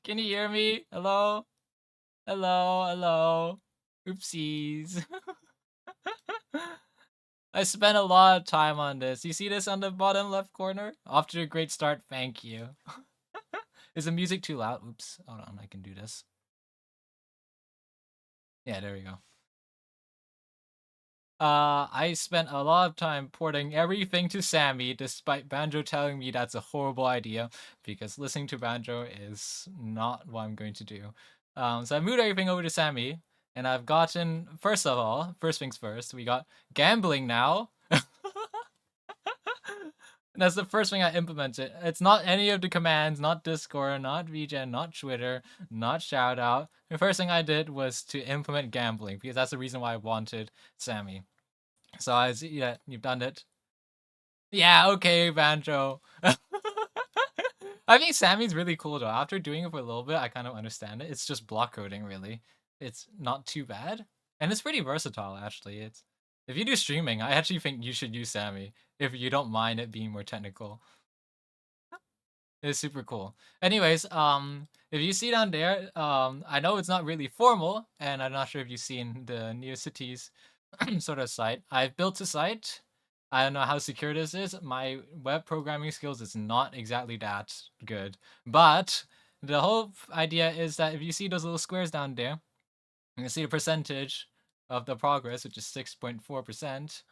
Can you hear me? Hello? Hello? Hello? Oopsies. I spent a lot of time on this. You see this on the bottom left corner? Off to a great start, thank you. Is the music too loud? Oops. Hold on, I can do this. Yeah, there we go. I spent a lot of time porting everything to Sammy, despite Banjo telling me that's a horrible idea, because listening to Banjo is not what I'm going to do. So I moved everything over to Sammy, and I've gotten, first of all, first things first, we got gambling now. That's the first thing I implemented. It's not any of the commands, not Discord, not VGen, not Twitter, not Shoutout. The first thing I did was to implement gambling, because that's the reason why I wanted Sammy. So yeah, you've done it. Yeah, okay, Banjo. I think Sammy's really cool though. After doing it for a little bit, I kind of understand it. It's just block coding, really. It's not too bad, and it's pretty versatile actually. It's if you do streaming, I actually think you should use Sammy if you don't mind it being more technical. It's super cool. Anyways, if you see down there, I know it's not really formal, and I'm not sure if you've seen the NeoCities sort of site. I've built a site. I don't know how secure this is. My web programming skills is not exactly that good, but the whole idea is that if you see those little squares down there, you can see the percentage of the progress, which is 6.4%.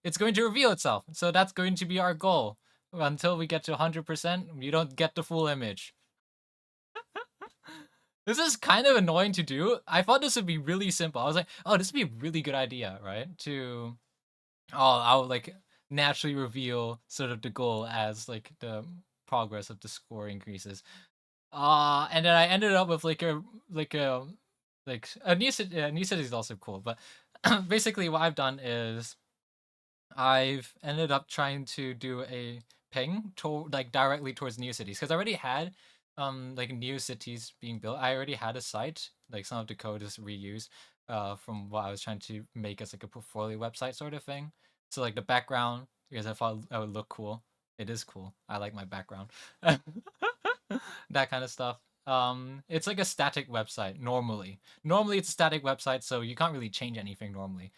It's going to reveal itself. So that's going to be our goal. Until we get to 100%, we don't get the full image. This is kind of annoying to do. I thought this would be really simple. I was like, oh, this would be a really good idea, right? I'll like naturally reveal sort of the goal as like the progress of the score increases. And then I ended up with like a new city. New city is also cool, but basically what I've done is I've ended up trying to do a ping to like directly towards new cities because I already had like new cities being built. I already had a site, like some of the code is reused from what I was trying to make as like a portfolio website sort of thing. So like the background, because I thought it would look cool. It is cool. I like my background. That kind of stuff. It's like a static website normally. Normally it's a static website, so you can't really change anything normally.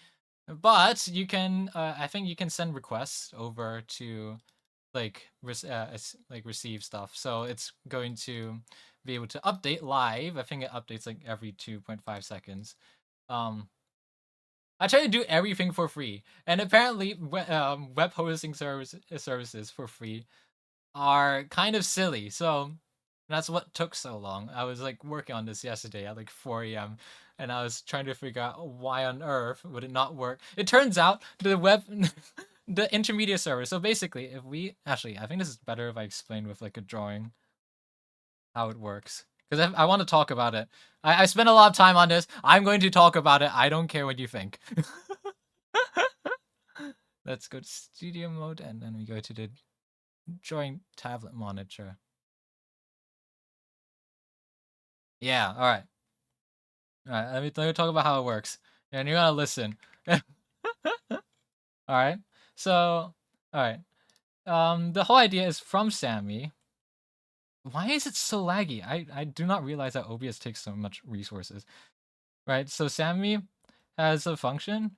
But you can, I think you can send requests over to like receive stuff. So it's going to be able to update live. I think it updates like every 2.5 seconds. Um, I try to do everything for free, and apparently, web hosting services for free are kind of silly. So that's what took so long. I was like working on this yesterday at like 4 a.m. and I was trying to figure out why on earth would it not work. It turns out the web the intermediate server. So basically, if we actually I think this is better if I explain with like a drawing how it works. Because I want to talk about it. I spent a lot of time on this. I'm going to talk about it. I don't care what you think. Let's go to studio mode and then we go to the drawing tablet monitor. Yeah, all right. All right, let me talk about how it works, and you're gonna listen. All right. So, all right. The whole idea is from Sammy. Why is it so laggy? I do not realize that OBS takes so much resources. Right. So Sammy has a function.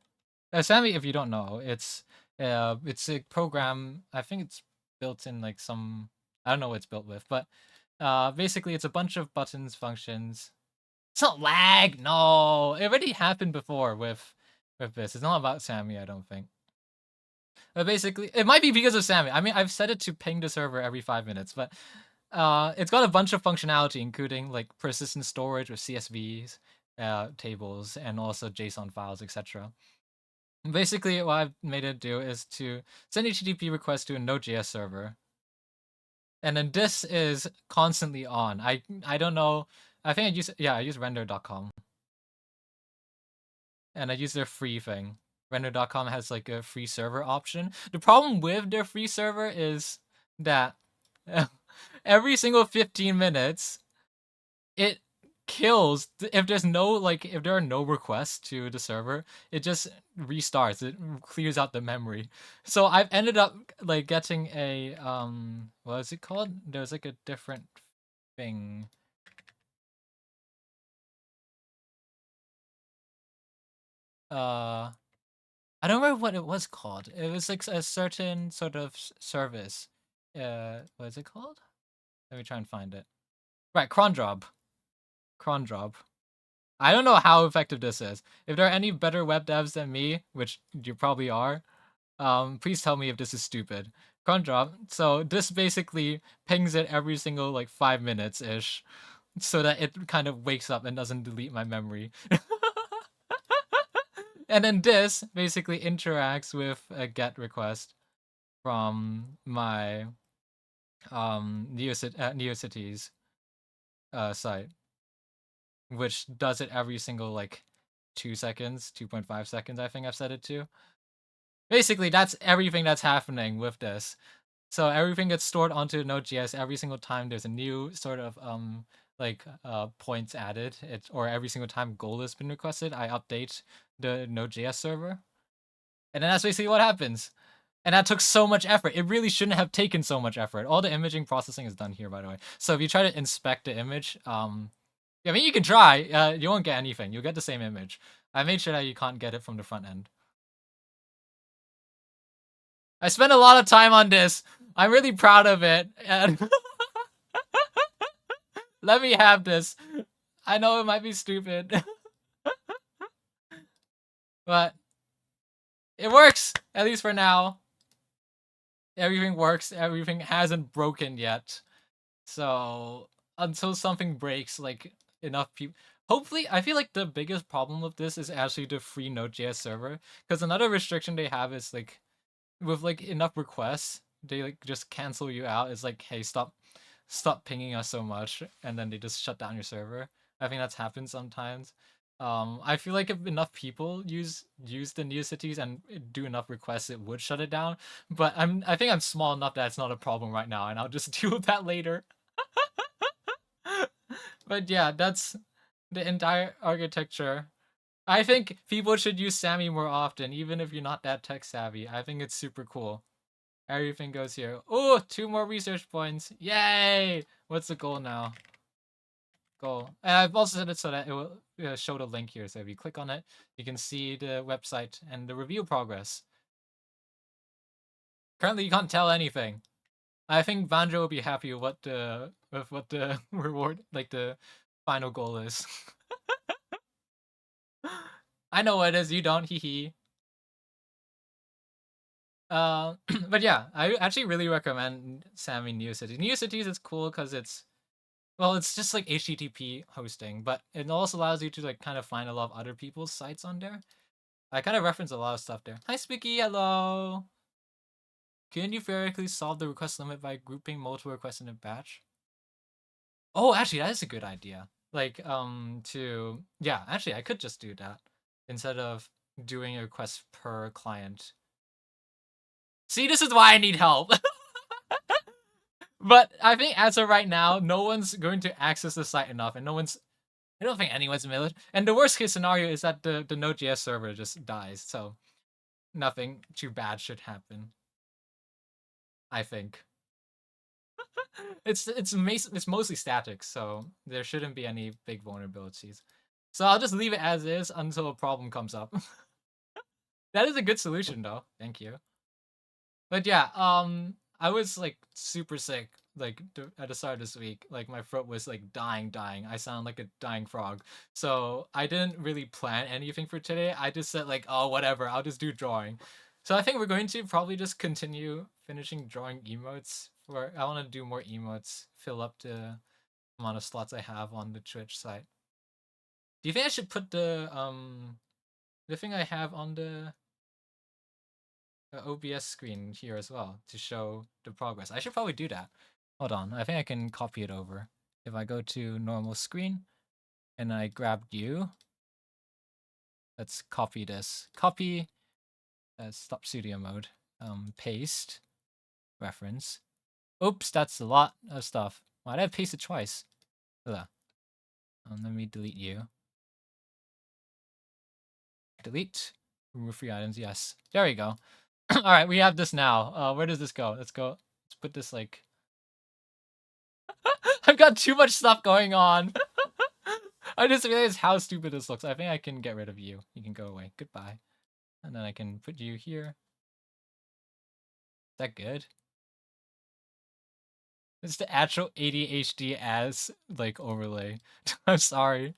Sammy, if you don't know, it's a program. I think it's built in like some. I don't know what it's built with, but basically it's a bunch of buttons, functions. It's not lag. No, it already happened before with this. It's not about Sammy, I don't think. But basically, it might be because of Sammy. I mean, I've set it to ping the server every 5 minutes, but it's got a bunch of functionality, including like persistent storage with CSVs, tables, and also JSON files, etc. Basically, what I've made it do is to send HTTP requests to a Node.js server, and then this is constantly on. I don't know. I think I use render.com. And I use their free thing. Render.com has like a free server option. The problem with their free server is that every single 15 minutes, it kills if there's no like if there are no requests to the server. It just restarts. It clears out the memory. So I've ended up like getting a what is it called? There's like a different thing. I don't remember what it was called. It was like a certain sort of service. What is it called? Let me try and find it. Right, cron job. Cron job. I don't know how effective this is. If there are any better web devs than me, which you probably are, please tell me if this is stupid. Cron job. So this basically pings it every single like 5 minutes ish, so that it kind of wakes up and doesn't delete my memory. And then this basically interacts with a GET request from my Neocities site, which does it every single like 2 seconds, 2.5 seconds, I think I've set it to. Basically, that's everything that's happening with this. So everything gets stored onto Node.js every single time there's a new sort of points added. Or every single time goal has been requested, I update the Node.js server. And then that's basically what happens. And that took so much effort. It really shouldn't have taken so much effort. All the imaging processing is done here, by the way. So if you try to inspect the image, I mean, you can try. You won't get anything. You'll get the same image. I made sure that you can't get it from the front end. I spent a lot of time on this. I'm really proud of it. And let me have this. I know it might be stupid. But it works, at least for now. Everything works. Everything hasn't broken yet. So until something breaks, like enough people. Hopefully, I feel like the biggest problem with this is actually the free Node.js server. Because another restriction they have is like, with like enough requests, they like just cancel you out. It's like, hey, stop pinging us so much, and then they just shut down your server. I think that's happened sometimes. I feel like if enough people use the Neocities and do enough requests, it would shut it down. But I think I'm small enough that it's not a problem right now, and I'll just deal with that later. But yeah, that's the entire architecture. I think people should use Sammy more often, even if you're not that tech savvy. I think it's super cool. Everything goes here. Oh, 2 more research points. Yay! What's the goal now? Goal. And I've also set it so that it will show the link here. So if you click on it, you can see the website and the review progress. Currently, you can't tell anything. I think Banjo will be happy with what the reward, like the final goal is. I know what it is. You don't. Hee hee. But yeah, I actually really recommend Sammy Neocities. Neocities is cool because it's just like HTTP hosting, but it also allows you to like kind of find a lot of other people's sites on there. I kind of reference a lot of stuff there. Hi, Spiky. Hello. Can you theoretically solve the request limit by grouping multiple requests in a batch? Oh, actually, that is a good idea. Like, actually, I could just do that instead of doing a request per client. See, this is why I need help. But I think as of right now, no one's going to access the site enough, and I don't think anyone's millet. And the worst case scenario is that the Node.js server just dies, so nothing too bad should happen. I think. It's mostly static, so there shouldn't be any big vulnerabilities. So I'll just leave it as is until a problem comes up. That is a good solution, though. Thank you. But yeah, I was like super sick like at the start of this week. Like my throat was like dying. I sound like a dying frog. So I didn't really plan anything for today. I just said like, oh whatever, I'll just do drawing. So I think we're going to probably just continue finishing drawing emotes. I want to do more emotes, fill up the amount of slots I have on the Twitch site. Do you think I should put the thing I have on the OBS screen here as well to show the progress? I should probably do that. Hold on, I think I can copy it over. If I go to normal screen and I grab you, let's copy this. Copy, stop studio mode, paste, reference. Oops, that's a lot of stuff. Why did I paste it twice? Ugh. Let me delete you. Delete. Remove free items. Yes. There we go. All right, we have this now. Where does this go? Let's go. Let's put this like. I've got too much stuff going on. I just realized how stupid this looks. I think I can get rid of you. You can go away. Goodbye. And then I can put you here. Is that good? It's the actual ADHD as like overlay. I'm sorry.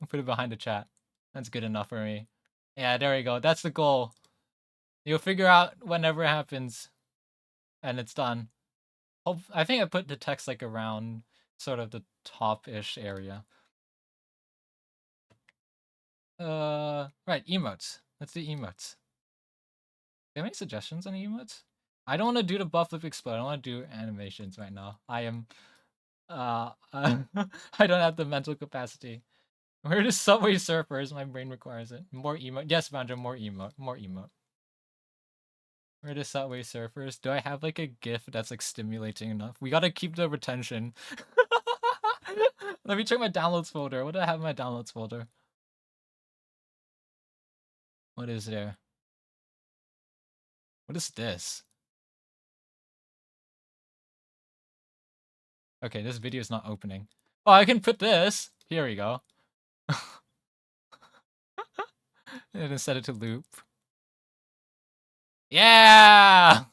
I'll put it behind the chat. That's good enough for me. Yeah, there we go. That's the goal. You'll figure out whenever it happens. And it's done. I think I put the text like around sort of the top-ish area. Right, emotes. Let's do emotes. Do you have any suggestions on emotes? I don't want to do the buff lip explode. I want to do animations right now. I am, I don't have the mental capacity. Where does Subway Surfers? My brain requires it. More emote. Yes, Bandra, more emote. More emote. Where does Subway Surfers? Do I have like a GIF that's like stimulating enough? We gotta keep the retention. Let me check my downloads folder. What do I have in my downloads folder? What is there? What is this? Okay, this video is not opening. Oh, I can put this. Here we go. And then set it to loop. Yeah!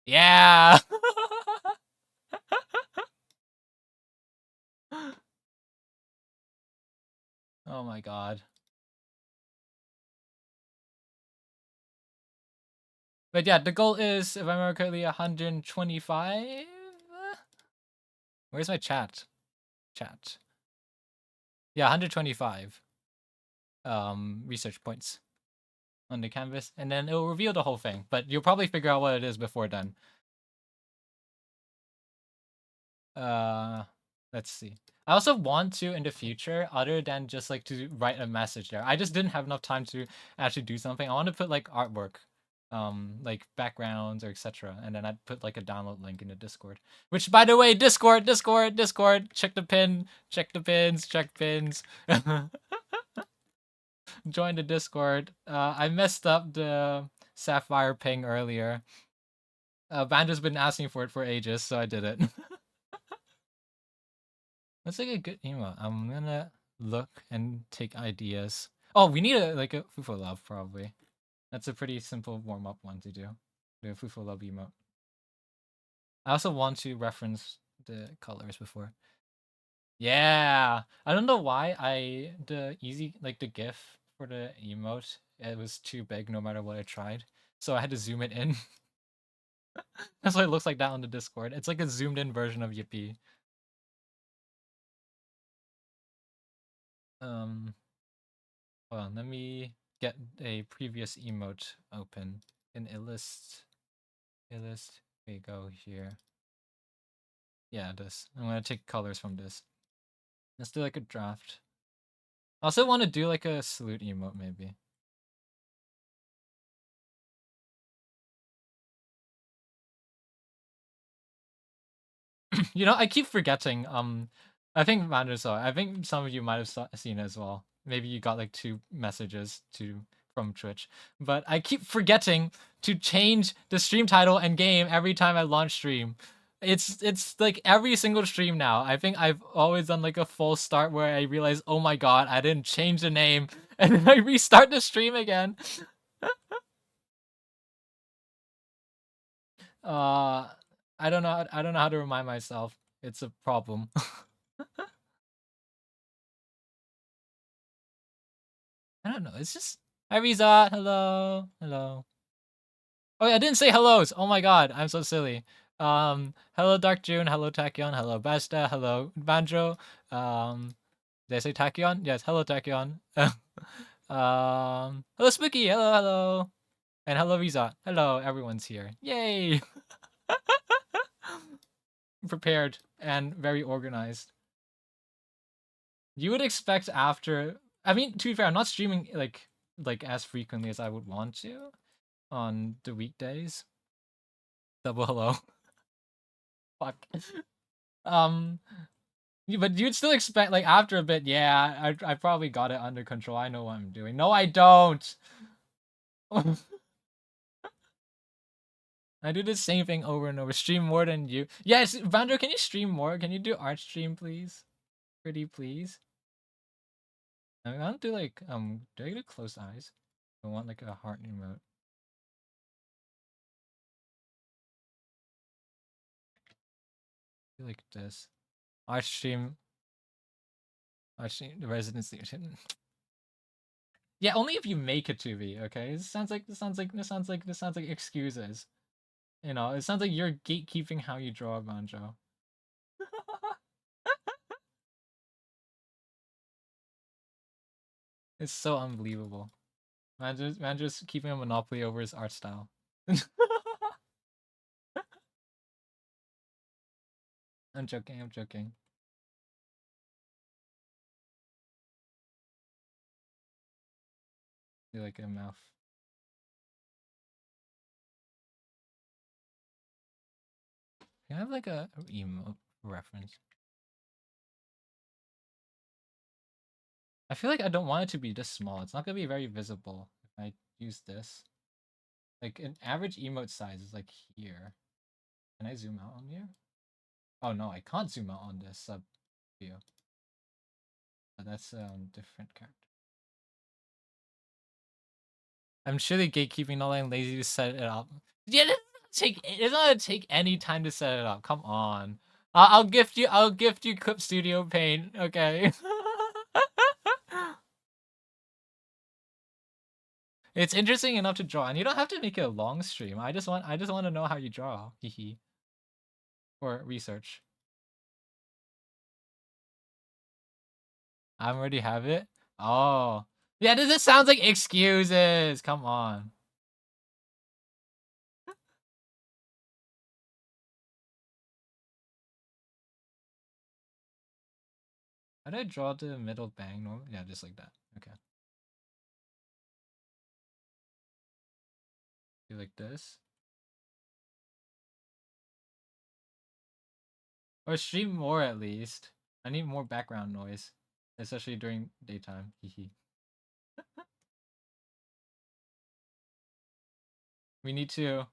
Yeah! Oh my god. But yeah, the goal is, if I remember correctly, 125? Where's my chat? Chat. Yeah, 125 research points on the canvas, and then it'll reveal the whole thing, but you'll probably figure out what it is before then. Let's see. I also want to, in the future, other than just like to write a message there. I just didn't have enough time to actually do something. I want to put like artwork, like backgrounds or etc. And then I'd put like a download link in the Discord. Which, by the way, Discord. Check the pin. Check the pins. Check pins. Join the Discord. I messed up the Sapphire ping earlier. Bandra's been asking for it for ages, so I did it. That's like a good email. I'm gonna look and take ideas. Oh, we need a like a Fufo Love probably. That's a pretty simple warm up one to do. Do a Fufo Love emote. I also want to reference the colors before. Yeah, I don't know why the easy like the GIF for the emote, it was too big no matter what I tried, so I had to zoom it in. That's why it looks like that on the Discord. It's like a zoomed in version of Yippee. Hold on, let me get a previous emote open in Illust. We go here. Yeah, this. I'm gonna take colors from this. Let's do like a draft. I also want to do like a salute emote maybe. You know, I keep forgetting. I think I think some of you might have seen it as well. Maybe you got like 2 messages from Twitch, but I keep forgetting to change the stream title and game every time I launch stream. It's like every single stream now. I think I've always done like a full start where I realize, oh my god, I didn't change the name, and then I restart the stream again. I don't know. I don't know how to remind myself. It's a problem. I don't know. It's just hi Riza. Hello. Hello. Oh yeah, I didn't say hellos. Oh my god, I'm so silly. Hello Dark June. Hello Tachyon. Hello Besta. Hello Banjo. Did I say Tachyon? Yes. Hello Tachyon. Hello Spooky. Hello. Hello. And hello Riza. Hello. Everyone's here. Yay. Prepared and very organized. You would expect after. I mean, to be fair, I'm not streaming like as frequently as I would want to on the weekdays. Double hello. Fuck. Um, but you'd still expect, like, after a bit, yeah, I probably got it under control. I know what I'm doing. No, I don't. I do the same thing over and over. Stream more than you. Yes, Vandro, can you stream more? Can you do art stream, please? Pretty please. I want to do like do I do closed eyes? I want like a heart emote. Do like this. Art stream. Art stream. The residency. Yeah, only if you make it to be. Okay. This sounds like excuses. You know, it sounds like you're gatekeeping how you draw, Banjo. It's so unbelievable. Manjo's keeping a monopoly over his art style. I'm joking. I'm joking. Do like a mouth. Can I have like a emote reference? I feel like I don't want it to be this small. It's not gonna be very visible if I use this. Like an average emote size is like here. Can I zoom out on here? Oh no, I can't zoom out on this sub view. But that's different character. I'm surely gatekeeping, not letting lazy to set it up. Yeah, it's not gonna take any time to set it up. Come on. I'll gift you Clip Studio Paint, okay? It's interesting enough to draw, and you don't have to make it a long stream. I just want to know how you draw. Hehe. Or research. I already have it. Oh. Yeah, this sounds like excuses. Come on. How do I draw the middle bang normal? Yeah, just like that. Okay. Do like this. Or stream more at least. I need more background noise. Especially during daytime. Hehe. We need to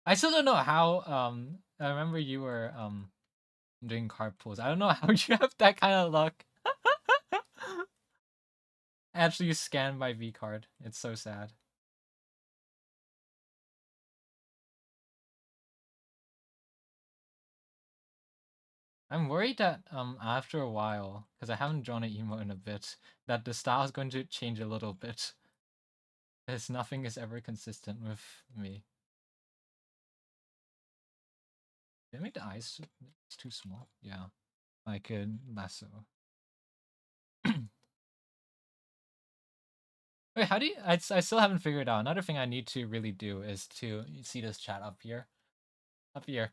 I still don't know how I remember you were doing carpools. I don't know how you have that kind of luck. Actually scanned my V card. It's so sad. I'm worried that after a while, because I haven't drawn an emo in a bit, that the style is going to change a little bit. Because nothing is ever consistent with me. Did I make the eyes it's too small? Yeah. I could lasso. Wait, how do you I still haven't figured out. Another thing I need to really do is to see this chat up here. Up here.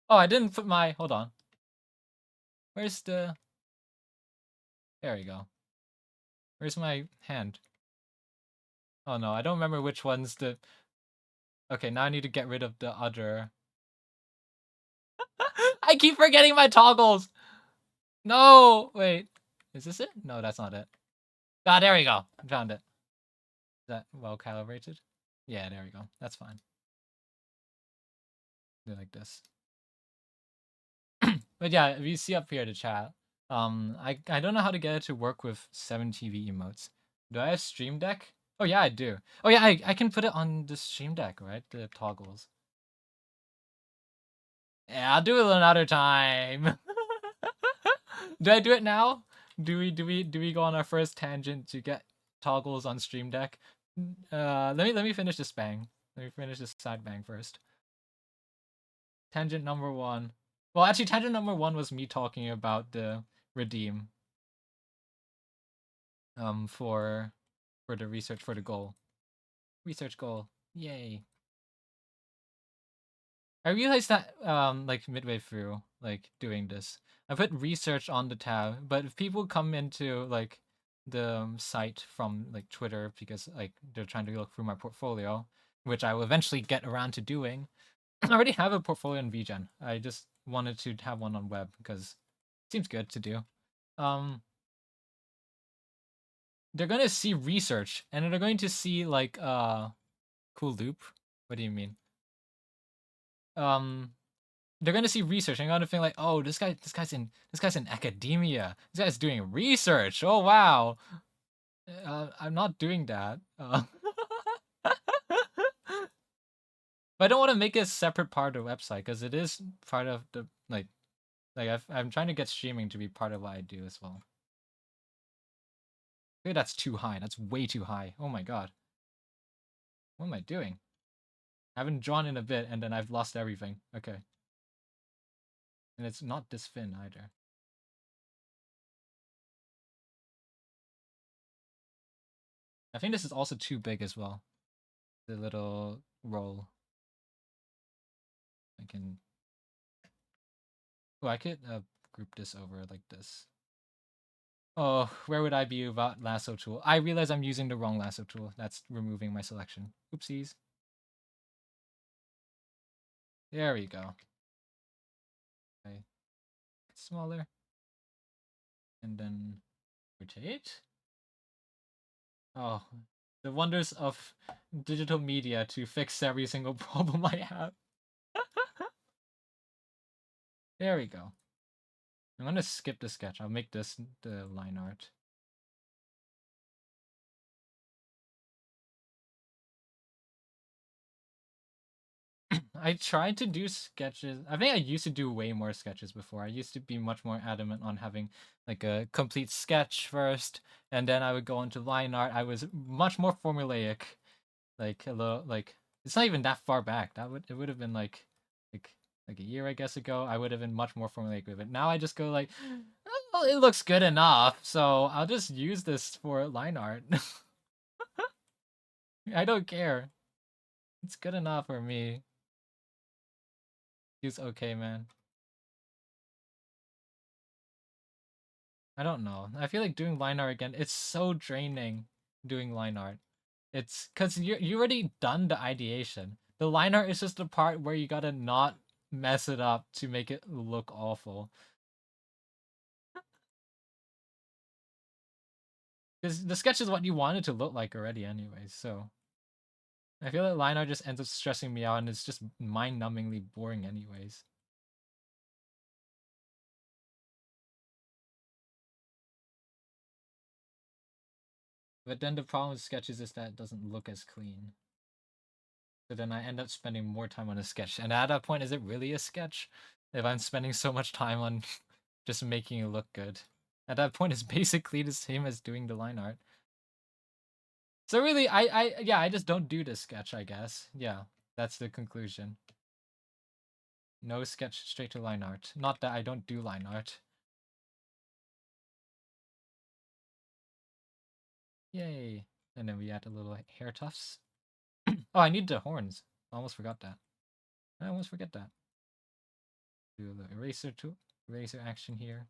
Oh, I didn't put my hold on. Where's the there we go. Where's my hand? Oh no, I don't remember which one's the okay, now I need to get rid of the other. I keep forgetting my toggles. No, wait. Is this it? No, that's not it. Ah, there we go. I found it. Is that well calibrated? Yeah, there we go. That's fine. Do like this. But yeah, if you see up here the chat, I don't know how to get it to work with 7TV emotes. Do I have Stream Deck? Oh yeah, I do. Oh yeah, I can put it on the Stream Deck, right? The toggles. Yeah, I'll do it another time. Do I do it now? Do we go on our first tangent to get toggles on Stream Deck? Let me finish this bang. Let me finish this side bang first. Tangent number 1. Well, actually, tangent number 1 was me talking about the redeem. For the research for the goal. Research goal. Yay. I realized that like midway through like doing this. I put research on the tab, but if people come into like the site from like Twitter because like they're trying to look through my portfolio, which I will eventually get around to doing, I already have a portfolio in VGen. I just wanted to have one on web because it seems good to do. Um, they're going to see research and they're going to see like cool loop. What do you mean? They're going to see research and going to think like, oh, this guy's in academia. This guy's doing research. Oh wow. I'm not doing that. But I don't want to make it a separate part of the website because it is part of the I'm trying to get streaming to be part of what I do as well. Maybe that's too high. That's way too high. Oh my god. What am I doing? I haven't drawn in a bit and then I've lost everything. Okay. And it's not this thin either. I think this is also too big as well. The little roll. I can... Oh, I could group this over like this. Oh, where would I be without lasso tool? I realize I'm using the wrong lasso tool. That's removing my selection. Oopsies. There we go. Okay. Smaller. And then rotate. Oh, the wonders of digital media to fix every single problem I have. There we go. I'm gonna skip the sketch. I'll make this the line art. I tried to do sketches. I think I used to do way more sketches before. I used to be much more adamant on having like a complete sketch first, and then I would go into line art. I was much more formulaic. Like a little, like it's not even that far back. It would have been like like a year I guess ago. I would have been much more formulaic with it. Now I just go like, oh, it looks good enough, so I'll just use this for line art. I don't care. It's good enough for me. It's okay, man. I don't know. I feel like doing line art again, it's so draining doing line art. It's because you already done the ideation. The line art is just the part where you gotta not mess it up to make it look awful. Because the sketch is what you want it to look like already anyways, so... I feel like line art just ends up stressing me out and it's just mind-numbingly boring anyways. But then the problem with sketches is that it doesn't look as clean. So then I end up spending more time on a sketch. And at that point, is it really a sketch? If I'm spending so much time on just making it look good. At that point, it's basically the same as doing the line art. So really, yeah, I just don't do this sketch, I guess. Yeah, that's the conclusion. No sketch, straight to line art. Not that I don't do line art. Yay. And then we add a little hair tufts. Oh, I need the horns. I almost forgot that. I almost forget that. Do the eraser tool, eraser action here.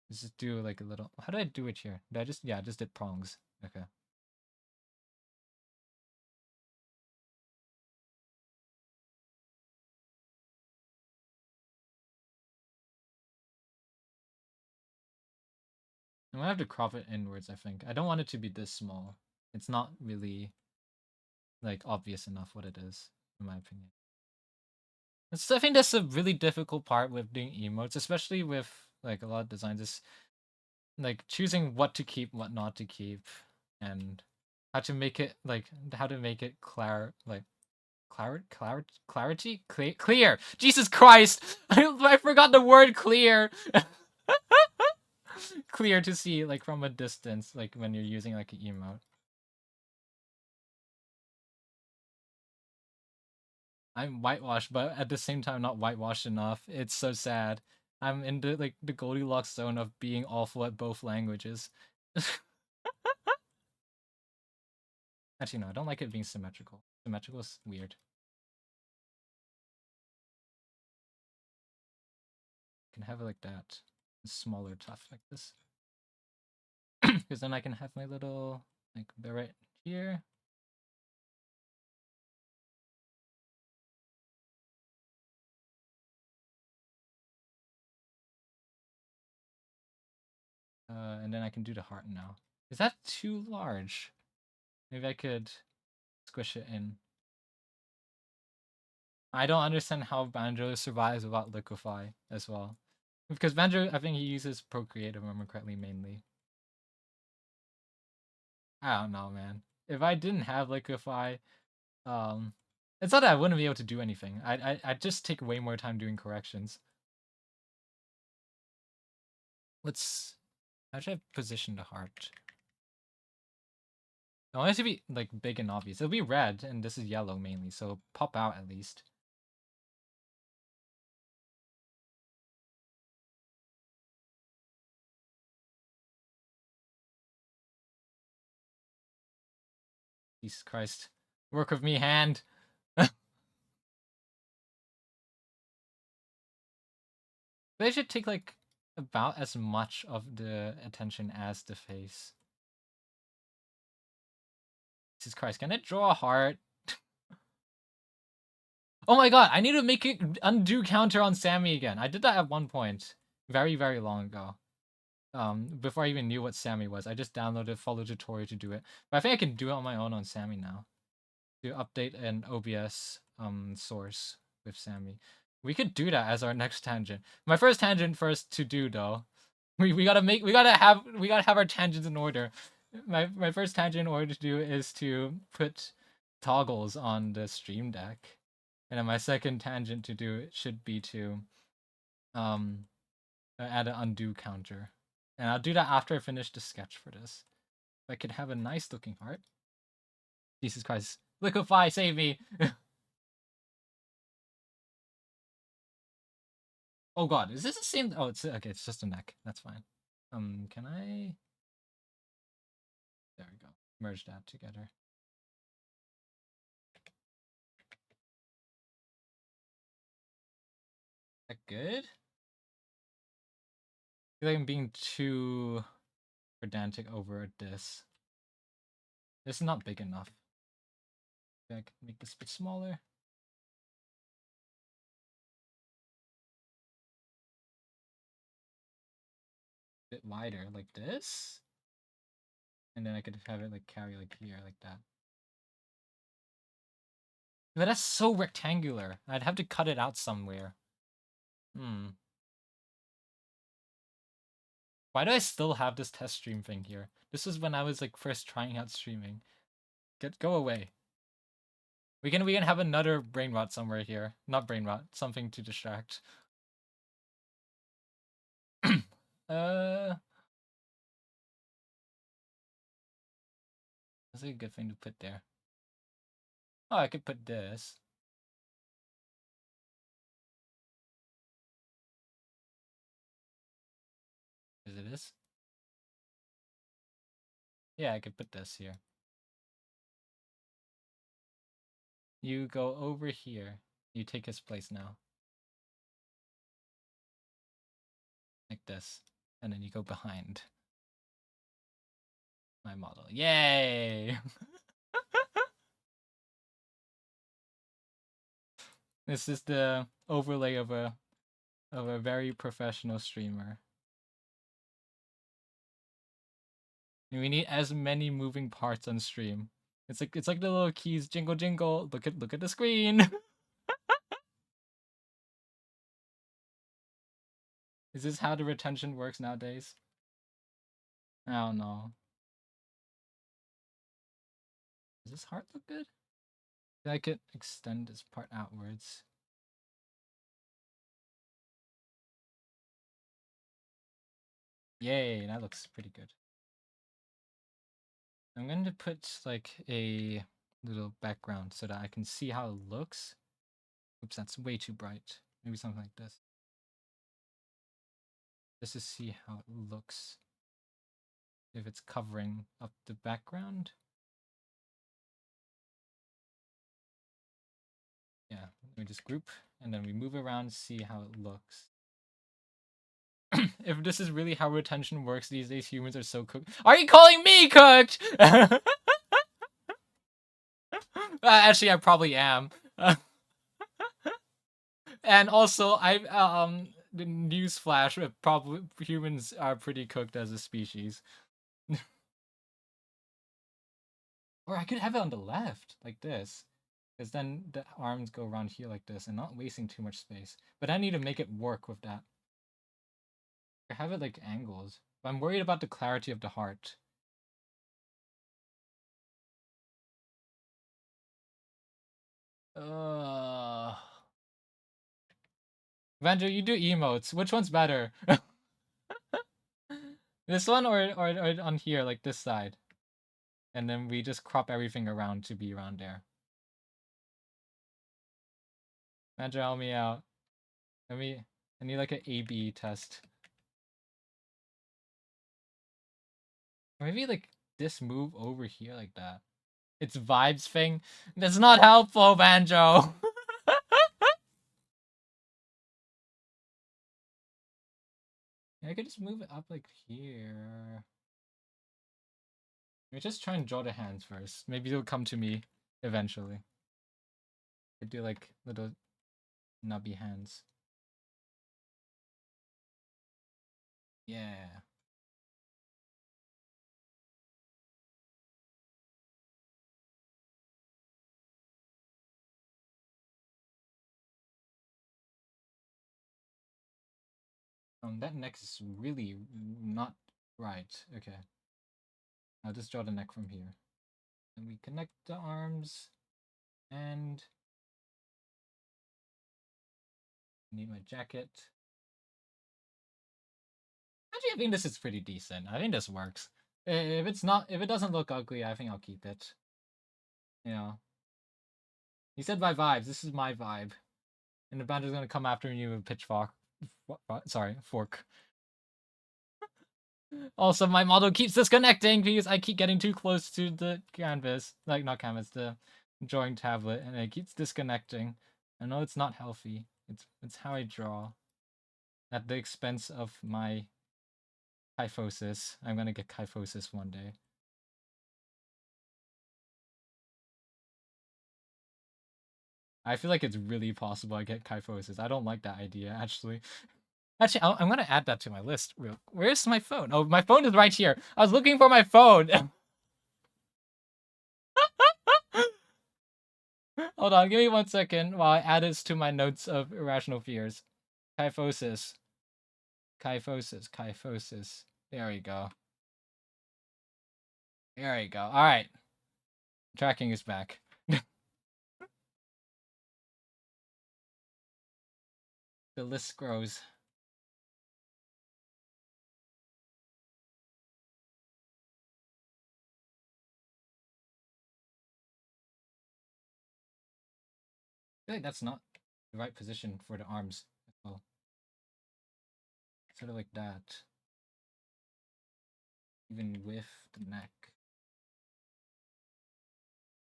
Let's just do like a little. How do I do it here? Did I just, yeah, I just did prongs. Okay. I'm gonna have to crop it inwards, I think. I don't want it to be this small. It's not really like obvious enough what it is, in my opinion. I think that's a really difficult part with doing emotes, especially with like a lot of designs, is like choosing what to keep, what not to keep, and how to make it like how to make it clarity clear. Jesus Christ, I forgot the word clear. Clear to see like from a distance, like when you're using like an emote. I'm whitewashed, but at the same time not whitewashed enough. It's so sad. I'm in the like the Goldilocks zone of being awful at both languages. Actually, no, I don't like it being symmetrical. Symmetrical is weird. I can have it like that. Smaller tuft like this. Because then I can have my little like bit right here. And then I can do the heart now. Is that too large? Maybe I could squish it in. I don't understand how Banjo survives without Liquefy as well. Because Banjo, I think he uses Procreate, if I remember correctly, mainly. I don't know, man. If I didn't have Liquefy, it's not that I wouldn't be able to do anything. I'd just take way more time doing corrections. How should I position the heart? I want it to be like big and obvious. It'll be red, and this is yellow mainly, so pop out at least. Jesus Christ. Work with me, hand. They should take like about as much of the attention as the face. Jesus Christ, can it draw a heart? Oh my god, I need to make it undo counter on Sammy again. I did that at one point. Very, very long ago. Before I even knew what Sammy was. I just downloaded follow tutorial to do it. But I think I can do it on my own on Sammy now. To update an OBS source with Sammy. We could do that as our next tangent. My first tangent first to do though. We gotta have our tangents in order. My first tangent in order to do is to put toggles on the stream deck. And then my second tangent to do should be to add an undo counter. And I'll do that after I finish the sketch for this. If I could have a nice looking heart. Jesus Christ. Liquefy, save me! Oh god, is this the same? Oh, it's okay, it's just a neck. That's fine. Can I? There we go. Merge that together. That good? I feel like I'm being too pedantic over this. This is not big enough. I can make this a bit smaller. A bit wider, like this. And then I could have it like carry like here, like that. But that's so rectangular. I'd have to cut it out somewhere. Why do I still have this test stream thing here? This was when I was like first trying out streaming. Go away. We can have another brain rot somewhere here. Not brain rot, something to distract. That's a good thing to put there. Oh, I could put this. Is it this? Yeah, I could put this here. You go over here. You take his place now. Like this. And then you go behind my model. Yay! This is the overlay of a very professional streamer. We need as many moving parts on stream. It's like the little keys jingle jingle. Look at the screen. Is this how the retention works nowadays? I don't know. Does this heart look good? I could extend this part outwards. Yay, that looks pretty good. I'm going to put like a little background so that I can see how it looks. Oops, that's way too bright. Maybe something like this. Just to see how it looks. If it's covering up the background. Yeah, we just group and then we move around, see how it looks. If this is really how retention works these days, humans are so cooked. Are you calling me cooked? Actually, I probably am. And also, the news flash, probably humans are pretty cooked as a species. Or I could have it on the left, like this. Because then the arms go around here like this and not wasting too much space. But I need to make it work with that. I have it like angles. But I'm worried about the clarity of the heart. Vander, you do emotes. Which one's better? This one or on here, like this side? And then we just crop everything around to be around there. Vander, help me out. I need like an A/B test. Or maybe like this move over here like that. It's vibes thing. That's not helpful, Banjo. I could just move it up like here. Let me just try and draw the hands first. Maybe they'll come to me eventually. I do like little nubby hands. Yeah. That neck is really not right. Okay. I'll just draw the neck from here. And we connect the arms. And need my jacket. Actually, I think this is pretty decent. I think this works. If it doesn't look ugly, I think I'll keep it. You know. He said my vibes. This is my vibe. And the band is gonna come after me with a pitchfork. Sorry, fork. Also, my model keeps disconnecting because I keep getting too close to the canvas. Like, not canvas, the drawing tablet, and it keeps disconnecting. I know it's not healthy. It's how I draw. At the expense of my kyphosis. I'm gonna get kyphosis one day. I feel like it's really possible I get kyphosis. I don't like that idea, actually. Actually, I'm gonna add that to my list. Where's my phone? Oh, my phone is right here. I was looking for my phone. Hold on, give me 1 second while I add this to my notes of irrational fears. Kyphosis. Kyphosis. Kyphosis. There we go. There we go. Alright. Tracking is back. The list grows. I feel like that's not the right position for the arms as well. Sort of like that. Even with the neck.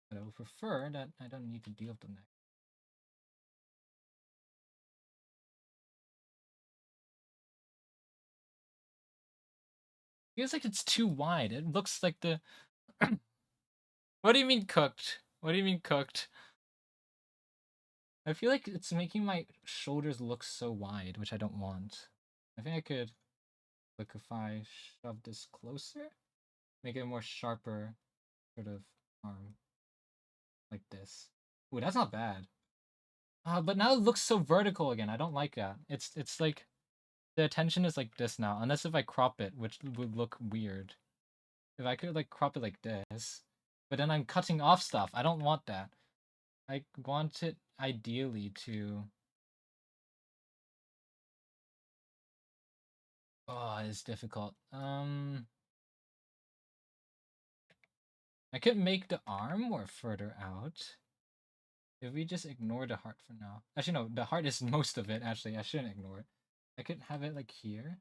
But I would prefer that I don't need to deal with the neck. Feels like it's too wide. It looks like the... What do you mean cooked? What do you mean cooked? I feel like it's making my shoulders look so wide, which I don't want. I think I could, like, if I shove this closer, make it a more sharper sort of arm. Like this. Ooh, that's not bad. But now it looks so vertical again. I don't like that. It's like the attention is like this now, unless if I crop it, which would look weird. If I could like crop it like this, but then I'm cutting off stuff. I don't want that. I want it ideally to... Oh, it's difficult. I could make the arm more further out. If we just ignore the heart for now. Actually, no, the heart is most of it, actually. I shouldn't ignore it. I could have it like here.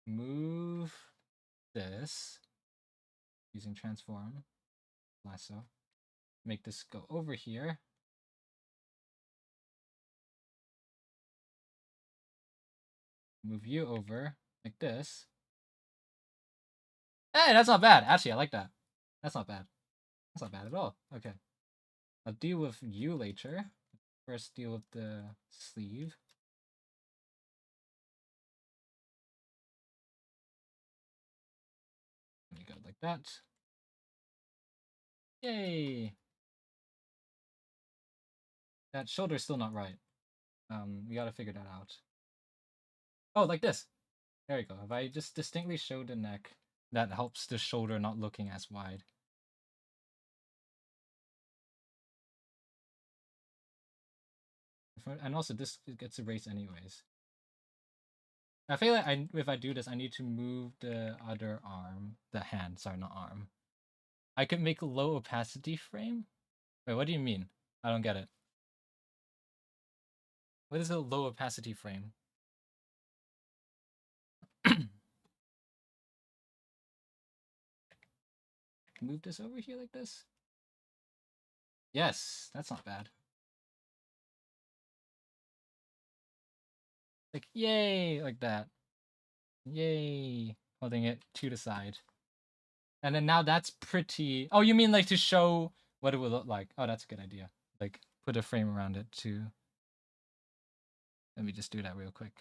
Move this using transform lasso. Make this go over here. Move you over like this. Hey, that's not bad. Actually, I like that. That's not bad. That's not bad at all. Okay. I'll deal with you later. first deal with the sleeve. There you go, like that. Yay! That shoulder's still not right. We gotta figure that out. Oh, like this. There you go. If I just distinctly show the neck, that helps the shoulder not looking as wide. And also, this gets erased anyways. I feel like if I do this, I need to move the other arm, the hand. Sorry, not arm. I could make a low opacity frame. Wait, what do you mean? I don't get it. What is a low opacity frame? Move this over here like this. Yes, that's not bad. Like, yay, like that. Yay. Holding it to the side. And then now that's pretty... Oh, you mean like to show what it would look like. Oh, that's a good idea. Like, put a frame around it too. Let me just do that real quick.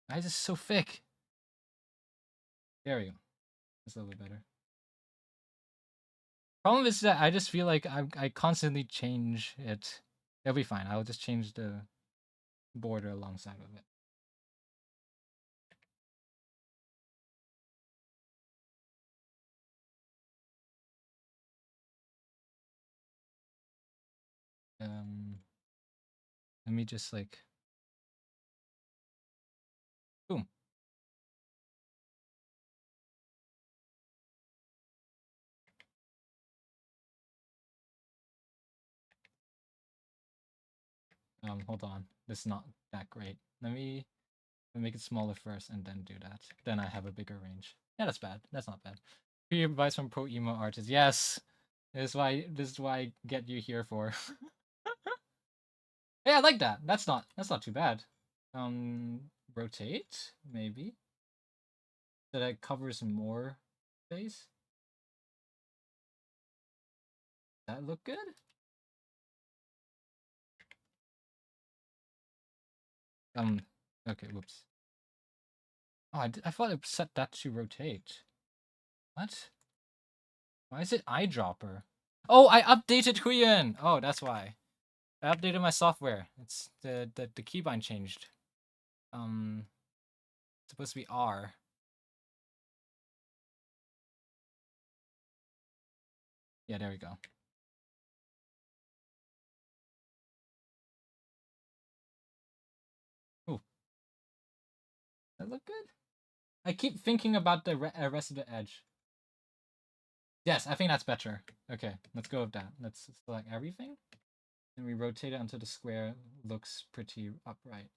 Why is this so thick? There we go. That's a little bit better. Problem is that I just feel like I constantly change it. It'll be fine. I'll just change the border alongside of it. Let me just like... Boom. Hold on. This is not that great. Let me make it smaller first and then do that. Then I have a bigger range. Yeah, that's bad. That's not bad. Free advice from pro emo artists. Yes. This is why I get you here for. Yeah, I like that. That's not too bad. Rotate, maybe. So that covers more space. That look good? Okay, whoops. Oh, I thought I set that to rotate. What? Why is it eyedropper? Oh, I updated Huiyin! Oh, that's why. I updated my software. It's the keybind changed. It's supposed to be R. Yeah, there we go. Ooh. That look good? I keep thinking about the rest of the edge. Yes, I think that's better. Okay, let's go with that. Let's select everything. And we rotate it until the square looks pretty upright.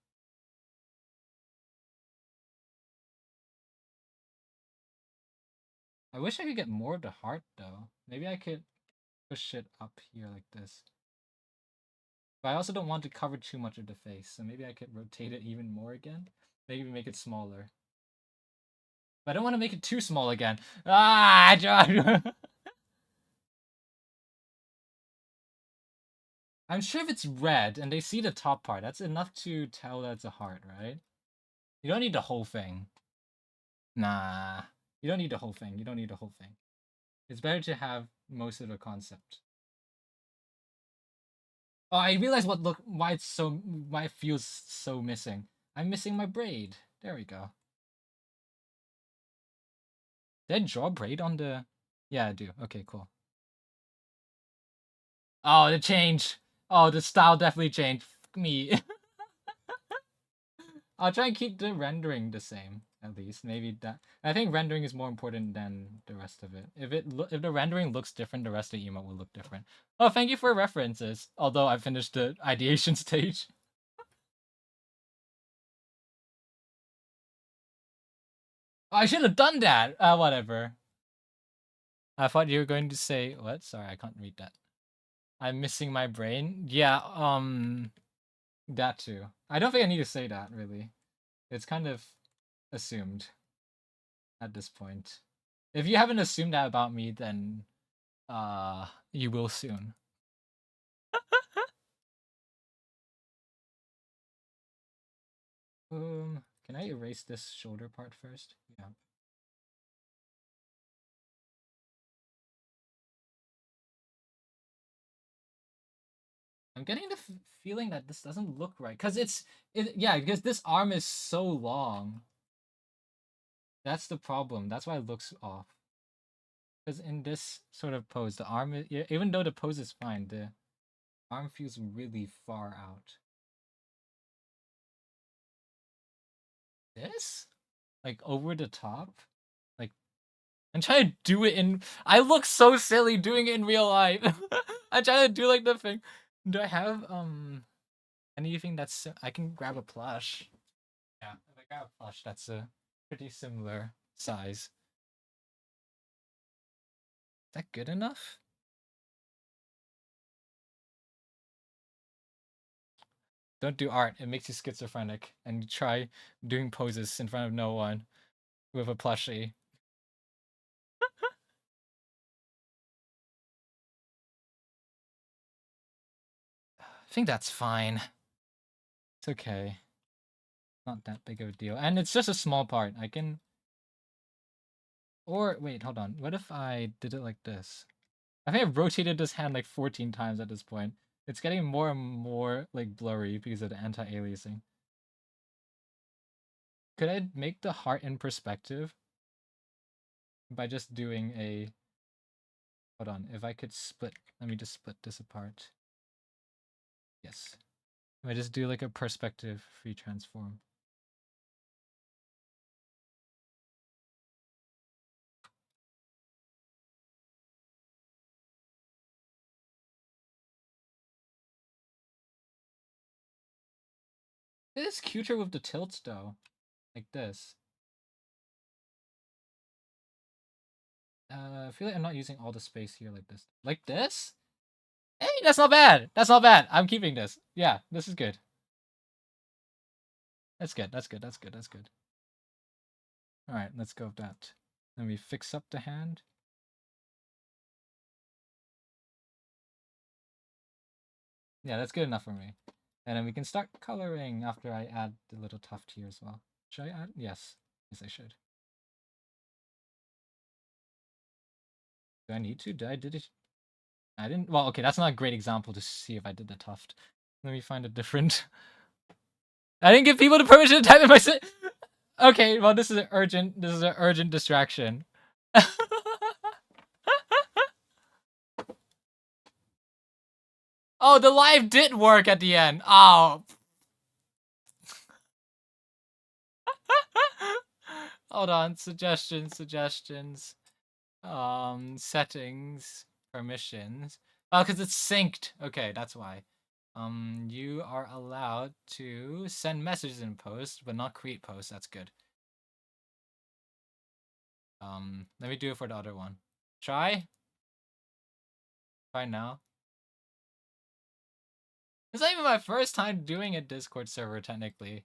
I wish I could get more of the heart though. Maybe I could push it up here like this. But I also don't want to cover too much of the face, so maybe I could rotate it even more again. Maybe make it smaller. But I don't want to make it too small again. Ah, John! I'm sure if it's red and they see the top part, that's enough to tell that it's a heart, right? You don't need the whole thing. Nah. You don't need the whole thing. You don't need the whole thing. It's better to have most of the concept. Oh, I realize why it feels so missing. I'm missing my braid. There we go. Did I draw braid on the... Yeah, I do. Okay, cool. Oh, the change. Oh, the style definitely changed. Fuck me. I'll try and keep the rendering the same, at least. Maybe that... I think rendering is more important than the rest of it. If the rendering looks different, the rest of the emote will look different. Oh, thank you for references. Although I finished the ideation stage. Oh, I should have done that. Whatever. I thought you were going to say what? Sorry, I can't read that. I'm missing my brain. Yeah, that too. I don't think I need to say that really. It's kind of assumed at this point. If you haven't assumed that about me, then you will soon. Can I erase this shoulder part first? Yeah. I'm getting the feeling that this doesn't look right, cause yeah, because this arm is so long. That's the problem. That's why it looks off. Because in this sort of pose, the arm, even though the pose is fine, the arm feels really far out. This? Like over the top? Like, I'm trying to do it in. I look so silly doing it in real life. I'm trying to do like the thing. Do I have anything that's I can grab a plush? Yeah, if I grab a plush, that's a pretty similar size. Is that good enough? Don't do art. It makes you schizophrenic. And you try doing poses in front of no one with a plushie. I think that's fine. It's okay. Not that big of a deal. And it's just a small part. I can... Or, wait, hold on. What if I did it like this? I think I've rotated this hand like 14 times at this point. It's getting more and more like blurry because of the anti-aliasing. Could I make the heart in perspective? By just doing a... Hold on, if I could split... Let me just split this apart. Yes. If I just do like a perspective free transform. It is cuter with the tilts though. Like this. I feel like I'm not using all the space here like this. Like this? Hey, that's not bad. That's not bad. I'm keeping this. Yeah, this is good. That's good. That's good. That's good. That's good. All right, let's go with that. Then we fix up the hand. Yeah, that's good enough for me. And then we can start coloring after I add the little tuft here as well. Should I add? Yes. Yes, I should. Do I need to? Did it? I didn't. Well, okay, that's not a great example to see if I did the tuft. Let me find a different. I didn't give people the permission to type in my. Okay, well, this is an urgent. This is an urgent distraction. Oh, the live did work at the end. Oh. Hold on. Suggestions. Settings. Permissions. Oh, because it's synced. Okay, that's why. You are allowed to send messages in post, but not create posts. That's good. Let me do it for the other one. Try now. It's not even my first time doing a Discord server, technically.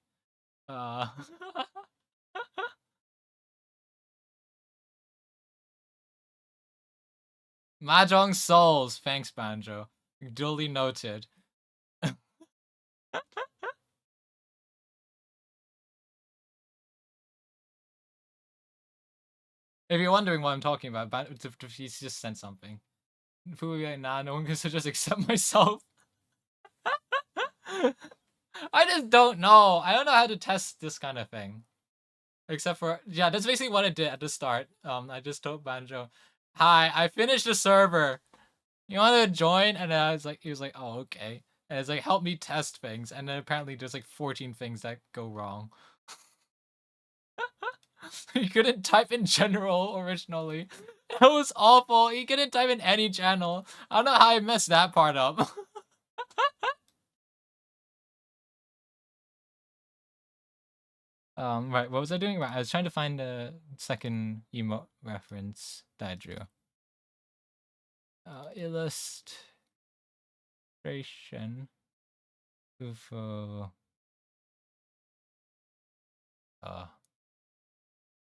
Mahjong Souls. Thanks, Banjo. Duly noted. If you're wondering what I'm talking about, he's just sent something. Nah, no one can just accept myself. I just don't know. I don't know how to test this kind of thing. Except for, yeah, that's basically what I did at the start. I just told Banjo, hi, I finished the server. You want to join? And I was like, he was like, oh, okay. And it's like, help me test things. And then apparently there's like 14 things that go wrong. He couldn't type in general originally. It was awful. He couldn't type in any channel. I don't know how I messed that part up. Right, what was I doing? Right, I was trying to find the second emote reference that I drew. Illustration.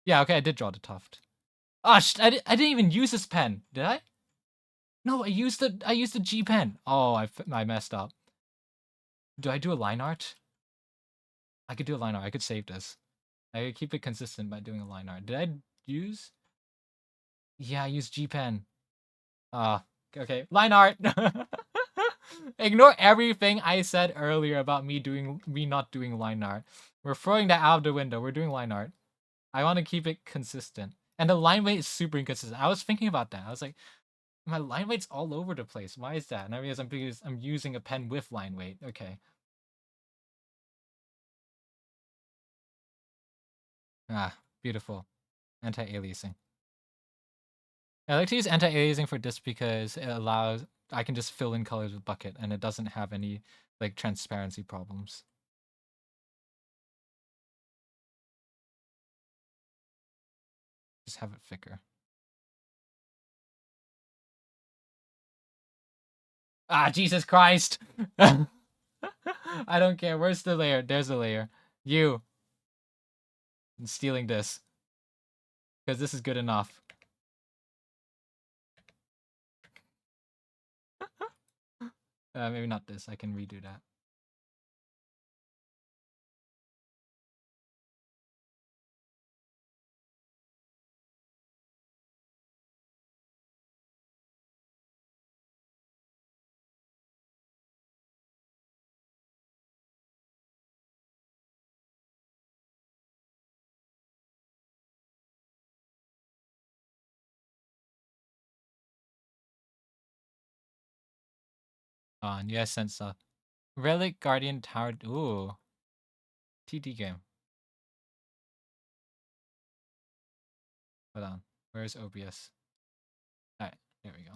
Yeah, okay, I did draw the tuft. Ah, I didn't even use this pen, did I? No, I used the G pen. Oh, I messed up. Do I do a line art? I could do a line art. I could save this. I could keep it consistent by doing a line art. Did I use? Yeah, I used G Pen. Okay. Line art. Ignore everything I said earlier about me not doing line art. We're throwing that out of the window. We're doing line art. I want to keep it consistent. And the line weight is super inconsistent. I was thinking about that. I was like, my line weight's all over the place. Why is that? And I realized I'm using a pen with line weight. Okay. Ah, beautiful. Anti-aliasing. I like to use anti-aliasing for this because it allows I can just fill in colors with bucket and it doesn't have any like transparency problems. Just have it thicker. Ah, Jesus Christ! I don't care. Where's the layer? There's the layer. You. I'm stealing this. Because this is good enough. Maybe not this. I can redo that. On, yes, sense Relic Guardian Tower. Ooh. TD game. Hold on. Where's OBS? Alright, there we go.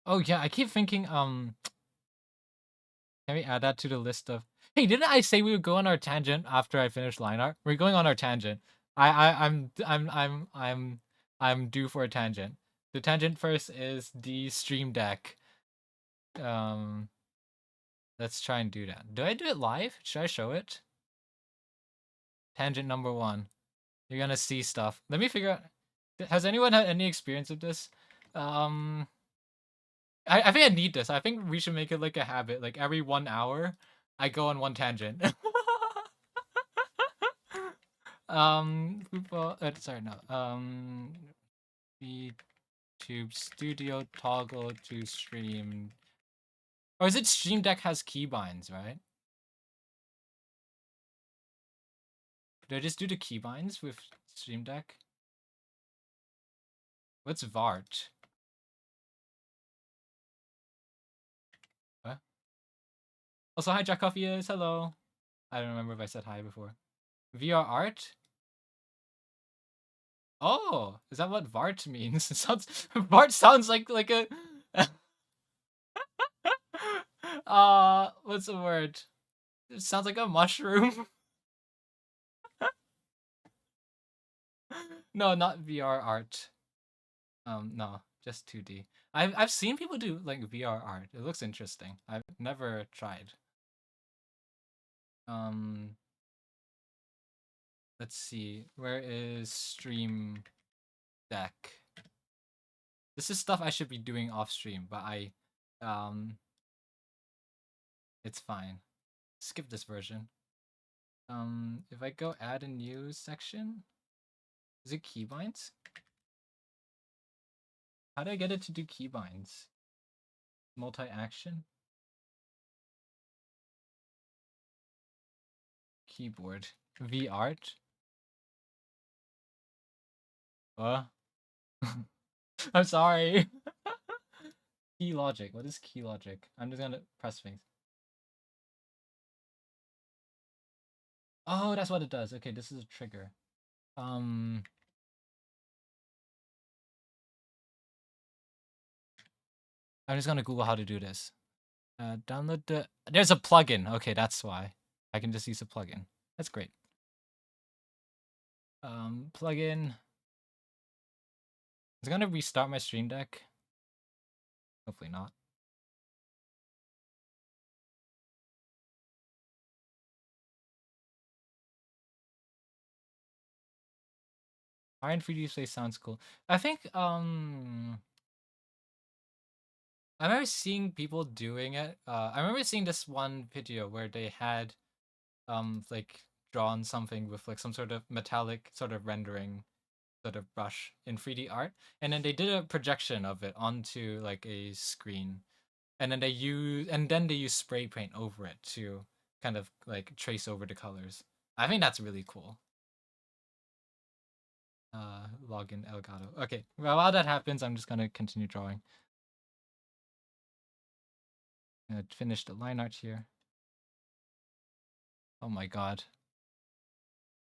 Oh yeah, I keep thinking, can we add that to the list of Hey, didn't I say we would go on our tangent after I finish line art? We're going on our tangent. I'm due for a tangent. The tangent first is the stream deck. Let's try and do that. Do I do it live? Should I show it? Tangent number 1. You're gonna see stuff. Let me figure out. Has anyone had any experience with this? I think I need this. I think we should make it like a habit. Like every 1 hour, I go on one tangent. Sorry, no. YouTube Studio toggle to stream. Or is it Stream Deck has keybinds, right? Did I just do the keybinds with Stream Deck? What's Vart? What? Also, hi, Jack Coffee is. Hello. I don't remember if I said hi before. VR art? Oh, is that what Vart means? It sounds Vart sounds like a what's the word? It sounds like a mushroom. No, not VR art. No, just 2D. I've seen people do like VR art. It looks interesting. I've never tried. Let's see. Where is Stream Deck? This is stuff I should be doing off stream, but it's fine. Skip this version. If I go add a new section, is it keybinds? How do I get it to do keybinds? Multi-action? Keyboard. V-art? I'm sorry. Key logic. What is key logic? I'm just gonna press things. Oh, that's what it does. Okay, this is a trigger. I'm just gonna Google how to do this. Download the. There's a plugin. Okay, that's why. I can just use a plugin. That's great. Plugin. It's gonna restart my Stream Deck. Hopefully not. Iron 3D Display sounds cool. I think I remember seeing people doing it. I remember seeing this one video where they had like drawn something with like some sort of metallic sort of rendering sort of brush in 3D art, and then they did a projection of it onto like a screen, and then they use spray paint over it to kind of like trace over the colors. I think that's really cool. Login Elgato. Okay, well, while that happens, I'm just gonna continue drawing. Finish the line art here. Oh my god.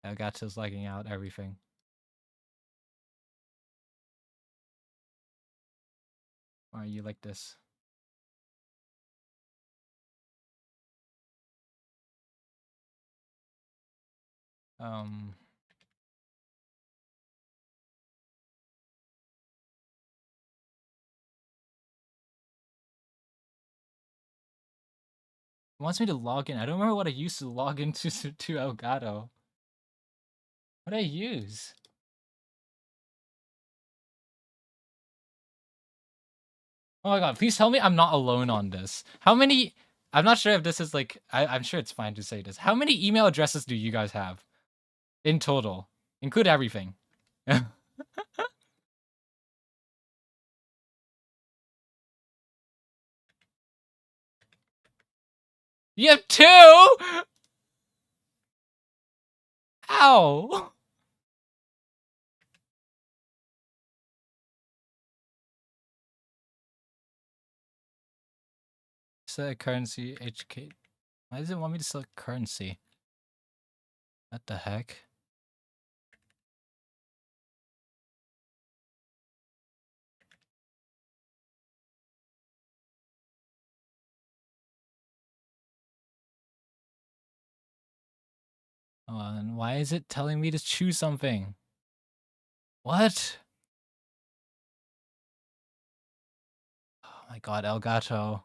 Elgato's lagging out everything. Why are you like this? Um... It wants me to log in. I don't remember what I used to log into to Elgato. What did I use? Oh my god, please tell me I'm not alone on this. How many... I'm not sure if this is like... I'm sure it's fine to say this. How many email addresses do you guys have? In total. Include everything. You have 2?! Ow! Select currency, HK. Why does it want me to select currency? What the heck? Oh, and why is it telling me to choose something? What? Oh my god, Elgato.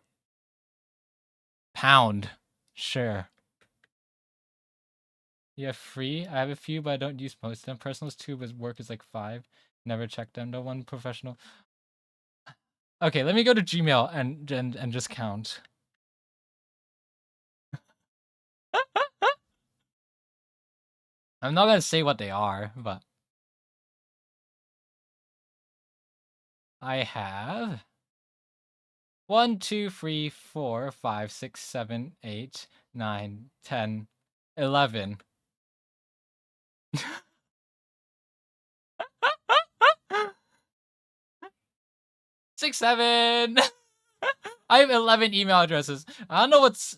Pound. Sure. You have 3? I have a few, but I don't use most of them. Personal's 2, but work is like 5. Never check them. No one professional. Okay, let me go to Gmail and just count. I'm not gonna say what they are, but I have 1, 2, 3, 4, 5, 6, 7, 8, 9, 10, 11. 6, 7. I have 11 email addresses. I don't know what's...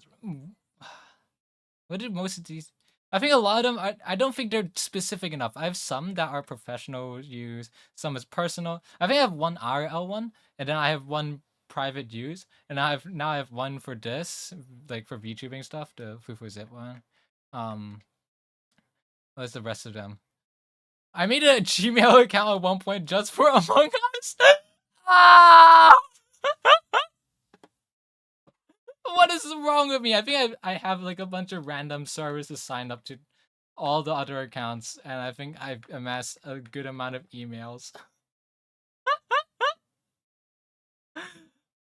What did most of these... I think a lot of them, I don't think they're specific enough. I have some that are professional use, some is personal. I think I have one RL one, and then I have one private use, and now I have one for this, like for VTubing stuff, the Fufu Zip one. What's the rest of them? I made a Gmail account at one point just for Among Us. Ah! What is wrong with me? I think I have like a bunch of random services signed up to all the other accounts, and I think I've amassed a good amount of emails.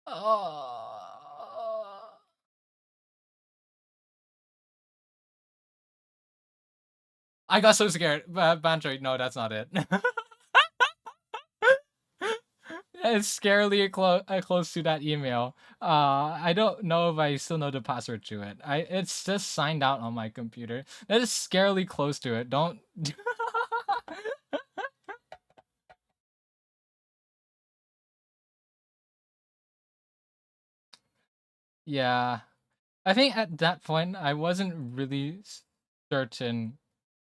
Oh. I got so scared. Bancho, no, that's not it. It's scarily close to that email. I don't know if I still know the password to it. It's just signed out on my computer. That is scarily close to it. Don't. Yeah, I think at that point I wasn't really certain.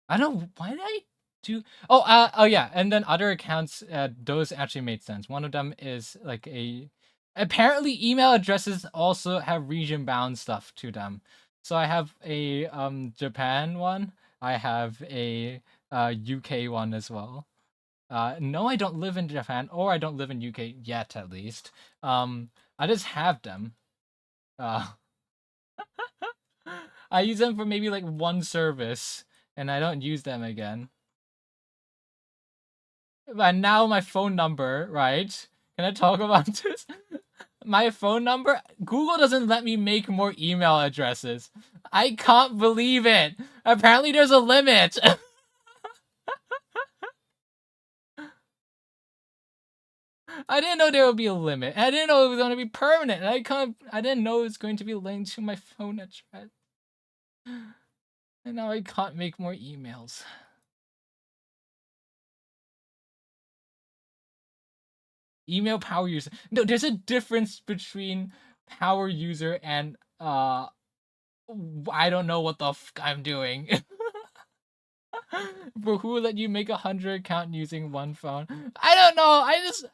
I don't know why did I do. Oh yeah, and then other accounts. Those actually made sense. One of them is like a. Apparently, email addresses also have region bound stuff to them. So I have a Japan one. I have a UK one as well. No, I don't live in Japan, or I don't live in UK yet, at least. I just have them. Uh, I use them for maybe like one service, and I don't use them again. But now my phone number, right? Can I talk about this? my phone number? Google doesn't let me make more email addresses. I can't believe it. Apparently there's a limit. I didn't know there would be a limit. I didn't know it was going to be permanent. I didn't know it was going to be linked to my phone address. And now I can't make more emails. Email power user. No, there's a difference between power user and I don't know what the I'm doing. But who let you make 100 account using one phone? I don't know.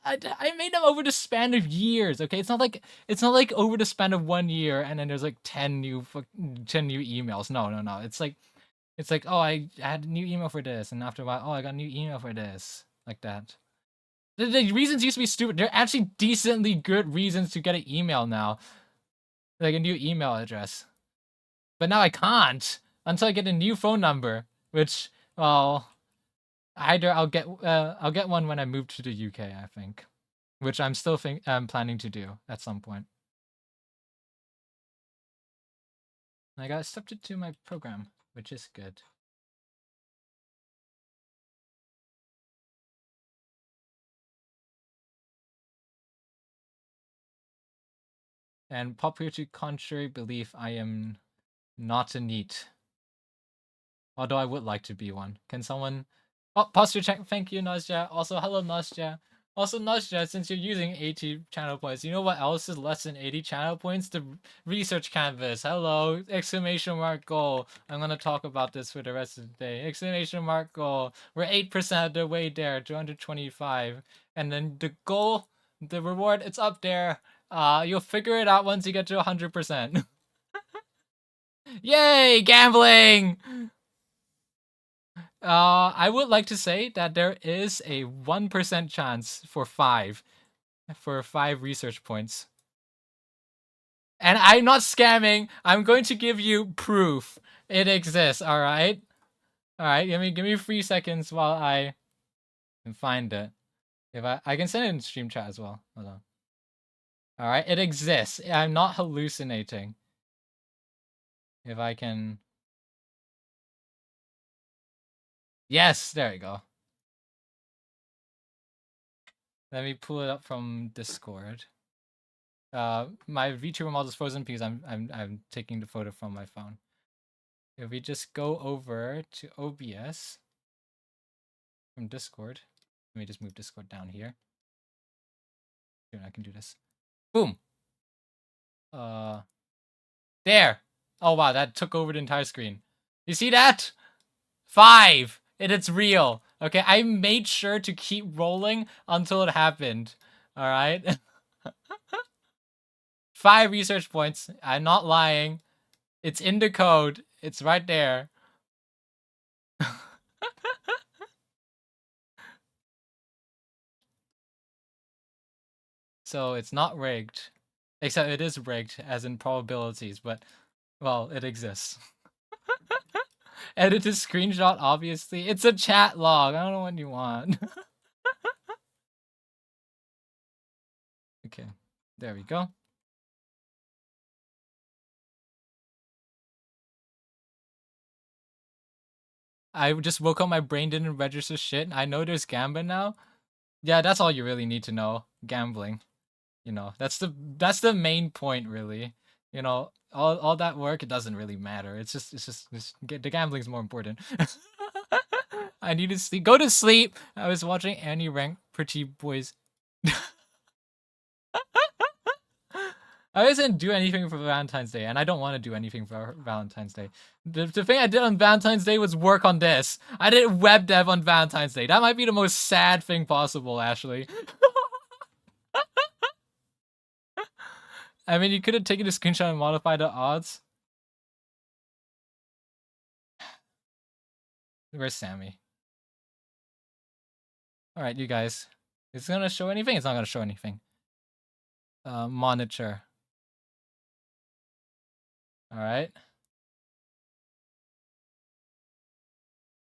I made them over the span of years. Okay, it's not like over the span of 1 year and then there's like 10 new emails. No. It's like oh I had a new email for this and after a while oh I got a new email for this like that. The reasons used to be stupid. They're actually decently good reasons to get an email now, like a new email address. But now I can't until I get a new phone number, which well. Either I'll get one when I move to the UK, I think, which I'm still planning to do at some point. I got accepted to my program, which is good. And popular to contrary belief, I am not a NEET. Although I would like to be one. Can someone... Oh, posture check. Thank you, Nazja. Also, hello, Nazja. Also, Nazja, since you're using 80 channel points, you know what else is less than 80 channel points? The research canvas. Hello! Exclamation mark goal. I'm gonna talk about this for the rest of the day. Exclamation mark goal. We're 8% of the way there, 225. And then the goal, the reward, it's up there. You'll figure it out once you get to 100%. Yay! Gambling! I would like to say that there is a 1% chance for 5 research points. And I'm not scamming. I'm going to give you proof. It exists, alright? Alright, give me 3 seconds while I can find it. If I can send it in stream chat as well. Hold on. Alright, it exists. I'm not hallucinating. If I can... Yes, there we go. Let me pull it up from Discord. My VTuber model is frozen because I'm taking the photo from my phone. If we just go over to OBS from Discord, let me just move Discord down here. Here, I can do this. Boom. There. Oh wow, that took over the entire screen. You see that? 5, and it's real. Okay, I made sure to keep rolling until it happened. All right. 5 research points. I'm not lying. It's in the code. It's right there. So it's not rigged. Except it is rigged, as in probabilities, but, well, it exists. Edit a screenshot, obviously. It's a chat log. I don't know what you want. Okay, there we go. I just woke up, my brain didn't register shit. I know there's Gamba now. Yeah, that's all you really need to know. Gambling. You know, that's the main point, really. You know, all that work, it doesn't really matter. It's just the gambling's more important. I need to sleep. Go to sleep. I was watching Annie rank Pretty Boys. I didn't do anything for Valentine's Day, and I don't want to do anything for Valentine's Day. The thing I did on Valentine's Day was work on this. I did web dev on Valentine's Day. That might be the most sad thing possible, Ashley. I mean, you could have taken a screenshot and modified the odds. Where's Sammy? Alright, you guys. Is it gonna show anything? It's not gonna show anything. Monitor. Alright.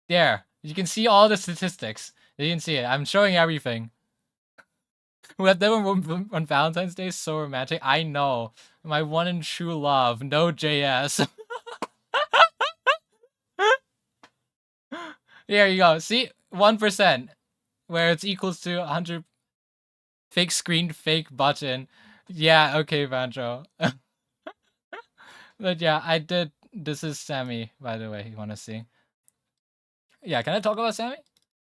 There. You can see all the statistics. You can see it. I'm showing everything. We have them on Valentine's Day, so romantic. I know. My one and true love, no JS. There you go. See? 1%. Where it's equals to 100 fake screen, fake button. Yeah, okay, Banjo. But yeah, I did. This is Sammy, by the way, you want to see. Yeah, can I talk about Sammy?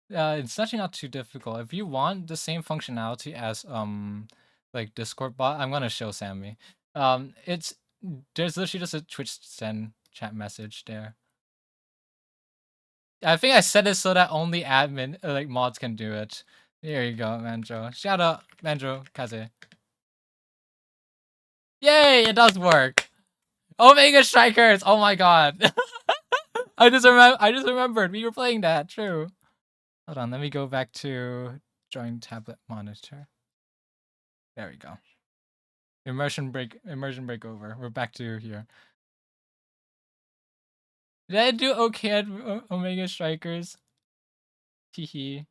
It's actually not too difficult. If you want the same functionality as like Discord bot, I'm gonna show Sammy. It's there's literally just a Twitch send chat message there. I think I set it so that only admin like mods can do it. There you go, Manjo. Shout out Manjo Kaze. Yay! It does work. Omega Strikers. Oh my god. I just remembered we were playing that. True. Hold on. Let me go back to join tablet monitor. There we go. Immersion break over. We're back to here. Did I do okay at Omega Strikers? Teehee.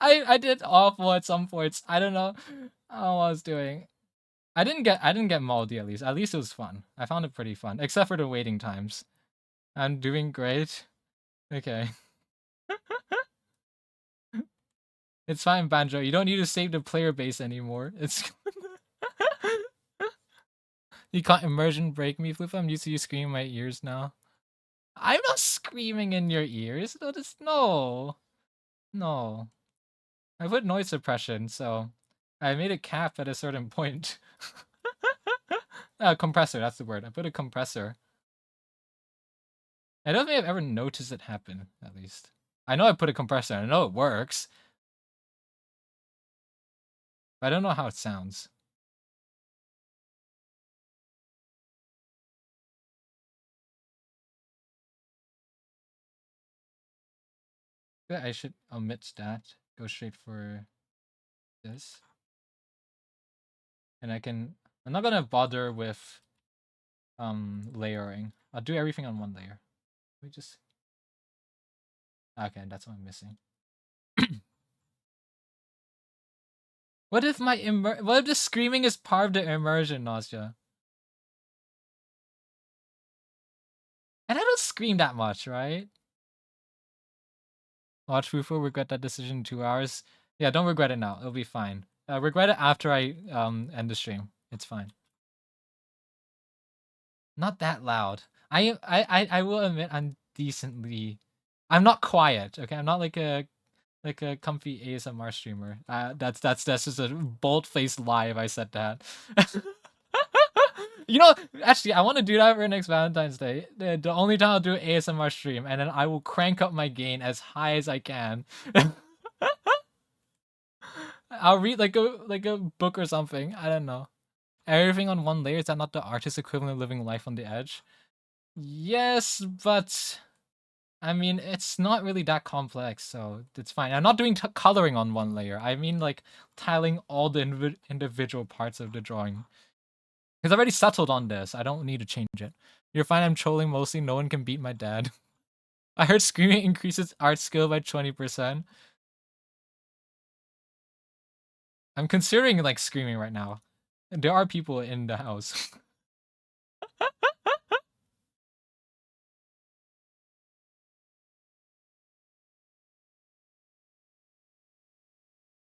I did awful at some points. I don't know how I was doing. I didn't get moldy at least. At least it was fun. I found it pretty fun, except for the waiting times. I'm doing great. Okay. It's fine, Banjo. You don't need to save the player base anymore. It's You can't immersion break me, Flip. I'm used to you screaming in my ears now. I'm not screaming in your ears. No. No. I put noise suppression, so I made a cap at a certain point. Compressor, that's the word. I put a compressor. I don't think I've ever noticed it happen, at least. I know I put a compressor, and I know it works. But I don't know how it sounds. I should omit that. Go straight for this. And I'm not gonna bother with layering. I'll do everything on one layer. We just okay, that's what I'm missing. What if what if the screaming is part of the immersion, Nausea? And I don't scream that much, right? Watch Fufu regret that decision in 2 hours. Yeah, don't regret it now. It'll be fine. Regret it after I end the stream. It's fine. Not that loud. I will admit I'm decently. I'm not quiet. Okay, I'm not like a comfy ASMR streamer. That's just a bold-faced lie if I said that. You know, actually, I want to do that for next Valentine's Day. The only time I'll do an ASMR stream, and then I will crank up my gain as high as I can. I'll read like a book or something. I don't know. Everything on one layer, is that not the artist equivalent of living life on the edge? Yes, but I mean, it's not really that complex, so it's fine. I'm not doing coloring on one layer. I mean, like, tiling all the individual parts of the drawing. Because I already settled on this. I don't need to change it. You're fine, I'm trolling mostly. No one can beat my dad. I heard screaming increases art skill by 20%. I'm considering, like, screaming right now. There are people in the house.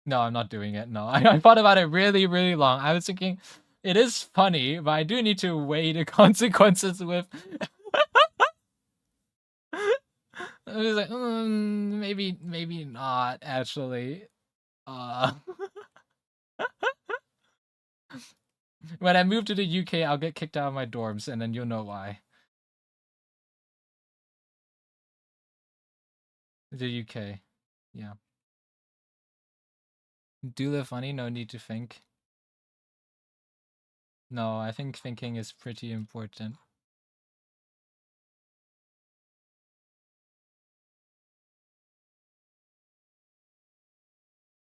No, I'm not doing it. No, I thought about it really, really long. I was thinking, it is funny, but I do need to weigh the consequences with. I was like, maybe not actually. When I move to the UK, I'll get kicked out of my dorms, and then you'll know why. The UK, yeah. Do live funny, no need to think. No, I think thinking is pretty important.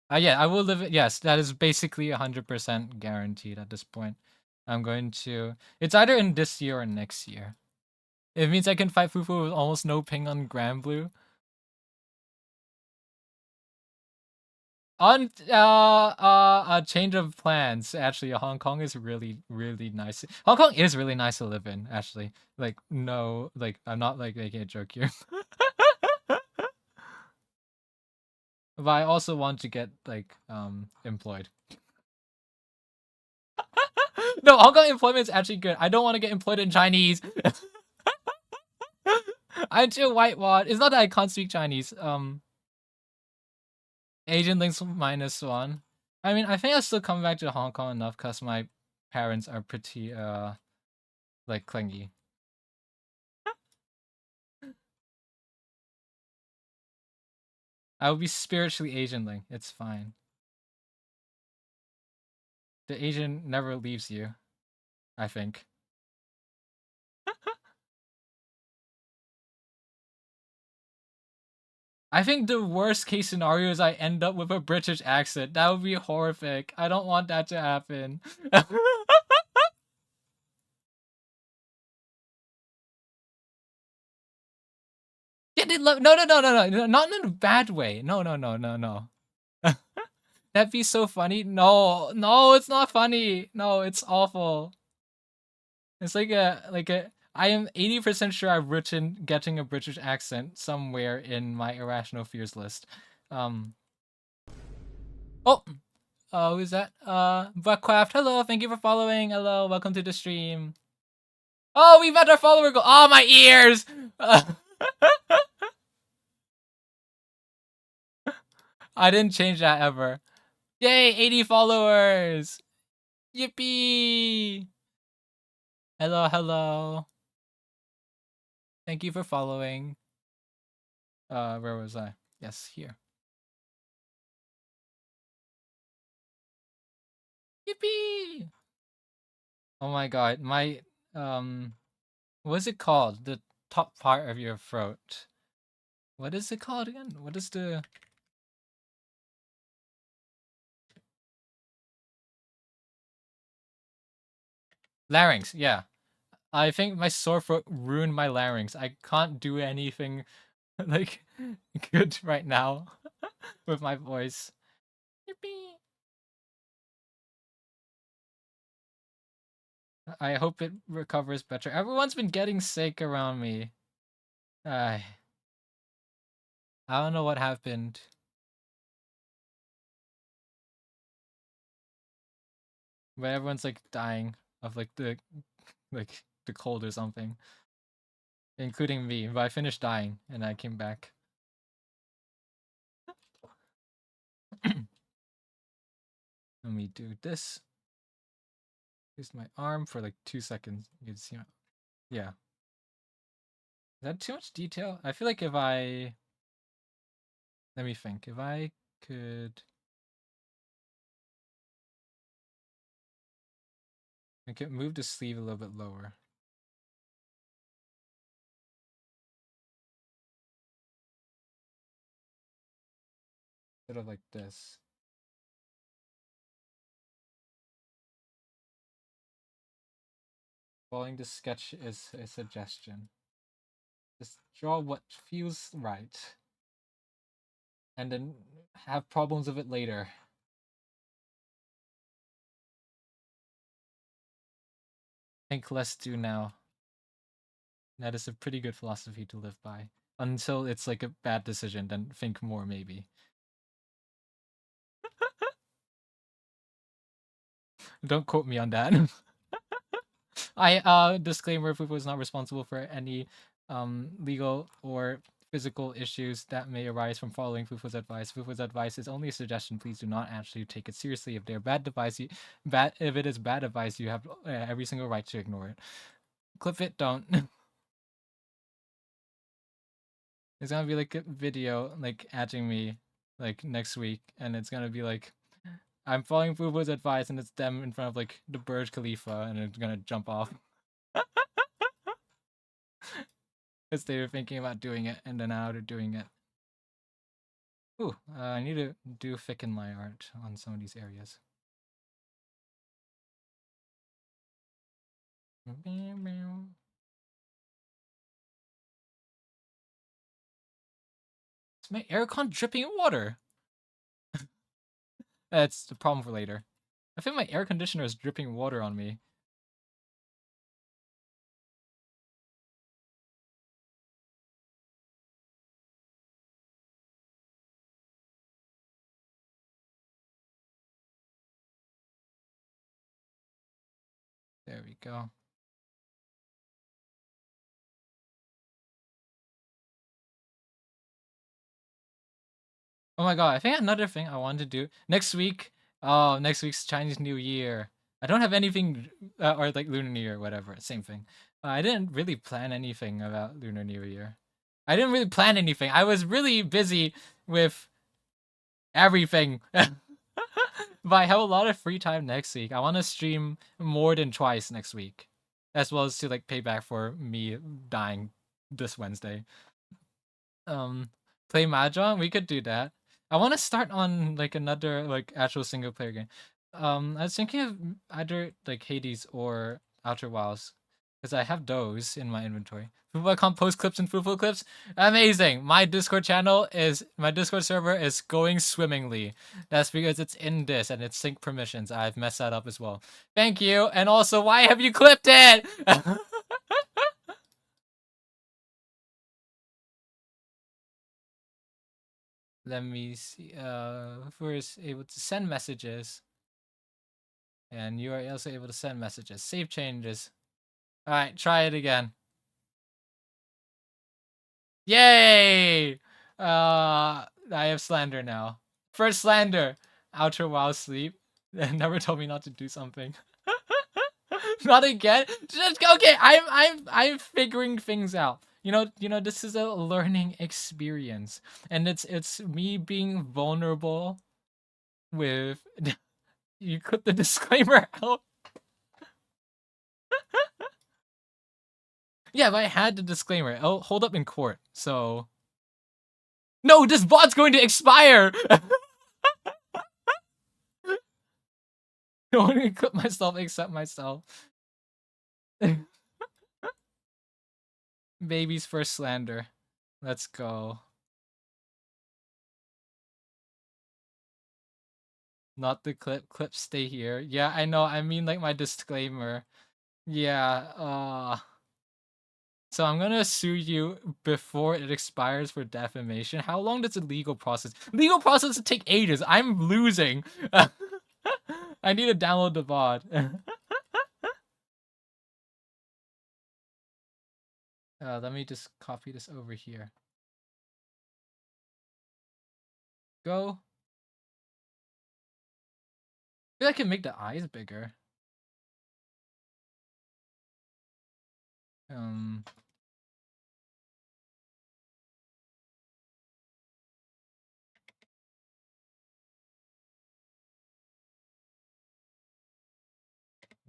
Yeah, I will live it. Yes, that is basically 100% guaranteed at this point. I'm going to. It's either in this year or next year. It means I can fight Fufu with almost no ping on Grand Blue. On a change of plans. Actually, Hong Kong is really nice. Hong Kong is really nice to live in. Actually, like no, like I'm not like making a joke here. But I also want to get like employed. No, Hong Kong employment is actually good. I don't want to get employed in Chinese. I'm too whitewashed. It's not that I can't speak Chinese. Asian links -1. I mean, I think I'll still come back to Hong Kong enough because my parents are pretty like clingy. I will be spiritually Asian link. It's fine. The Asian never leaves you, I think. I think the worst case scenario is I end up with a British accent. That would be horrific. I don't want that to happen. Yeah, no, not in a bad way. No. That'd be so funny. No, it's not funny. No, it's awful. It's like a. I am 80% sure I've written getting a British accent somewhere in my irrational fears list. Um. Oh, who's that? Buckcraft. Hello, thank you for following. Hello, welcome to the stream. Oh, we met our follower goal. Oh, my ears. I didn't change that ever. Yay, 80 followers. Yippee. Hello. Thank you for following. Where was I? Yes, here. Yippee! Oh my god, my what's it called? The top part of your throat. What is it called again? What is the larynx? Yeah. I think my sore throat ruined my larynx. I can't do anything like good right now with my voice. Yippee! I hope it recovers better. Everyone's been getting sick around me. I don't know what happened. But everyone's like dying of like the cold or something. Including me. But I finished dying and I came back. Let me do this. Use my arm for like 2 seconds. You can see yeah. Is that too much detail? I feel like if I let me think. If I could move the sleeve a little bit lower. Sort of like this. Following the sketch is a suggestion. Just draw what feels right. And then have problems with it later. Think less, do now. That is a pretty good philosophy to live by. Until it's like a bad decision, then think more maybe. Don't quote me on that. Disclaimer, Fufu is not responsible for any legal or physical issues that may arise from following Fufu's advice. Fufu's advice is only a suggestion. Please do not actually take it seriously. If they're bad advice, if it is bad advice, you have every single right to ignore it. Clip it, don't. It's gonna be like a video like adding me like next week, and it's gonna be like I'm following Fufu's advice, and it's them in front of like the Burj Khalifa, and it's gonna jump off. Because they were thinking about doing it, and then now they're doing it. Ooh, I need to do thicken my art on some of these areas. Is my aircon dripping water? That's the problem for later. I feel my air conditioner is dripping water on me. There we go. Oh my god, I think another thing I want to do next week. Oh, next week's Chinese New Year. I don't have anything, or like Lunar New Year, whatever. Same thing. I didn't really plan anything about Lunar New Year. I didn't really plan anything. I was really busy with everything. But I have a lot of free time next week. I want to stream more than twice next week, as well as to like pay back for me dying this Wednesday. um Play mahjong, we could do that. I want to start on like another like actual single player game. I was thinking of either like Hades or Outer Wilds, because I have those in my inventory. Fruitful post clips and fruitful clips, amazing. My Discord server is going swimmingly. That's because it's in this and it's sync permissions. I've messed that up as well. Thank you. And also, why have you clipped it? Let me see. First, able to send messages, and you are also able to send messages. Save changes. All right, try it again. Yay! I have slander now. First slander. Outer Wild sleep. Never told me not to do something. Not again. Just okay. I'm figuring things out. This is a learning experience, and it's me being vulnerable with. You put the disclaimer out. Yeah, but I had the disclaimer. I'll hold up in court. So no, this bot's going to expire. No one can clip myself except myself. Baby's first slander. Let's go. Not the clip. Clips stay here. Yeah, I know. I mean, like my disclaimer. Yeah. So I'm gonna sue you before it expires for defamation. How long does the legal process? Legal process take ages. I'm losing. I need to download the VOD. Let me just copy this over here. Go. I feel like I can make the eyes bigger. Um.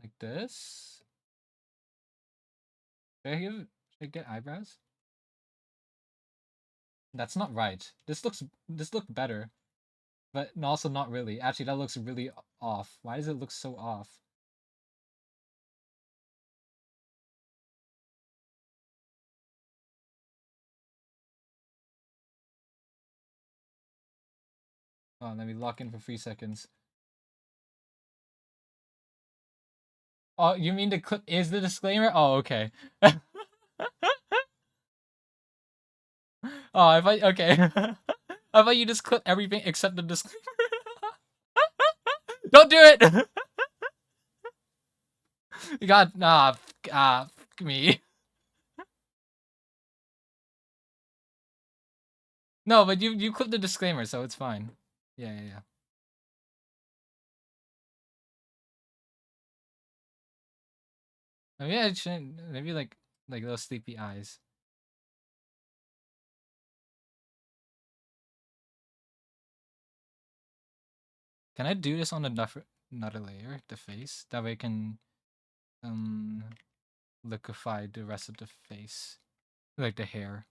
Like this. Should I get eyebrows? That's not right. This looked better, but also not really. Actually, that looks really off. Why does it look so off? Oh, let me lock in for 3 seconds. Oh, you mean the clip is the disclaimer? Oh, okay. Oh, I thought okay. I thought you just clip everything except the disclaimer. Don't do it. You got me. No, but you clipped the disclaimer, so it's fine. Yeah. Maybe I shouldn't. Maybe like those sleepy eyes. Can I do this on another layer, the face? That way I can um liquefy the rest of the face, like the hair.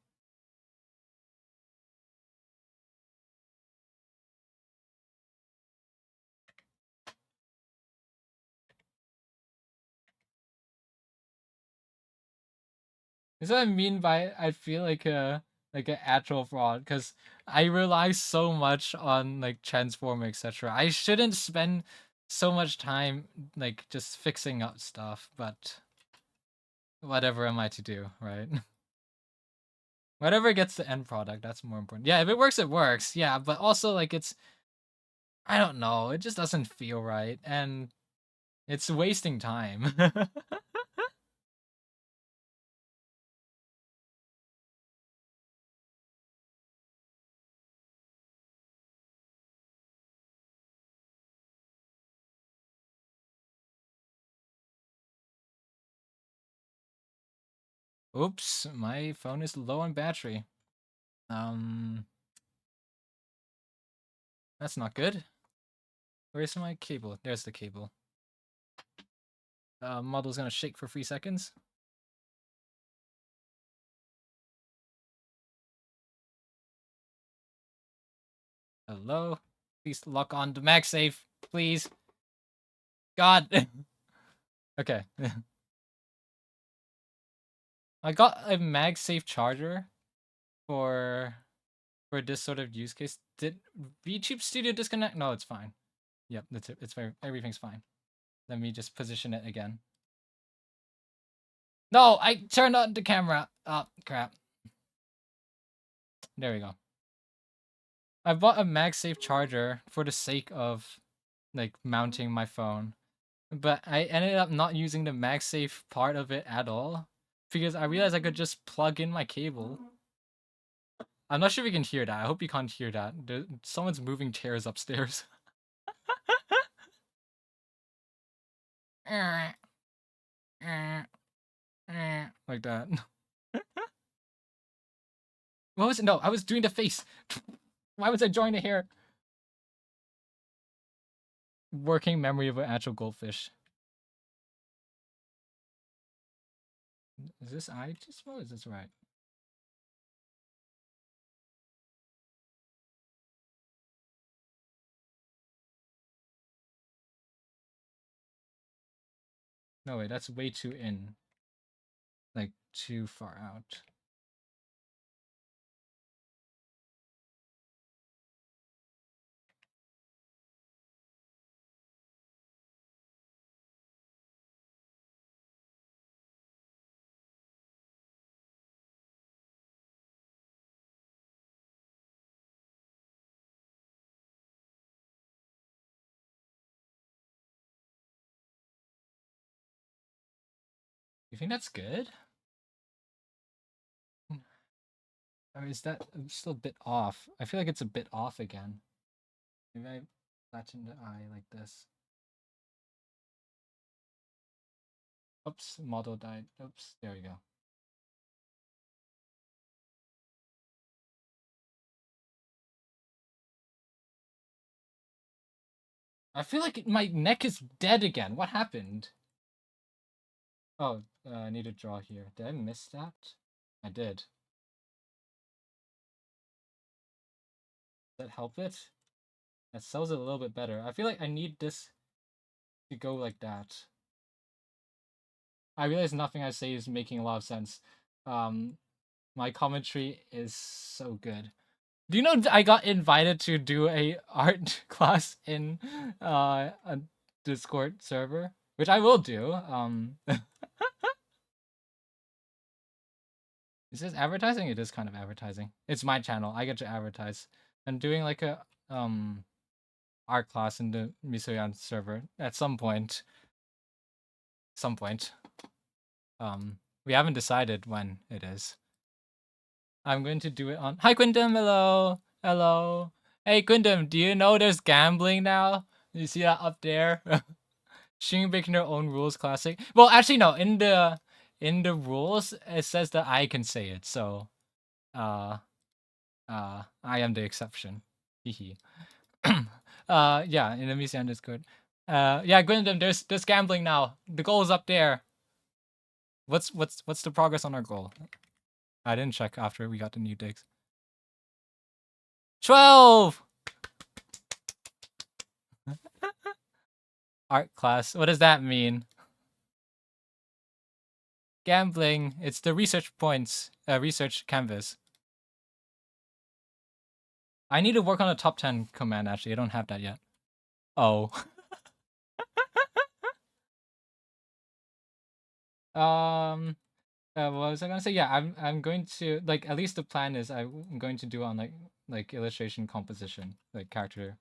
That's what I mean by I feel like like an actual fraud, because I rely so much on like transformer, etc. I shouldn't spend so much time like just fixing up stuff, but whatever am I to do, right? Whatever gets the end product, that's more important. Yeah, if it works, it works. Yeah, but also like it's I don't know, it just doesn't feel right, and it's wasting time. Oops, my phone is low on battery. Um, that's not good. Where's my cable? There's the cable. Model's gonna shake for 3 seconds. Hello? Please lock on to MagSafe, please. God. Okay. I got a MagSafe charger for this sort of use case. Did VTube Studio disconnect? No, it's fine. Yep, that's it. It's very everything's fine. Let me just position it again. No, I turned on the camera. Oh, crap. There we go. I bought a MagSafe charger for the sake of like mounting my phone, but I ended up not using the MagSafe part of it at all because I realized I could just plug in my cable. I'm not sure if you can hear that. I hope you can't hear that. Someone's moving chairs upstairs. Like that. What was it? No, I was doing the face. Why was I drawing the hair? Working memory of an actual goldfish. Is this IHS mode? Is this right? No, wait, that's way too in. Like, too far out. You think that's good? Or is that still a bit off? I feel like it's a bit off again. Maybe I flatten the eye like this. Oops, model died. Oops, there we go. I feel like my neck is dead again. What happened? Oh, I need to draw here. Did I miss that? I did. Does that help it? That sells it a little bit better. I feel like I need this to go like that. I realize nothing I say is making a lot of sense. My commentary is so good. Do you know I got invited to do a art class in a Discord server, which I will do. Is this advertising? It is kind of advertising. It's my channel. I get to advertise. I'm doing like a art class in the Misoyan server at some point. Some point. We haven't decided when it is. I'm going to do it on. Hi, Quindam. Hello. Hello. Hey, Quindam. Do you know there's gambling now? You see that up there? She making her own rules classic. Well, actually, no. In the rules, it says that I can say it. So, uh, I am the exception. Hehe. Yeah. In the museum Discord. Yeah, Gwendolyn, there's gambling now. The goal is up there. What's the progress on our goal? I didn't check after we got the new digs. 12! Art class. What does that mean? Gambling. It's the research points. Research canvas. I need to work on a top 10 command, actually. I don't have that yet. Oh. What was I gonna say? Yeah, I'm going to, like, at least the plan is I'm going to do on like illustration composition, like character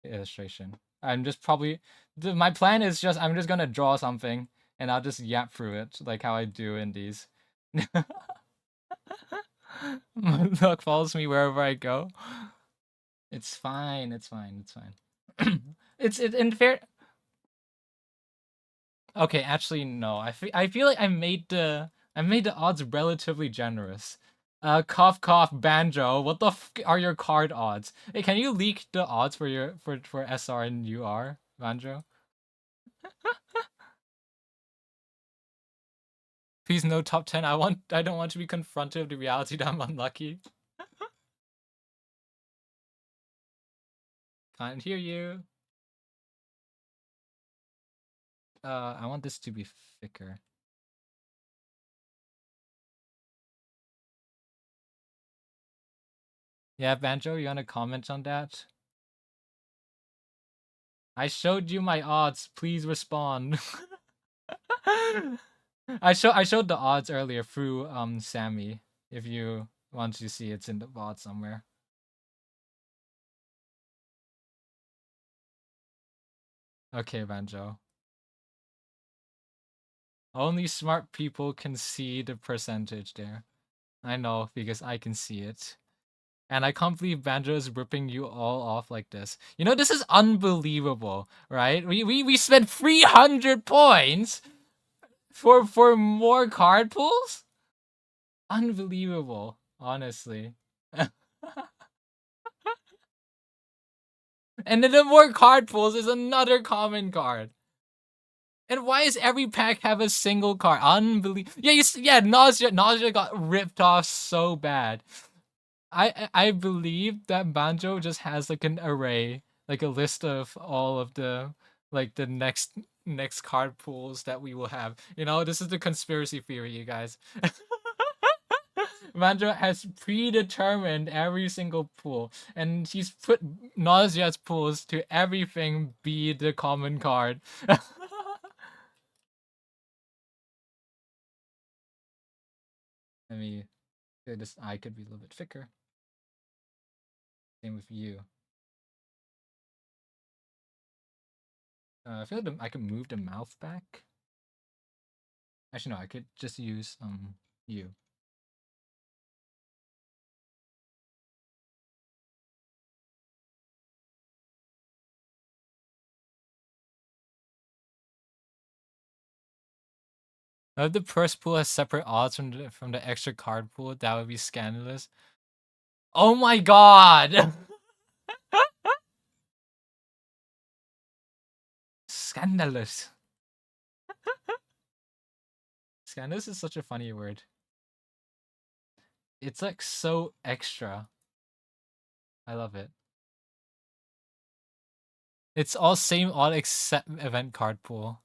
illustration. I'm just probably my plan is just I'm just gonna draw something and I'll just yap through it like how I do in these. My luck follows me wherever I go. It's fine. It's fine. It's fine. In fair. Okay, actually no. I feel like I made the odds relatively generous. Cough cough banjo. What the are your card odds? Hey, can you leak the odds for your for SR and UR banjo? Please no top 10. I don't want to be confronted with the reality that I'm unlucky. Can't hear you. I want this to be thicker. Yeah, Banjo, you want to comment on that? I showed you my odds. Please respond. I showed the odds earlier through Sammy. If you want to see, it's in the bot somewhere. Okay, Banjo. Only smart people can see the percentage there. I know because I can see it. And I can't believe Banjo is ripping you all off like this. You know, this is unbelievable, right? We spent 300 points for more card pulls? Unbelievable, honestly. And then the more card pulls is another common card. And why does every pack have a single card? Unbelievable. Yeah, Nausea got ripped off so bad. I believe that Banjo just has like an array, like a list of all of the like the next card pools that we will have. You know, this is the conspiracy theory, you guys. Banjo has predetermined every single pool, and she's put Nausea's pools to everything be the common card. Let me. This eye could be a little bit thicker. Same with you. I feel like I could move the mouth back. Actually, no. I could just use you. If the first pool has separate odds from the extra card pool, that would be scandalous. Oh my god! Scandalous. Scandalous is such a funny word. It's like so extra. I love it. It's all same odd except event card pool.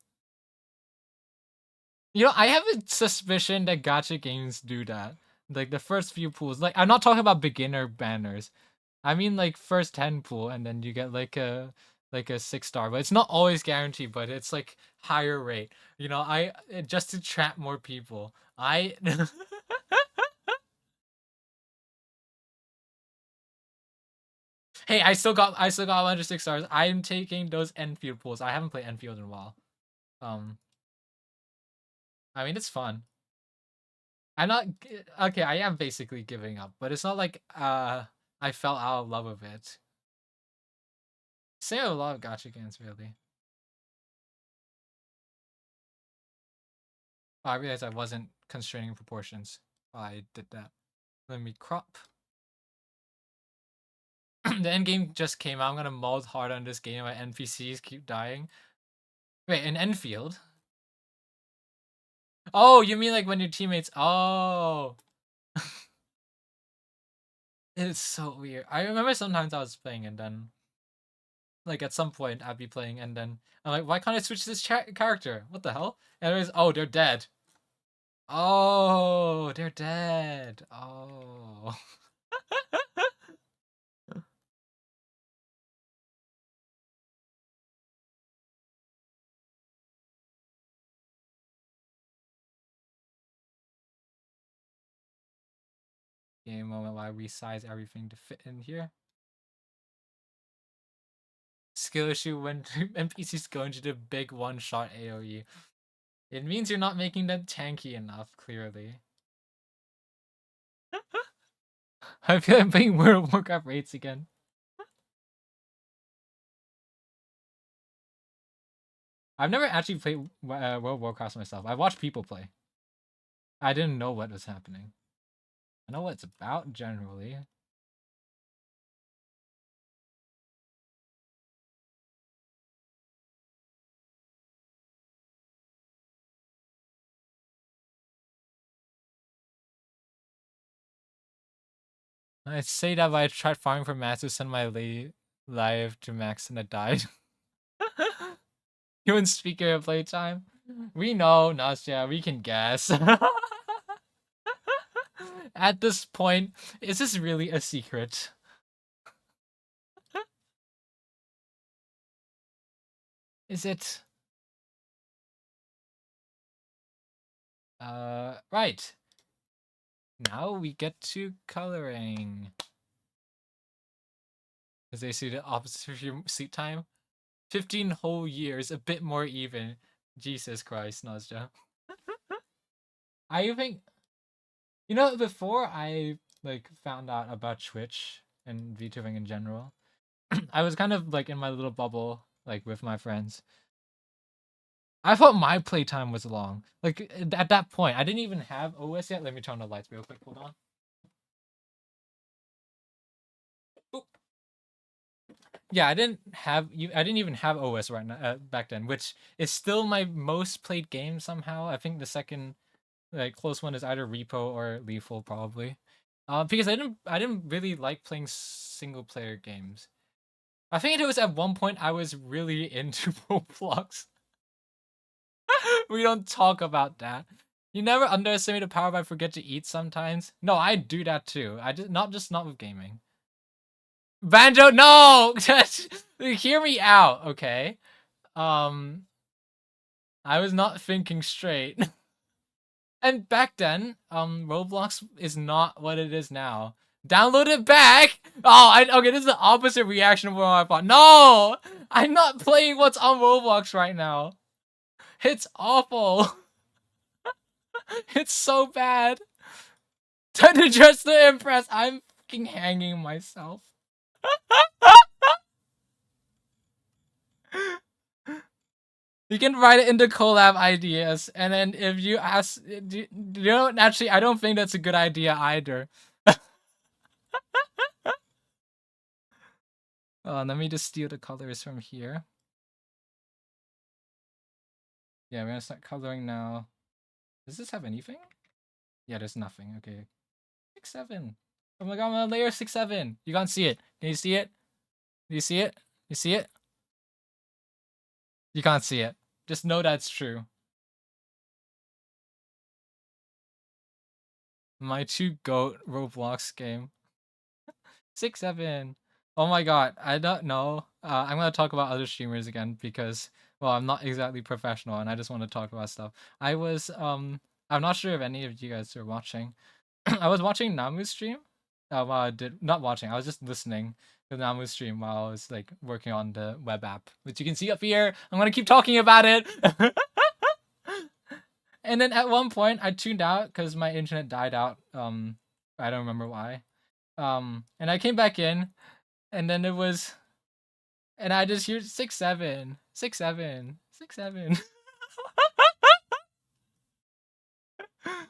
You know, I have a suspicion that gacha games do that. Like the first few pools. Like I'm not talking about beginner banners. I mean like first 10 pool and then you get like a 6-star, but it's not always guaranteed, but it's like higher rate. You know, just to trap more people. I Hey, I still got 106 stars. I'm taking those Enfield pools. I haven't played Enfield in a while. I mean it's fun. I'm not okay. I am basically giving up, but it's not like I fell out of love with it. Same with a lot of gacha games, really. Oh, I realized I wasn't constraining proportions while I did that. Let me crop. The end game just came out. I'm gonna mold hard on this game. My NPCs keep dying. Wait, in Enfield? Oh, you mean like when your teammates? Oh, it's so weird. I remember sometimes I was playing and then, like at some point, I'd be playing and then I'm like, why can't I switch this character? What the hell? And it was, oh, they're dead. Oh, they're dead. Oh. game moment while I resize everything to fit in here. Skill issue when NPCs go into the big one-shot AoE. It means you're not making them tanky enough, clearly. I feel like I'm playing World of Warcraft raids again. I've never actually played World of Warcraft myself. I watched people play. I didn't know what was happening. I know what it's about generally. I say that, but I tried farming for max to send my live to max and it died. You and speaker of playtime. We know, Nastya, we can guess. At this point, is this really a secret? Is it? Right. Now we get to coloring. As they say the opposite of your sleep time. 15 whole years, a bit more even. Jesus Christ, Nastya. I think, before I found out about Twitch and VTubing in general, I was kind of in my little bubble, with my friends. I thought my playtime was long. At that point, I didn't even have OS yet. Let me turn on the lights real quick. Hold on. Oop. Yeah, I didn't even have OS right now back then, which is still my most played game somehow. I think the second close one is either Repo or Lethal probably. Because I didn't really like playing single player games. I think it was at one point I was really into Roblox. We don't talk about that. You never underestimate the power of I forget to eat sometimes. No, I do that too. I just not with gaming. Banjo, no! Hear me out, okay? I was not thinking straight. And back then, Roblox is not what it is now. Download it back! Oh, okay, this is the opposite reaction of what I thought. No! I'm not playing what's on Roblox right now. It's awful. It's so bad. Just to impress, I'm fucking hanging myself. You can write it into collab ideas, and then if you ask, actually, I don't think that's a good idea either. Let me just steal the colors from here. Yeah, we're gonna start coloring now. Does this have anything? Yeah, there's nothing. Okay. 6-7. Oh my god, I'm on layer 6-7. You can't see it. Can you see it? Do you see it? You see it? You can't see it. Just know that's true. My two goat Roblox game. 6-7. Oh my god, I don't know. I'm gonna talk about other streamers again because, well, I'm not exactly professional and I just want to talk about stuff. I'm not sure if any of you guys are watching. I was watching Namu's stream. While I did not watching, I was just listening to Namu's stream while I was working on the web app, which you can see up here. I'm gonna keep talking about it. And then at one point I tuned out because my internet died out. I don't remember why. And I came back in, and then it was, and I just hear 6-7, 6-7, 6-7.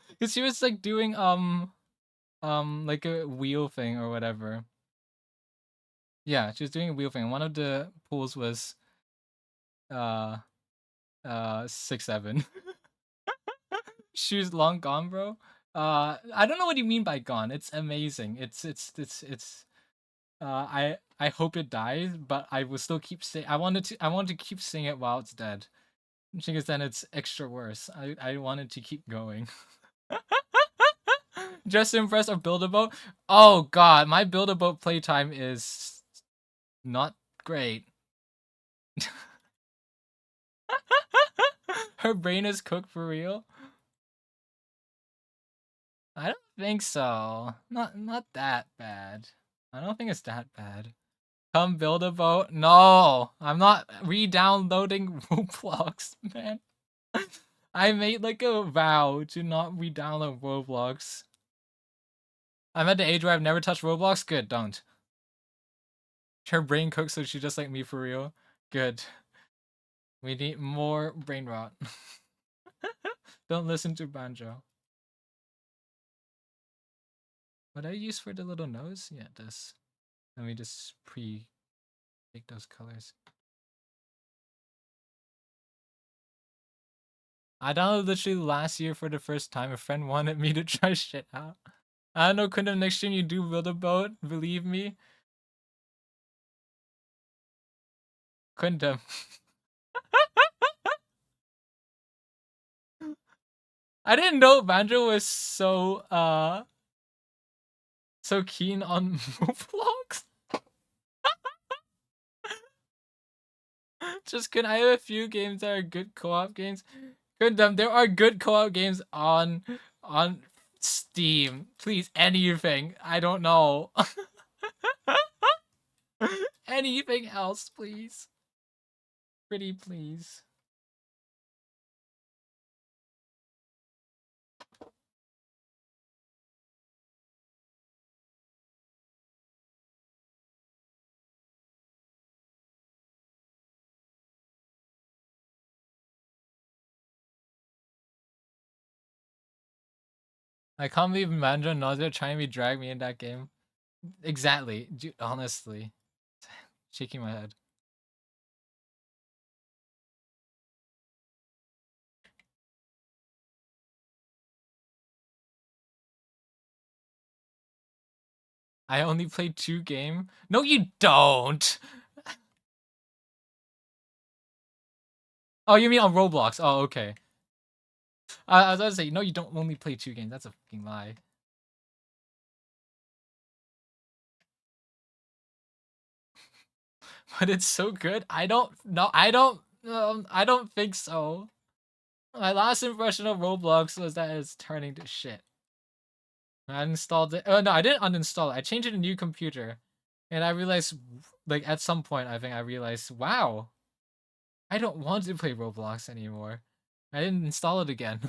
Because she was doing like a wheel thing or whatever. Yeah, she was doing a wheel thing. One of the pools was 6-7. She's long gone, bro. I don't know what you mean by gone. It's amazing. It's I hope it dies, but I will still keep saying I wanted to keep saying it while it's dead. Because then it's extra worse. I wanted to keep going. Just impressed or build a boat? Oh god, my build a boat playtime is not great. Her brain is cooked for real. I don't think so. Not that bad. I don't think it's that bad. Come build a boat? No, I'm not re-downloading Roblox, man. I made like a vow to not re-download Roblox. I'm at the age where I've never touched Roblox. Good, don't. Her brain cooks, so she's just like me for real. Good. We need more brain rot. Don't listen to Banjo. What I use for the little nose? Yeah, this. Let me just pick those colors. I downloaded literally last year for the first time. A friend wanted me to try shit out. I don't know, Kundam, next time you do build a boat, believe me. Kundam. I didn't know Banjo was so keen on Roblox. Just I have a few games that are good co-op games. Kundam, there are good co-op games on Steam. Please, anything. I don't know. Anything else, please. Pretty please. I can't believe Manjo and Nausea trying to drag me in that game. Exactly. Dude, honestly. Shaking my head. I only played 2 games. No, you don't. Oh, you mean on Roblox? Oh, okay. I was about to say, no, you don't only play 2 games. That's a fucking lie. But it's so good. I don't think so. My last impression of Roblox was that it's turning to shit. I installed it. Oh no, I didn't uninstall it. I changed it to a new computer, and I realized, like at some point, I think I realized, wow, I don't want to play Roblox anymore. I didn't install it again.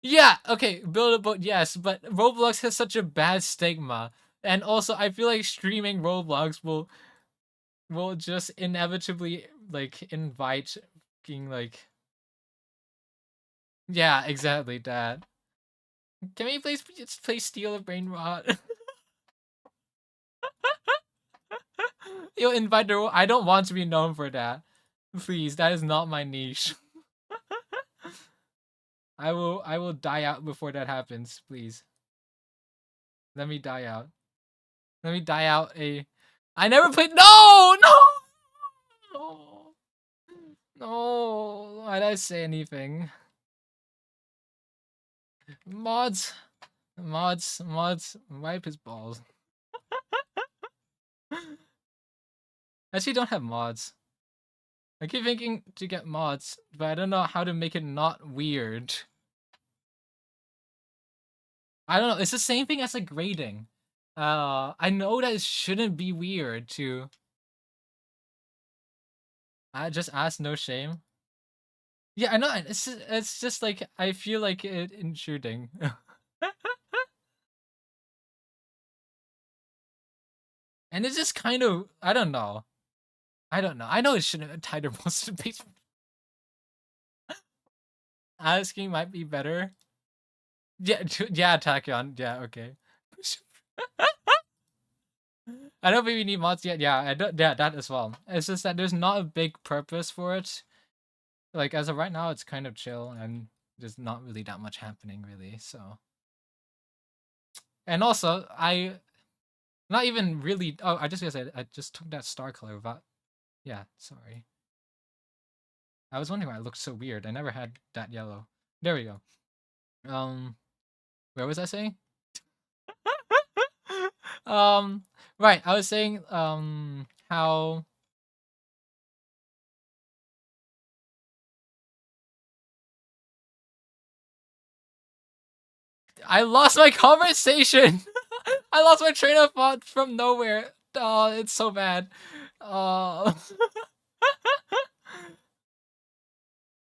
Yeah, okay, build a boat, yes, but Roblox has such a bad stigma, and also I feel like streaming Roblox will just inevitably like invite fucking like yeah, exactly that. Can we please just play Steal a Brain Rot? You'll invite the. I don't want to be known for that. Please, that is not my niche. I will die out before that happens, please. Let me die out. Let me die out I never played. No! No! No! Why did I say anything? Mods. Wipe his balls. Actually, don't have mods. I keep thinking to get mods, but I don't know how to make it not weird. I don't know. It's the same thing as like grading. I know that it shouldn't be weird to. I just ask no shame. Yeah, I know. It's just like I feel like it intruding. And it's just kind of I don't know. I don't know. I know it shouldn't have tighter most of the base. Asking might be better. Yeah, yeah, Tachyon. Yeah, okay. I don't think we need mods yet. Yeah, I don't. Yeah, that as well. It's just that there's not a big purpose for it. Like as of right now, it's kind of chill and there's not really that much happening really. So, and also not even really. Oh, I just realized I just took that star color without. Yeah, sorry. I was wondering why it looked so weird. I never had that yellow. There we go. Where was I saying? Right. I was saying how I lost my conversation. I lost my train of thought from nowhere. Oh, it's so bad. Oh.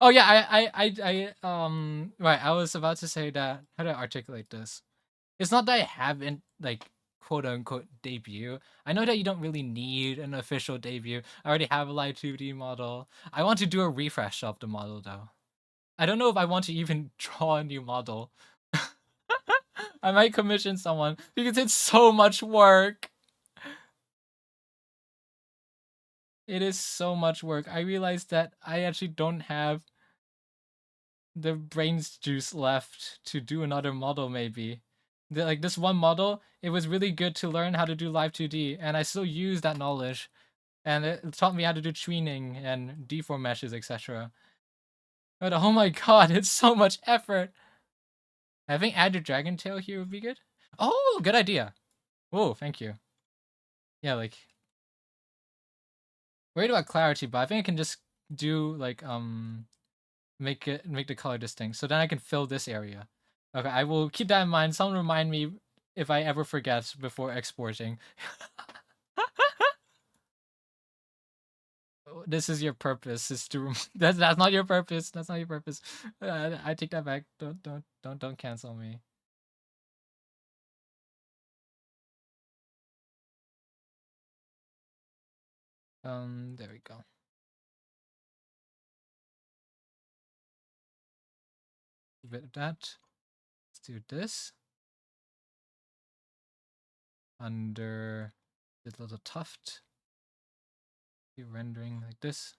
Oh yeah, right, I was about to say that, how do I articulate this? It's not that I haven't, like, quote unquote debut. I know that you don't really need an official debut. I already have a live 2D model. I want to do a refresh of the model though. I don't know if I want to even draw a new model. I might commission someone because it's so much work. It is so much work. I realized that I actually don't have the brains juice left to do another model maybe. Like this one model, it was really good to learn how to do live 2D, and I still use that knowledge. And it taught me how to do tweening and deform meshes, etc. But oh my god, it's so much effort. Having added dragon tail here would be good. Oh, good idea. Whoa, thank you. Yeah, like, worried about clarity, but I think I can just do like make the color distinct. So then I can fill this area. Okay, I will keep that in mind. Someone remind me if I ever forget before exporting. This is your purpose, is to that's not your purpose. That's not your purpose. I take that back. Don't cancel me. There we go. A bit of that. Let's do this. Under this little tuft. Be rendering like this.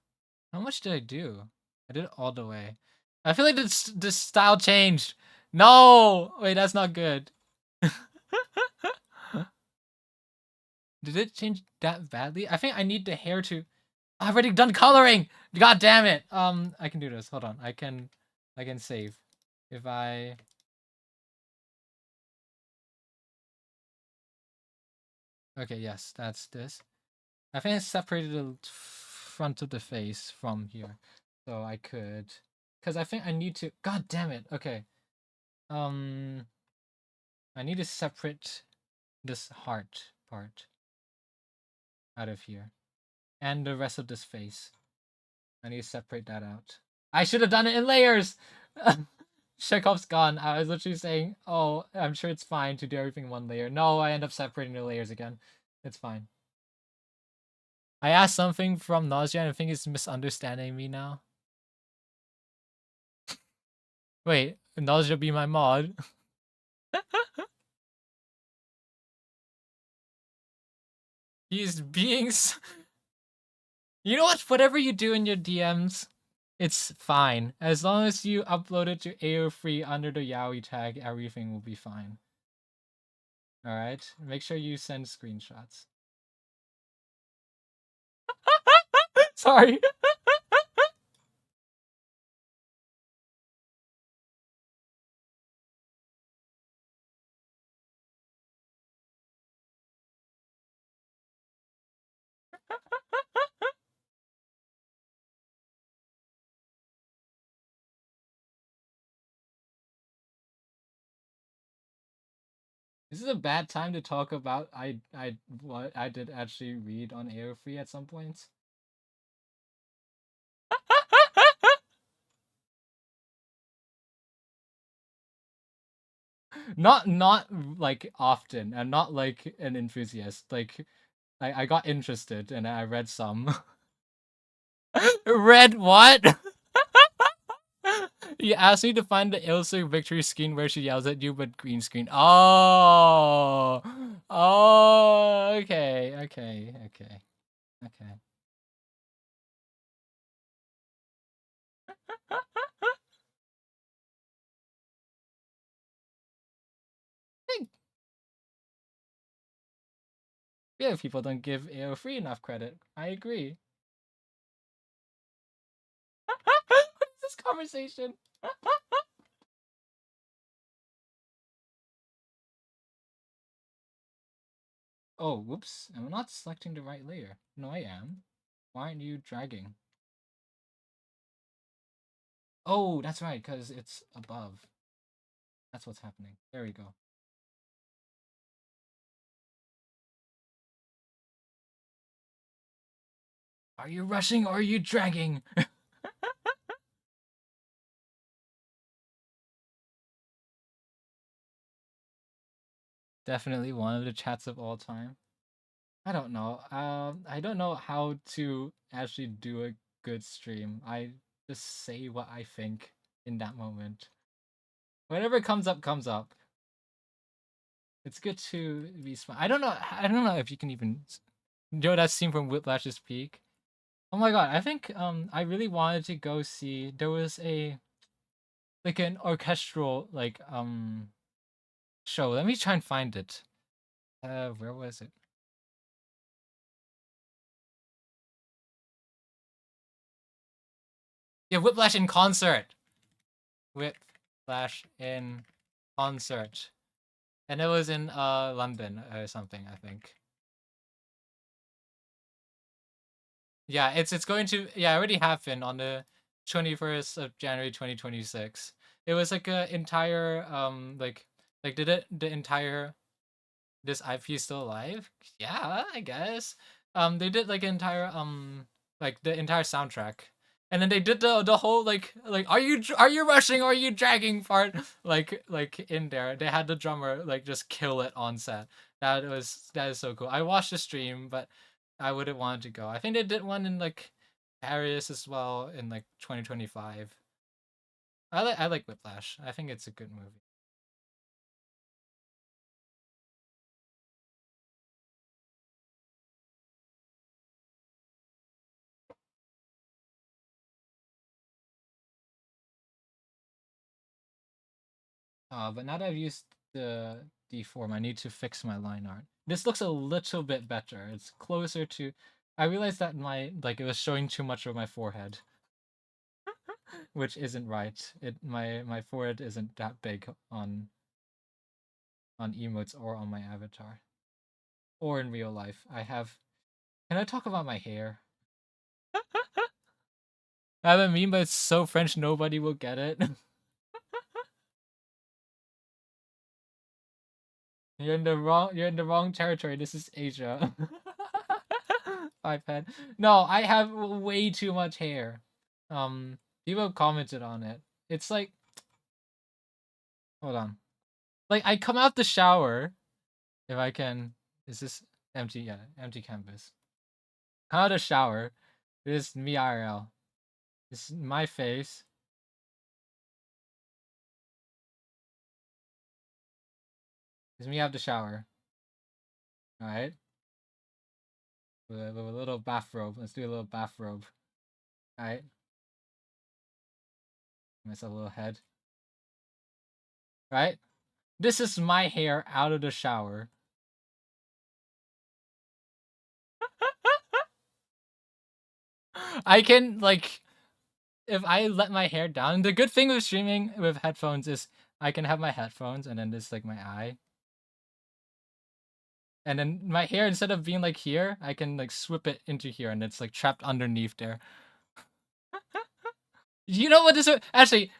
How much did I do? I did it all the way. I feel like this style changed. No! Wait, that's not good. Did it change that badly? I think I need the hair to... I've already done coloring! God damn it! I can do this. Hold on. I can save. If I... Okay, yes, that's this. I think I separated the front of the face from here. So I could... Because I think I need to... God damn it! Okay. I need to separate this heart part out of here. And the rest of this face. I need to separate that out. I should have done it in layers! Chekhov's gone. I was literally saying, oh, I'm sure it's fine to do everything in one layer. No, I end up separating the layers again. It's fine. I asked something from Nausea and I think it's misunderstanding me now. Wait, Nausea be my mod? He's being... You know what? Whatever you do in your DMs, it's fine. As long as you upload it to AO3 under the Yaoi tag, everything will be fine. Alright? Make sure you send screenshots. Sorry. This is a bad time to talk about what I did actually read on AO3 at some points. Not like often. I'm not like an enthusiast. Like I got interested and I read some. Read what? You asked me to find the Ilsa victory screen where she yells at you, but green screen. Oh, oh, okay, okay, okay, okay. Yeah, people don't give AO3 enough credit. I agree. What is this conversation? Oh, whoops. I'm not selecting the right layer. No, I am. Why aren't you dragging? Oh, that's right, because it's above. That's what's happening. There we go. Are you rushing or are you dragging? Definitely one of the chats of all time. I don't know. I don't know how to actually do a good stream. I just say what I think in that moment. Whatever comes up, comes up. It's good to be smart. I don't know. I don't know if you can even. You know that scene from Whiplash's Peak? Oh my god! I think I really wanted to go see. There was a like an orchestral like show. Let me try and find it. Where was it? Yeah, Whiplash in concert. Whiplash in concert. And it was in London or something, I think. Yeah, it's going to yeah, it already happened on the 21st of January 2026. It was like a entire like did it the entire this IP still alive? Yeah, I guess. They did like entire like the entire soundtrack. And then they did the whole like are you rushing or are you dragging part like in there. They had the drummer like just kill it on set. That is so cool. I watched the stream, but I wouldn't want to go. I think they did one in like Paris as well in like 2025. I like Whiplash. I think it's a good movie. But now that I've used the deform, I need to fix my line art. This looks a little bit better. It's closer to. I realized that my like it was showing too much of my forehead, which isn't right. My forehead isn't that big on emotes or on my avatar or in real life. I have. Can I talk about my hair? I have a meme, but it's so French nobody will get it. You're in the wrong territory. This is Asia. iPad. No, I have way too much hair. Um, People commented on it. It's like, hold on. Like I come out the shower, if I can. Is this empty? Yeah, empty canvas. Come out the shower. This is me IRL. This is my face. This is me out the shower. All right, with a little bathrobe. Let's do a little bathrobe. All right, myself a little head. Right. This is my hair out of the shower. I can like if I let my hair down. The good thing with streaming with headphones is I can have my headphones and then this like my eye. And then my hair instead of being like here, I can like swoop it into here and it's like trapped underneath there. You know what this is? Actually,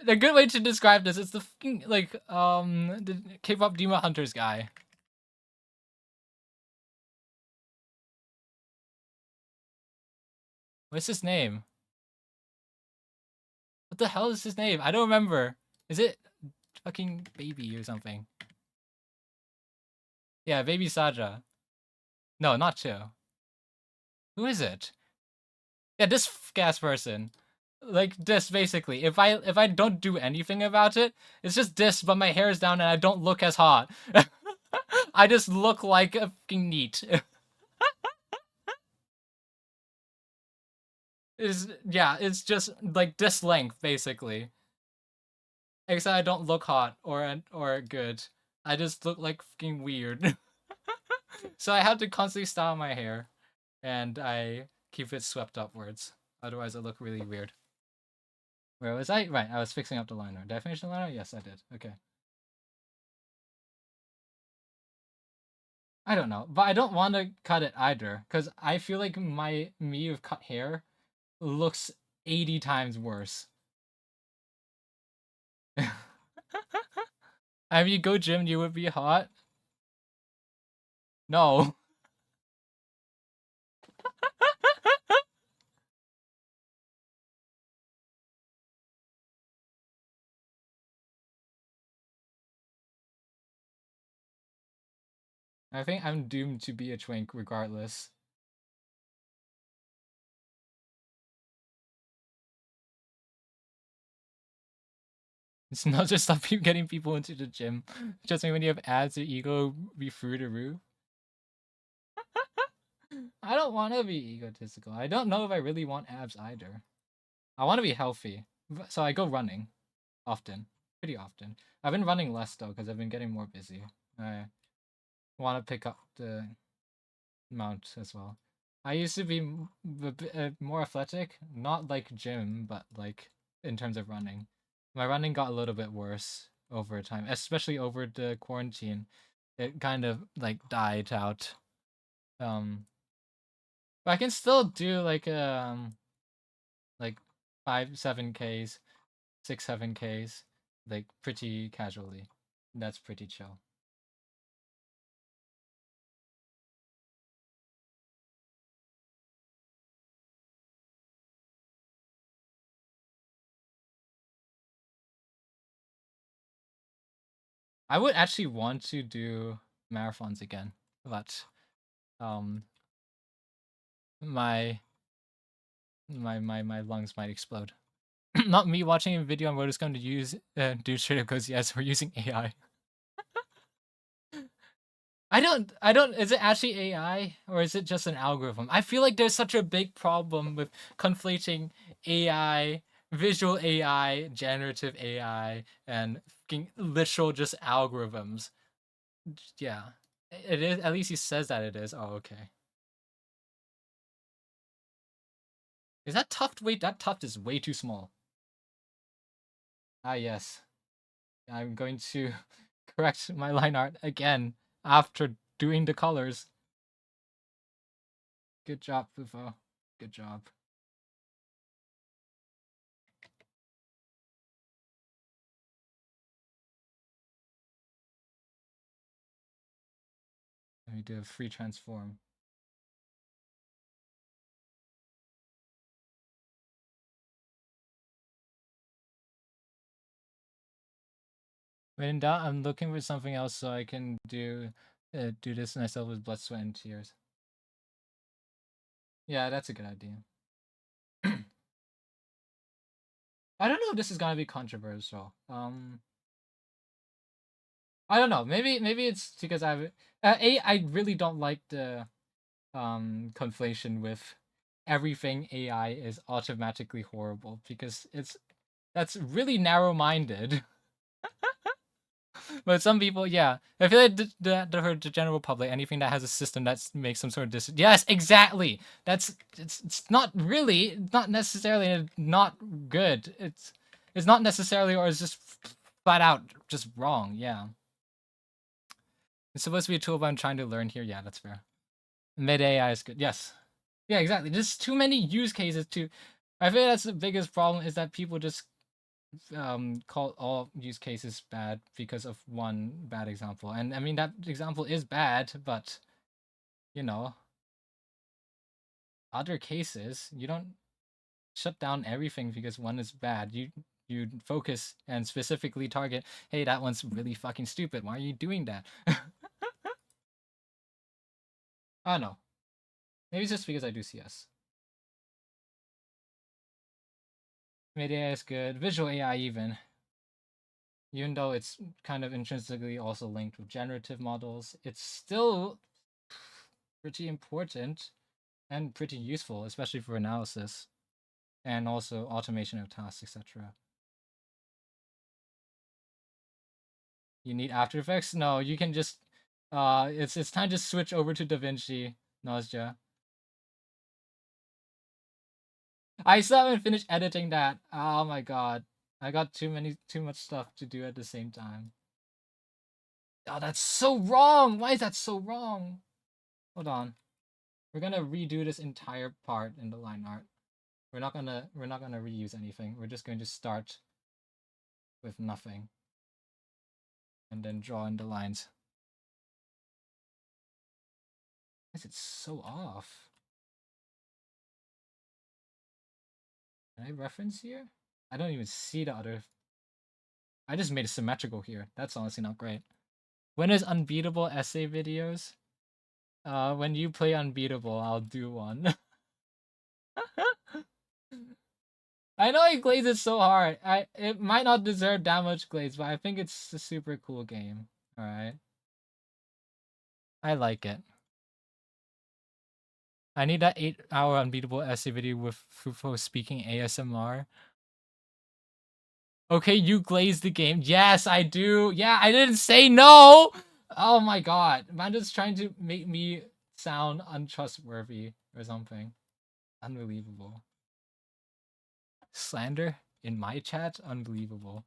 a good way to describe this is the fucking like the K-pop Demon Hunters guy. What's his name? What the hell is his name? I don't remember. Is it fucking Baby or something? Yeah, Baby Saja. No, not Chill. Who is it? Yeah, this gas person. Like this basically. If I don't do anything about it, it's just this, but my hair is down and I don't look as hot. I just look like a fucking neat. Is yeah, it's just like this length basically. Except I don't look hot or good. I just look like fucking weird. So I have to constantly style my hair, and I keep it swept upwards. Otherwise, I look really weird. Where was I? Right, I was fixing up the liner. Did I finish the liner? Yes, I did. Okay. I don't know, but I don't want to cut it either, because I feel like my me with cut hair looks 80 times worse. I mean, go gym, you would be hot. No. I think I'm doomed to be a twink regardless. It's not just stop you getting people into the gym. Just like when you have ads, your ego be through the roof. I don't want to be egotistical. I don't know if I really want abs either. I want to be healthy. So I go running often. Pretty often. I've been running less though because I've been getting more busy. I want to pick up the amount as well. I used to be more athletic, not like gym, but like in terms of running. My running got a little bit worse over time, especially over the quarantine. It kind of like died out. But I can still do like 5-7 Ks, 6-7 Ks, like pretty casually. That's pretty chill. I would actually want to do marathons again, but um my my lungs might explode. Not me watching a video on what it's going to use do straight up goes yes, we're using AI. I don't is it actually AI or is it just an algorithm? I feel like there's such a big problem with conflating AI, visual AI, generative AI, and literal just algorithms. Yeah. It is, at least he says that it is. Oh, okay. Is that tuft? Wait, that tuft is way too small. Ah, yes. I'm going to correct my line art again after doing the colors. Good job, Fufo. Good job. Let me do a free transform. When in doubt, I'm looking for something else so I can do this myself with blood, sweat, and tears. Yeah, that's a good idea. I don't know if this is gonna be controversial. I don't know. Maybe it's because I really don't like the conflation with everything AI is automatically horrible because that's really narrow minded. But some people, yeah, I feel like the general public, anything that has a system that makes some sort of yes, exactly. It's not really, not necessarily not good. It's not necessarily, or it's just flat out just wrong. Yeah, it's supposed to be a tool, but I'm trying to learn here. Yeah, that's fair. Mid AI is good. Yes, yeah, exactly. Just too many use cases to. I think that's the biggest problem is that people just call all use cases bad because of one bad example. And I mean that example is bad, but you know, other cases you don't shut down everything because one is bad. You focus and specifically target, hey, that one's really fucking stupid. Why are you doing that? I don't know. Maybe it's just because I do CS. Mid AI is good. Visual AI even though it's kind of intrinsically also linked with generative models, it's still pretty important and pretty useful, especially for analysis and also automation of tasks, etc. You need After Effects? No, you can just it's time to switch over to DaVinci, Nosja. I still haven't finished editing that. Oh my god. I got too much stuff to do at the same time. Oh, that's so wrong! Why is that so wrong? Hold on. We're gonna redo this entire part in the line art. We're not gonna reuse anything. We're just going to start with nothing. And and then draw in the lines. Why is it so off? Can I reference here? I don't even see the other. I just made it symmetrical here. That's honestly not great. When is Unbeatable essay videos? When you play Unbeatable, I'll do one. I know he glazes so hard. It might not deserve that much glaze, but I think it's a super cool game. Alright. I like it. I need that 8-hour Unbeatable essay video with Fufo speaking ASMR. Okay, you glaze the game. Yes, I do. Yeah, I didn't say no. Oh my god. Man just trying to make me sound untrustworthy or something. Unbelievable. Slander in my chat? Unbelievable.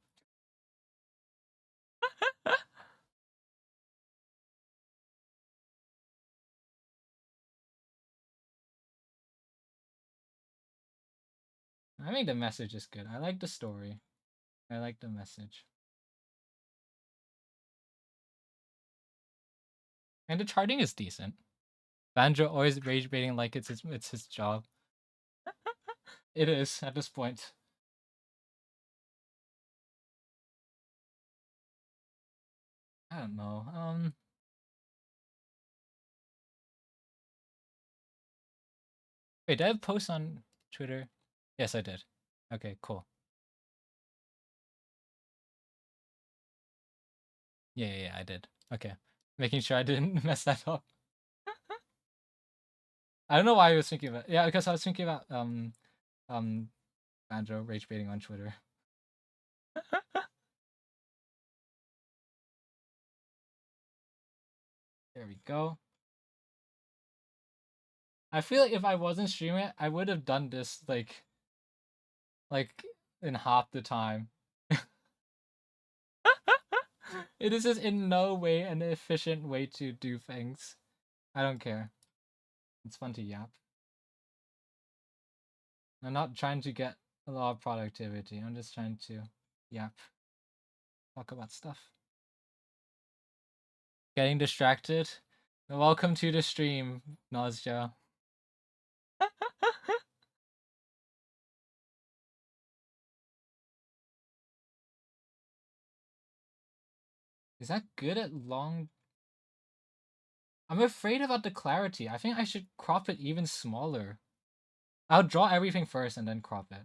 I think the message is good. I like the story. I like the message. And the charting is decent. Banjo always rage baiting like it's his job. It is at this point. I don't know. Wait, did I post on Twitter? Yes, I did. Okay, cool. Yeah, I did. Okay. Making sure I didn't mess that up. I don't know why I was thinking about because I was thinking about Banjo rage baiting on Twitter. There we go. I feel like if I wasn't streaming it, I would have done this like in half the time. It is just in no way an efficient way to do things. I don't care. It's fun to yap. I'm not trying to get a lot of productivity. I'm just trying to yap. Talk about stuff. Getting distracted. Welcome to the stream, Nausea. Is that good at long? I'm afraid about the clarity. I think I should crop it even smaller. I'll draw everything first and then crop it.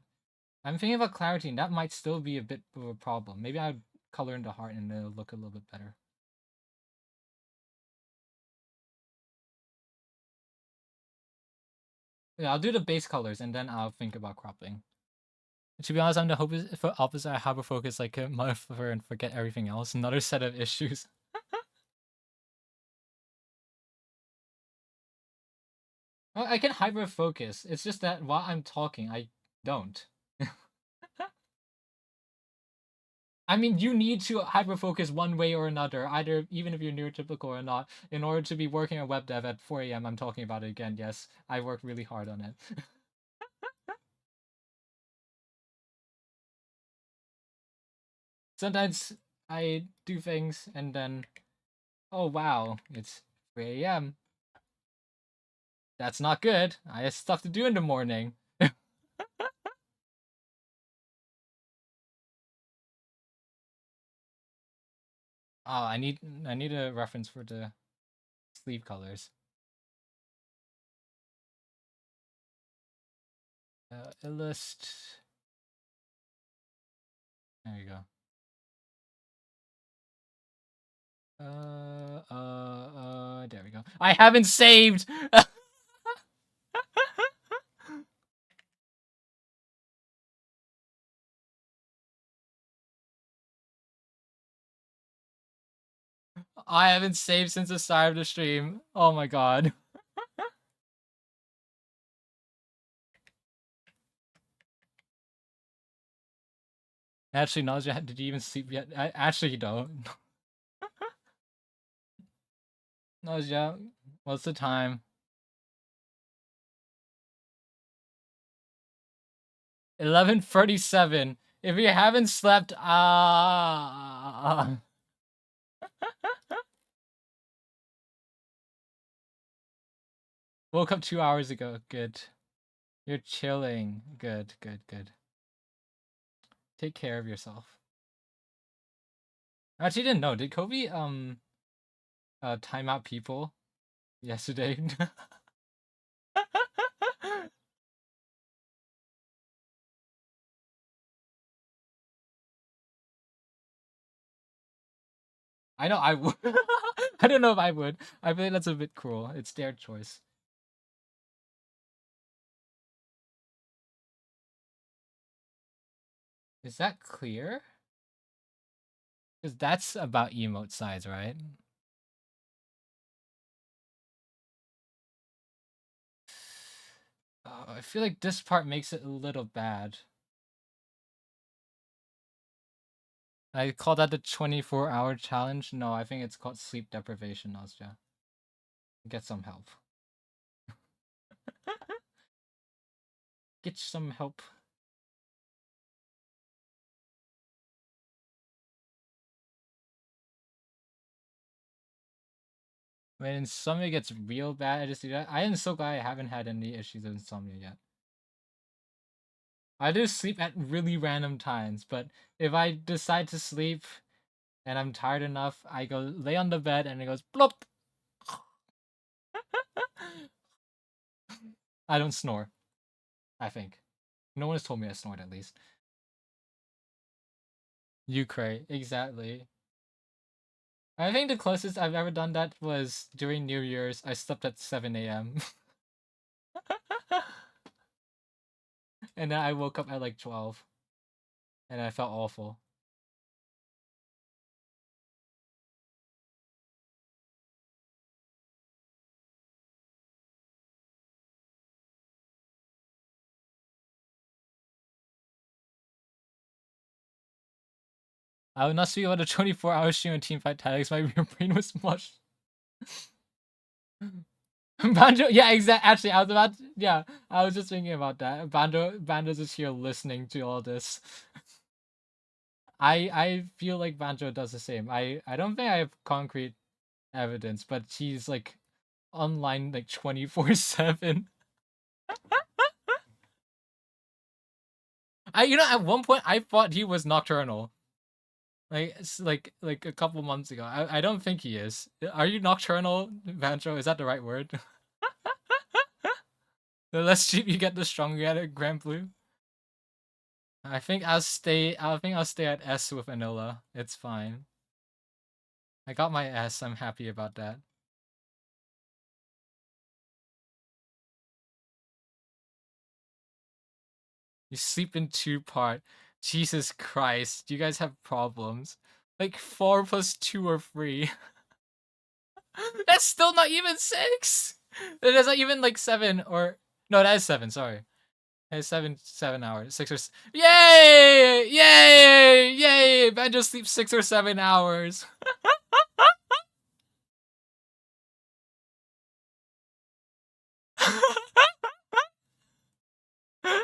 I'm thinking about clarity, and that might still be a bit of a problem. Maybe I'll color in the heart and it'll look a little bit better. Yeah, I'll do the base colors and then I'll think about cropping. To be honest, I'm the opposite. I have a focus like a motherfucker and forget everything else. Another set of issues. Well, I can hyper focus. It's just that while I'm talking, I don't. I mean, you need to hyperfocus one way or another, either even if you're neurotypical or not, in order to be working on web dev at 4 a.m. I'm talking about it again. Yes, I work really hard on it. Sometimes I do things and then, oh wow, it's 3 a.m. That's not good. I have stuff to do in the morning. Oh, I need a reference for the sleeve colors. Illust. There you go. There we go. I haven't saved. I haven't saved since the start of the stream. Oh my god. Actually, Nausea, did you even sleep yet? I actually don't. Nausea, what's the time? 11:37. If you haven't slept, Woke up 2 hours ago. Good. You're chilling. Good, good, good. Take care of yourself. I actually didn't know. Did Kobe time out people yesterday? I know I would. I don't know if I would. I feel like that's a bit cruel. It's their choice. Is that clear? Because that's about emote size, right? I feel like this part makes it a little bad. I call that the 24-hour challenge. No, I think it's called sleep deprivation nausea. Get some help. Get some help. When insomnia gets real bad, I just do that. I am so glad I haven't had any issues with insomnia yet. I do sleep at really random times, but if I decide to sleep and I'm tired enough, I go lay on the bed and it goes plop. I don't snore. I think. No one has told me I snored at least. You cray. Exactly. I think the closest I've ever done that was during New Year's. I slept at 7 a.m. and then I woke up at like 12. And I felt awful. I would not speak about a 24-hour stream of Teamfight Tactics. My brain was mush. Banjo, yeah, exactly. Actually, I was about to, yeah, I was just thinking about that. Banjo's just here listening to all this. I feel like Banjo does the same. I don't think I have concrete evidence, but she's like online like 24/7. At one point I thought he was nocturnal. Like it's like a couple months ago. I don't think he is. Are you nocturnal, Banjo? Is that the right word? The less cheap you get, the stronger you get at Grand Blue. I think I'll stay at S with Vanilla. It's fine. I got my S. I'm happy about that. You sleep in two-part. Jesus Christ. You guys have problems. Like 4 plus 2 or 3. That's still not even 6. That's not even like 7 or no, that is 7, sorry. That is 7 hours. 6 or Yay! Yay! Yay! Banjo sleeps 6 or 7 hours.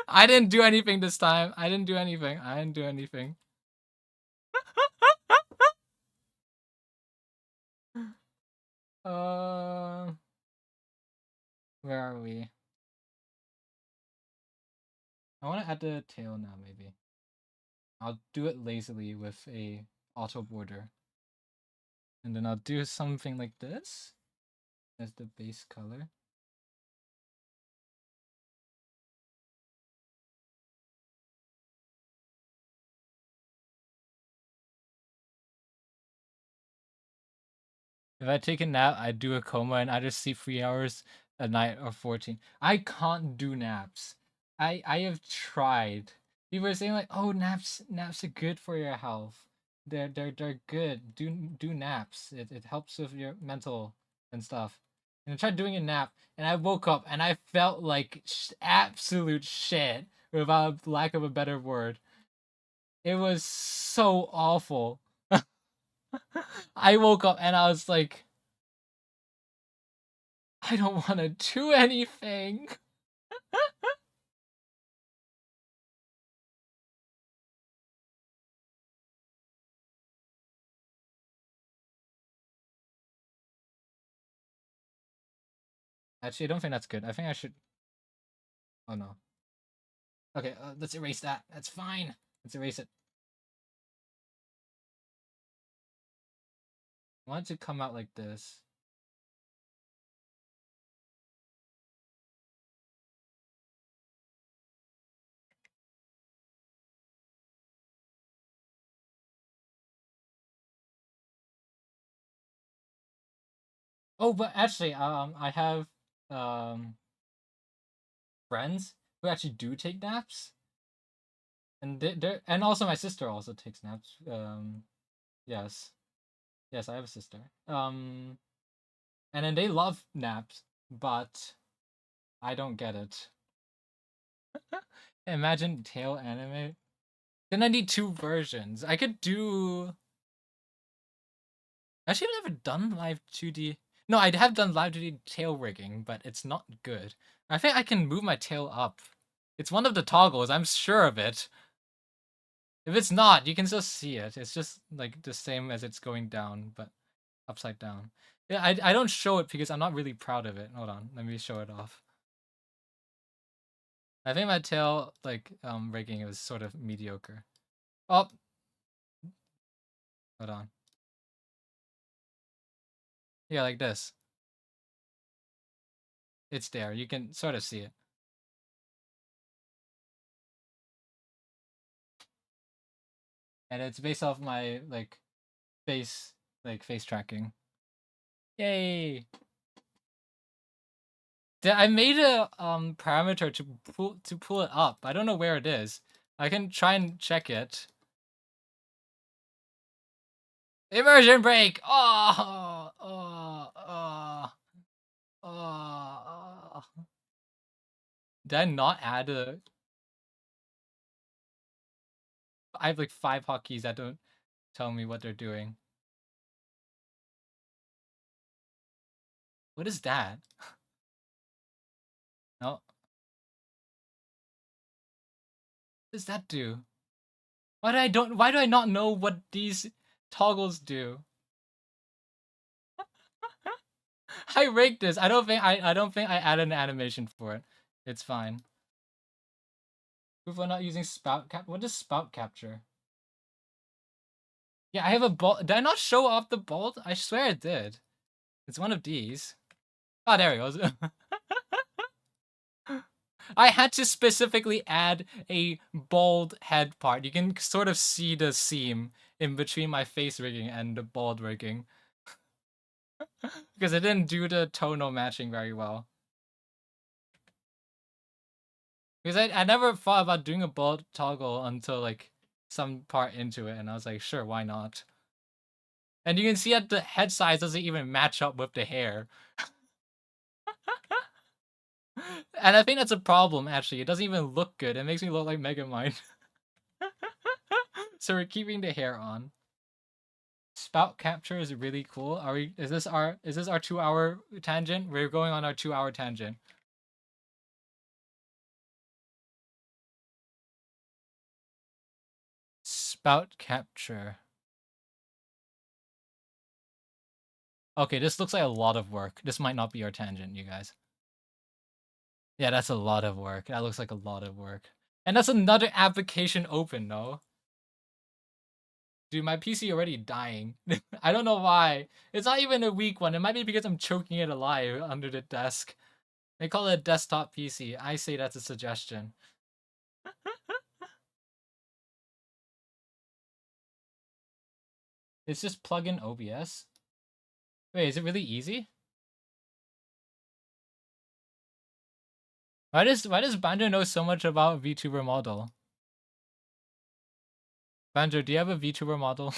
I didn't do anything this time. I didn't do anything. Uh, where are we? I want to add the tail now, maybe. I'll do it lazily with a auto border. And then I'll do something like this as the base color. If I take a nap, I do a coma and I just sleep 3 hours a night or 14. I can't do naps. I have tried. People are saying like, oh, naps are good for your health. They're good. Do naps. It helps with your mental and stuff. And I tried doing a nap and I woke up and I felt like absolute shit without lack of a better word. It was so awful. I woke up and I was like, I don't want to do anything. Actually, I don't think that's good. I think I should. Oh no. Okay, let's erase that. That's fine. Let's erase it. I want it to come out like this. Oh, but actually, I have um friends who actually do take naps, and and also my sister also takes naps. Yes, yes, I have a sister. And then they love naps, but I don't get it. Imagine tail anime. Then I need two versions. I could do. Actually, I've never done live 2D. No, I have done live 2D tail rigging, but it's not good. I think I can move my tail up. It's one of the toggles, I'm sure of it. If it's not, you can still see it. It's just like the same as it's going down, but upside down. Yeah, I don't show it because I'm not really proud of it. Hold on, let me show it off. I think my tail like rigging was sort of mediocre. Oh, hold on. Yeah, like this. It's there. You can sort of see it. And it's based off my face face tracking. Yay! I made a parameter to pull it up. I don't know where it is. I can try and check it. Immersion break! Oh, oh, oh, oh. Did I not add a... I have like 5 hotkeys that don't tell me what they're doing. What is that? No. What does that do? Why do I not know what these toggles do? I rigged this. I don't think I added an animation for it. It's fine. Proof I'm not using spout cap. What is spout capture? Yeah, I have a bolt. Did I not show off the bolt? I swear it did. It's one of these. Oh, there it goes. I had to specifically add a bald head part. You can sort of see the seam in between my face rigging and the bald rigging. Because it didn't do the tonal matching very well. Because I never thought about doing a bald toggle until like some part into it, and I was like, sure, why not? And you can see that the head size doesn't even match up with the hair. And I think that's a problem, actually. It doesn't even look good. It makes me look like Megamind. So we're keeping the hair on. Spout capture is really cool. Is this our 2-hour tangent? We're going on our 2-hour tangent. Spout capture. Okay, this looks like a lot of work. This might not be our tangent, you guys. Yeah, that's a lot of work. That looks like a lot of work. And that's another application open, though. Dude, my PC already dying. I don't know why. It's not even a weak one. It might be because I'm choking it alive under the desk. They call it a desktop PC. I say that's a suggestion. It's just plug in OBS. Wait, is it really easy? Why does Banjo know so much about VTuber model? Banjo, do you have a VTuber model?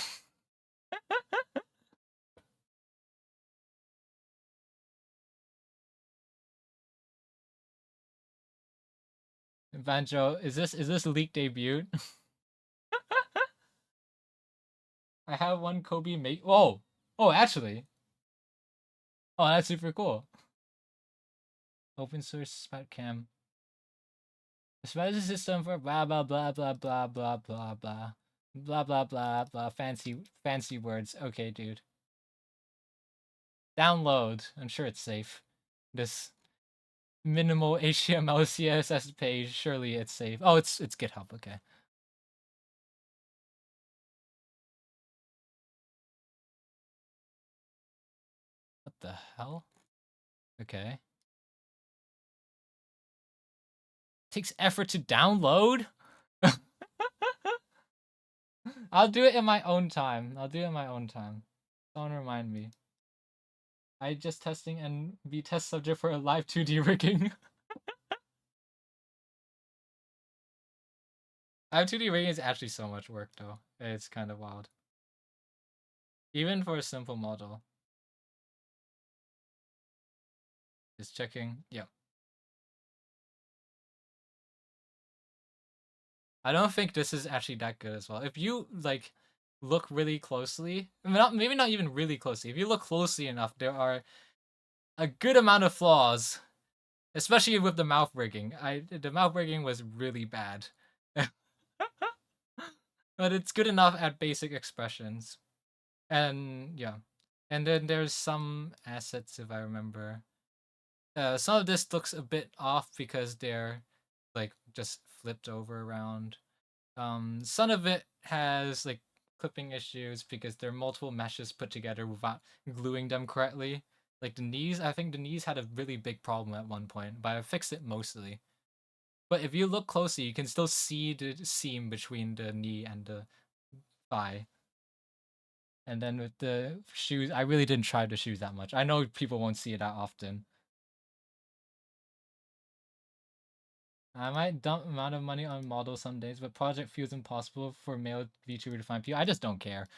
Banjo, is this leak debut? I have one Kobe make. Whoa! Oh, actually. Oh, that's super cool. Open source spout cam. The spout is a system for blah blah blah blah blah blah blah blah blah blah blah blah fancy words. Okay, dude. Download. I'm sure it's safe. This minimal HTML CSS page. Surely it's safe. Oh, it's GitHub. Okay. What the hell? Okay. Takes effort to download. I'll do it in my own time. I'll do it in my own time. Don't remind me. I just testing and be test subject for a live 2D rigging. Live 2D rigging is actually so much work though. It's kind of wild. Even for a simple model. Just checking. Yep. I don't think this is actually that good as well. If you like look really closely, maybe not even really closely. If you look closely enough, there are a good amount of flaws, especially with the mouth rigging. The mouth rigging was really bad. But it's good enough at basic expressions. And yeah. And then there's some assets if I remember. Some of this looks a bit off because they're like just flipped over around. Some of it has like clipping issues because there are multiple meshes put together without gluing them correctly. Like the knees, I think the knees had a really big problem at one point, but I fixed it mostly. But if you look closely, you can still see the seam between the knee and the thigh. And then with the shoes, I really didn't try the shoes that much. I know people won't see it that often. I might dump amount of money on models some days, but project feels impossible for male VTuber to find people. I just don't care.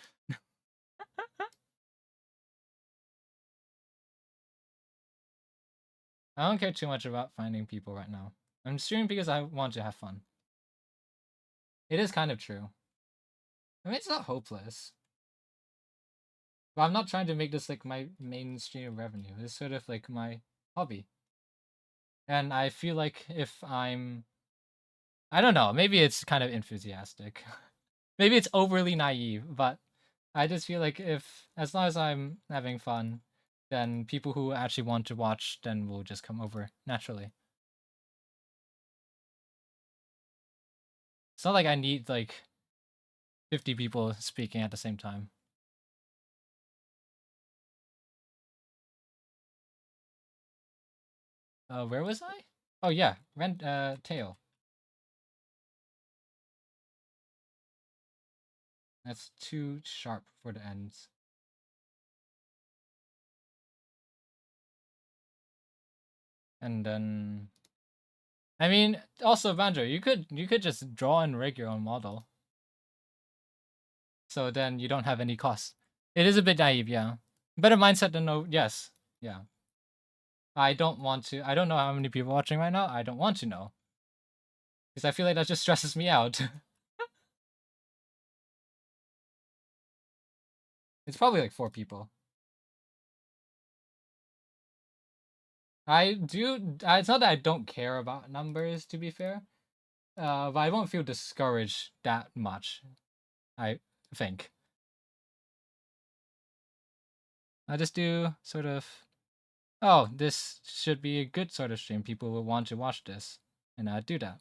I don't care too much about finding people right now. I'm streaming because I want to have fun. It is kind of true. I mean, it's not hopeless. But I'm not trying to make this like my main stream of revenue. It's sort of like my hobby. And I feel like if I don't know, maybe it's kind of enthusiastic. Maybe it's overly naive, but I just feel like if, as long as I'm having fun, then people who actually want to watch then will just come over naturally. It's not like I need like 50 people speaking at the same time. Where was I? Oh yeah, tail. That's too sharp for the ends. And then, I mean, also Banjo, you could just draw and rig your own model. So then you don't have any costs. It is a bit naive, yeah. Better mindset than no. Yes, yeah. I don't want to. I don't know how many people watching right now. I don't want to know because I feel like that just stresses me out. It's probably like 4 people. I do. It's not that I don't care about numbers, to be fair. But I won't feel discouraged that much. I think. I just do sort of. Oh, this should be a good sort of stream. People will want to watch this, and I do that.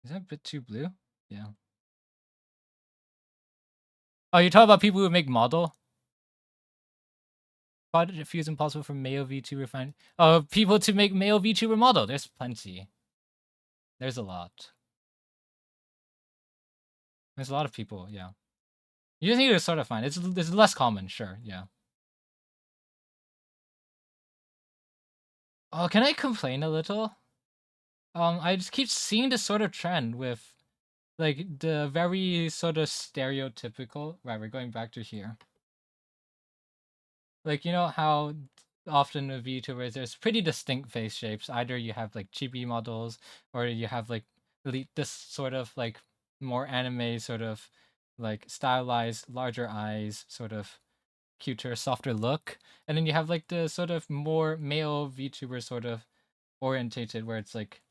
Is that a bit too blue? Yeah. Oh, you're talking about people who make model? Project feels impossible for male VTuber find. Oh, people to make male VTuber model. There's plenty. There's a lot. There's a lot of people. Yeah. You just need to sort of find. It's less common. Sure. Yeah. Oh, can I complain a little? I just keep seeing this sort of trend with, like, the very sort of stereotypical. Right, we're going back to here. Like, you know how often with VTubers there's pretty distinct face shapes. Either you have like chibi models, or you have like this sort of like more anime sort of like stylized larger eyes, sort of cuter, softer look, and then you have like the sort of more male VTuber sort of orientated, where it's like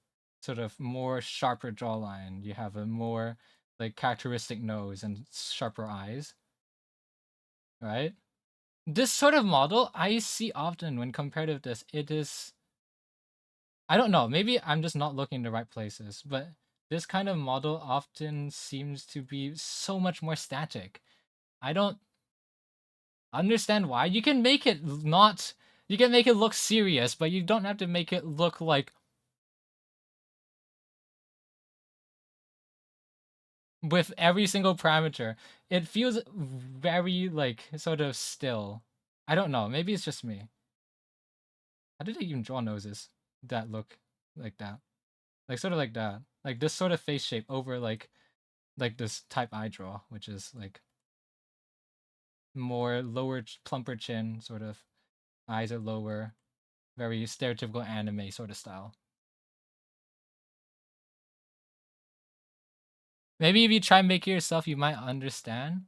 sort of more sharper jawline. You have a more like characteristic nose and sharper eyes. right? This sort of model I see often when compared to this. It is, I don't know, maybe I'm just not looking in the right places, but this kind of model often seems to be so much more static. I don't understand why. You can make it not, you can make it look serious, but you don't have to make it look like with every single parameter. It feels very like sort of still. I don't know. Maybe it's just me. How did I even draw noses that look like that? Like sort of like that. Like this sort of face shape over like this type I draw, which is like more lower, plumper chin, sort of eyes are lower, very stereotypical anime sort of style. Maybe if you try and make it yourself, you might understand.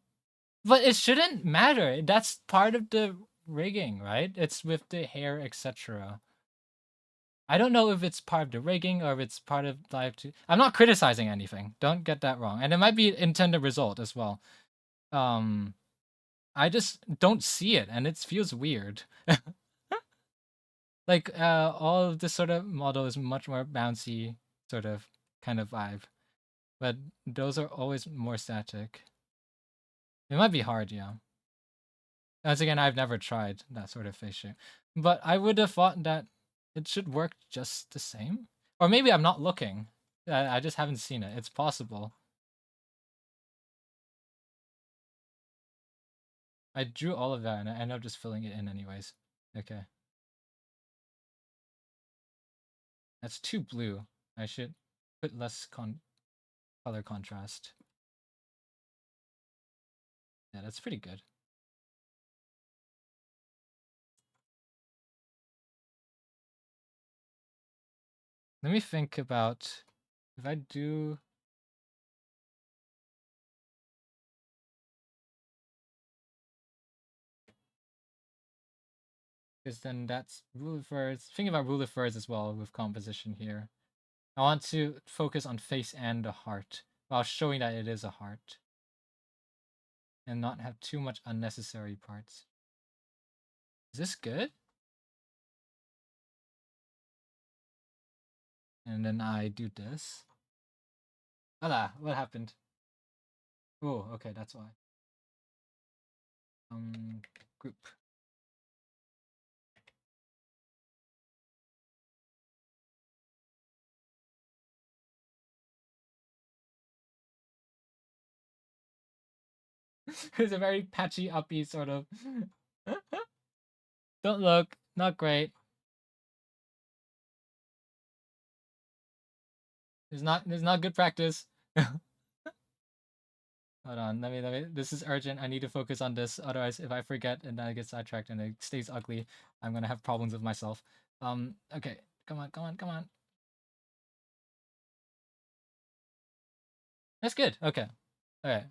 But it shouldn't matter. That's part of the rigging, right? It's with the hair, etc. I don't know if it's part of the rigging or if it's part of live. I'm not criticizing anything. Don't get that wrong. And it might be intended result as well. Um, I just don't see it, and it feels weird. Like all of this sort of model is much more bouncy, sort of kind of vibe, but those are always more static. It might be hard, yeah. As again, I've never tried that sort of face shape, but I would have thought that it should work just the same. Or maybe I'm not looking. I just haven't seen it. It's possible. I drew all of that and I ended up just filling it in anyways. Okay. That's too blue. I should put less color contrast. Yeah, that's pretty good. Let me think about if I do. Because then that's rule of thirds. Think about rule of thirds as well with composition here. I want to focus on face and the heart while showing that it is a heart. And not have too much unnecessary parts. Is this good? And then I do this. Voila, what happened? Oh, okay, that's why. Group. It's a very patchy, uppy sort of. Don't look, not great. It's not good practice. Hold on, let me. This is urgent. I need to focus on this. Otherwise, if I forget and I get sidetracked and it stays ugly, I'm gonna have problems with myself. Okay, come on, come on, come on. That's good. Okay, okay.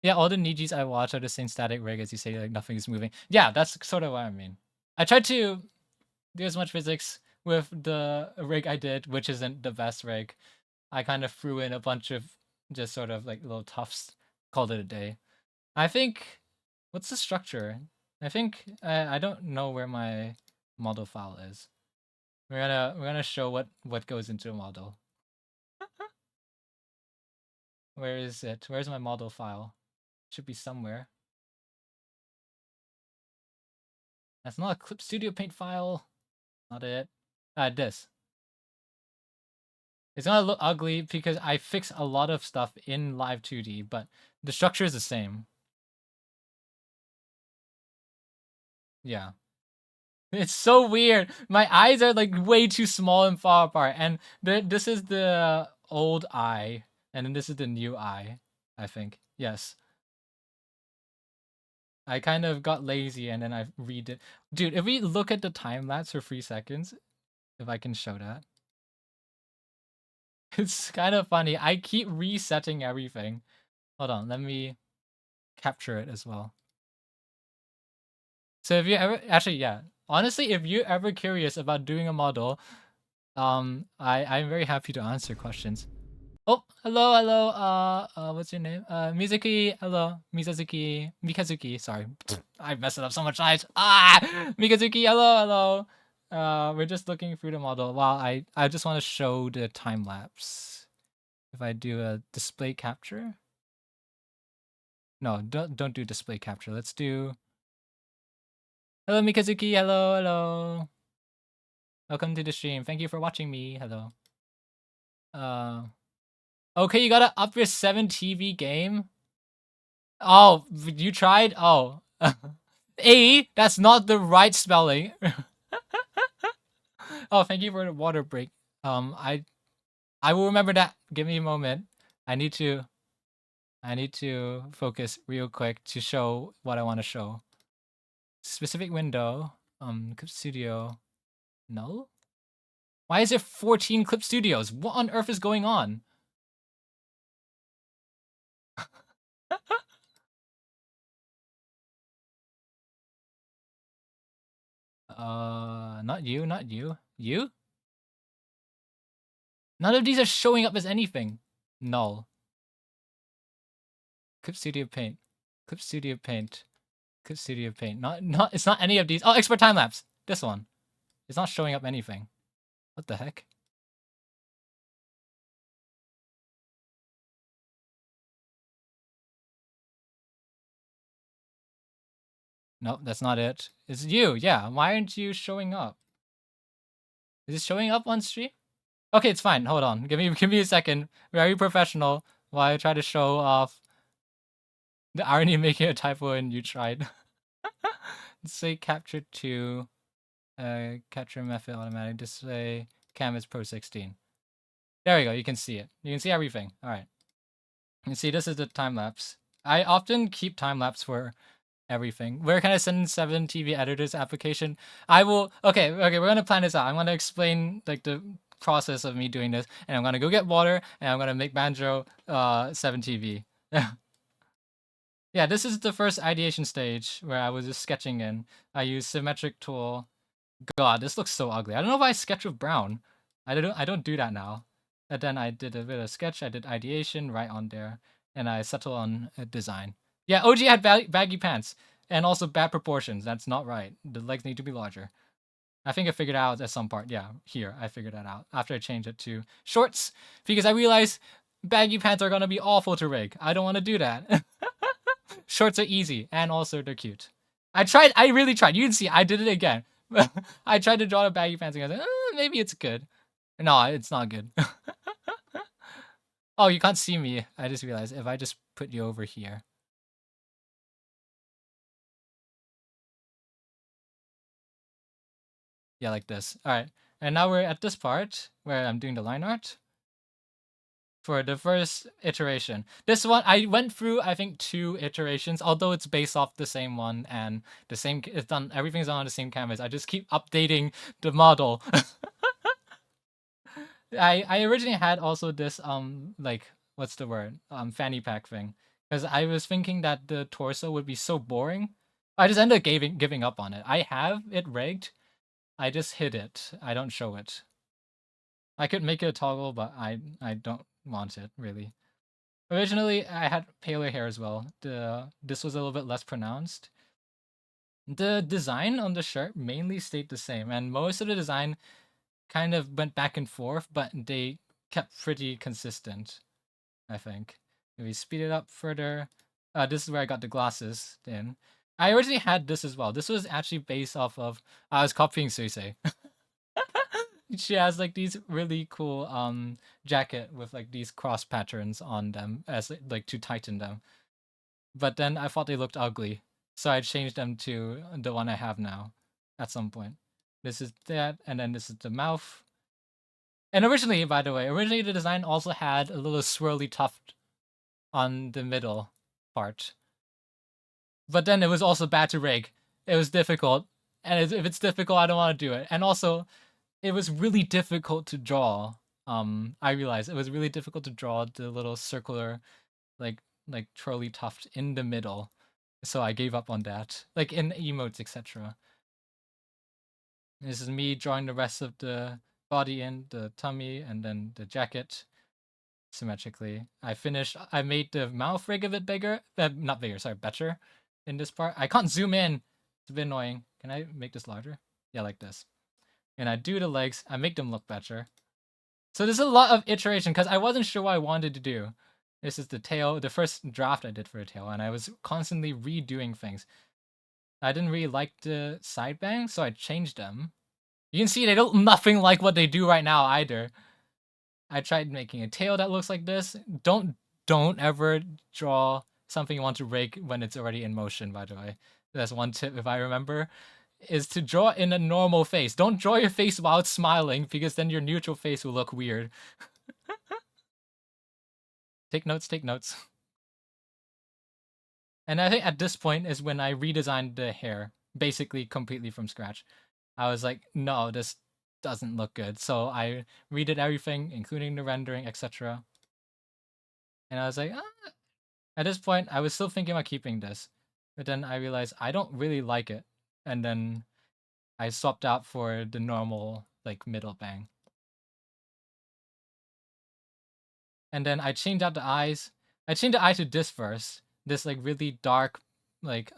Yeah, all the Nijis I watch are the same static rig as you say, like nothing is moving. Yeah, that's sort of what I mean. I tried to do as much physics with the rig I did, which isn't the best rig. I kind of threw in a bunch of just sort of like little tufts, called it a day. I think, what's the structure? I think I don't know where my model file is. We're gonna show what goes into a model. Where is it? Where's my model file? Should be somewhere. That's not a Clip Studio Paint file. Not it. This. It's gonna look ugly because I fix a lot of stuff in Live 2D, but the structure is the same. Yeah. It's so weird. My eyes are like way too small and far apart. And this is the old eye, and then this is the new eye, I think. Yes. I kind of got lazy and then I redid. Dude, if we look at the time lapse for 3 seconds, if I can show that. It's kind of funny. I keep resetting everything. Hold on, let me capture it as well. So if you ever actually, yeah, honestly, if you're ever curious about doing a model, I'm very happy to answer questions. Oh, hello, hello. What's your name? Mizuki. Hello, Mikazuki. Sorry, I messed it up so much times. Mikazuki. Hello, hello. We're just looking through the model. While I just want to show the time lapse. If I do a display capture. No, don't do display capture. Let's do. Hello, Mikazuki. Hello, hello. Welcome to the stream. Thank you for watching me. Hello. Okay, you gotta up your 7TV game. Oh, you tried? Oh. A, that's not the right spelling. Oh, thank you for the water break. I will remember that. Give me a moment. I need to focus real quick to show what I want to show. Specific window, Clip Studio. No? Why is there 14 Clip Studios? What on earth is going on? Not you, not you. You? None of these are showing up as anything. Null. Clip Studio Paint. Clip Studio Paint. Clip Studio Paint. It's not any of these. Oh, export time lapse. This one. It's not showing up anything. What the heck? Nope, that's not it. It's you. Yeah. Why aren't you showing up? Is it showing up on stream? Okay, it's fine. Hold on. Give me a second. Very professional. While I try to show off the irony of making a typo and you tried. Let's say capture 2. Capture method automatic display. Canvas Pro 16. There we go. You can see it. You can see everything. All right. You can see this is the time lapse. I often keep time lapse for everything. Where can I send 7TV editors application? I will. Okay. We're gonna plan this out. I'm gonna explain like the process of me doing this, and I'm gonna go get water, and I'm gonna make Banjo 7TV. Yeah, this is the first ideation stage where I was just sketching in. I used symmetric tool. God, this looks so ugly. I don't know if I sketch with brown. I don't do that now. And then I did a bit of sketch. I did ideation right on there, and I settle on a design. Yeah, OG had baggy pants and also bad proportions. That's not right. The legs need to be larger. I think I figured out at some part. Yeah, here I figured that out after I changed it to shorts because I realized baggy pants are gonna be awful to rig. I don't want to do that. Shorts are easy and also they're cute. I tried. I really tried. You can see I did it again. I tried to draw the baggy pants and I was like, maybe it's good. No, it's not good. Oh, you can't see me. I just realized if I just put you over here. Yeah, like this. All right. And now we're at this part where I'm doing the line art for the first iteration. This one, I went through, I think, 2 iterations, although it's based off the same one and the same, it's done, everything's on the same canvas. I just keep updating the model. I originally had also this like what's the word fanny pack thing because I was thinking that the torso would be so boring. I just ended up giving up on it. I have it rigged. I just hid it. I don't show it. I could make it a toggle, but I don't want it really. Originally, I had paler hair as well. This was a little bit less pronounced. The design on the shirt mainly stayed the same, and most of the design kind of went back and forth, but they kept pretty consistent, I think. If we speed it up further, this is where I got the glasses in. I originally had this as well. This was actually based off of, I was copying Suisei. She has like these really cool jacket with like these cross patterns on them as like to tighten them. But then I thought they looked ugly, so I changed them to the one I have now at some point. This is that, and then this is the mouth. And originally, by the way, originally the design also had a little swirly tuft on the middle part. But then it was also bad to rig. It was difficult. And if it's difficult, I don't want to do it. And also, it was really difficult to draw. I realized it was really difficult to draw the little circular, like trolley tuft in the middle. So I gave up on that. Like in emotes, etc. This is me drawing the rest of the body in, the tummy, and then the jacket. symmetrically. I made the mouth rig a bit bigger, not bigger, sorry, better in this part. I can't zoom in. It's a bit annoying. Can I make this larger? Yeah, like this. And I do the legs. I make them look better. So there's a lot of iteration because I wasn't sure what I wanted to do. This is the tail, the first draft I did for the tail, and I was constantly redoing things. I didn't really like the side bangs, so I changed them. You can see they look nothing like what they do right now either. I tried making a tail that looks like this. Don't ever draw something you want to rig when it's already in motion, by the way. That's one tip if I remember, is to draw in a normal face. Don't draw your face while it's smiling because then your neutral face will look weird. Take notes, take notes. And I think at this point is when I redesigned the hair, basically completely from scratch. I was like, no, this doesn't look good. So I redid everything, including the rendering, etc. And I was like, at this point, I was still thinking about keeping this. But then I realized I don't really like it. And then I swapped out for the normal, like, middle bang. And then I changed out the eyes. I changed the eye to this first. This, like, really dark, like,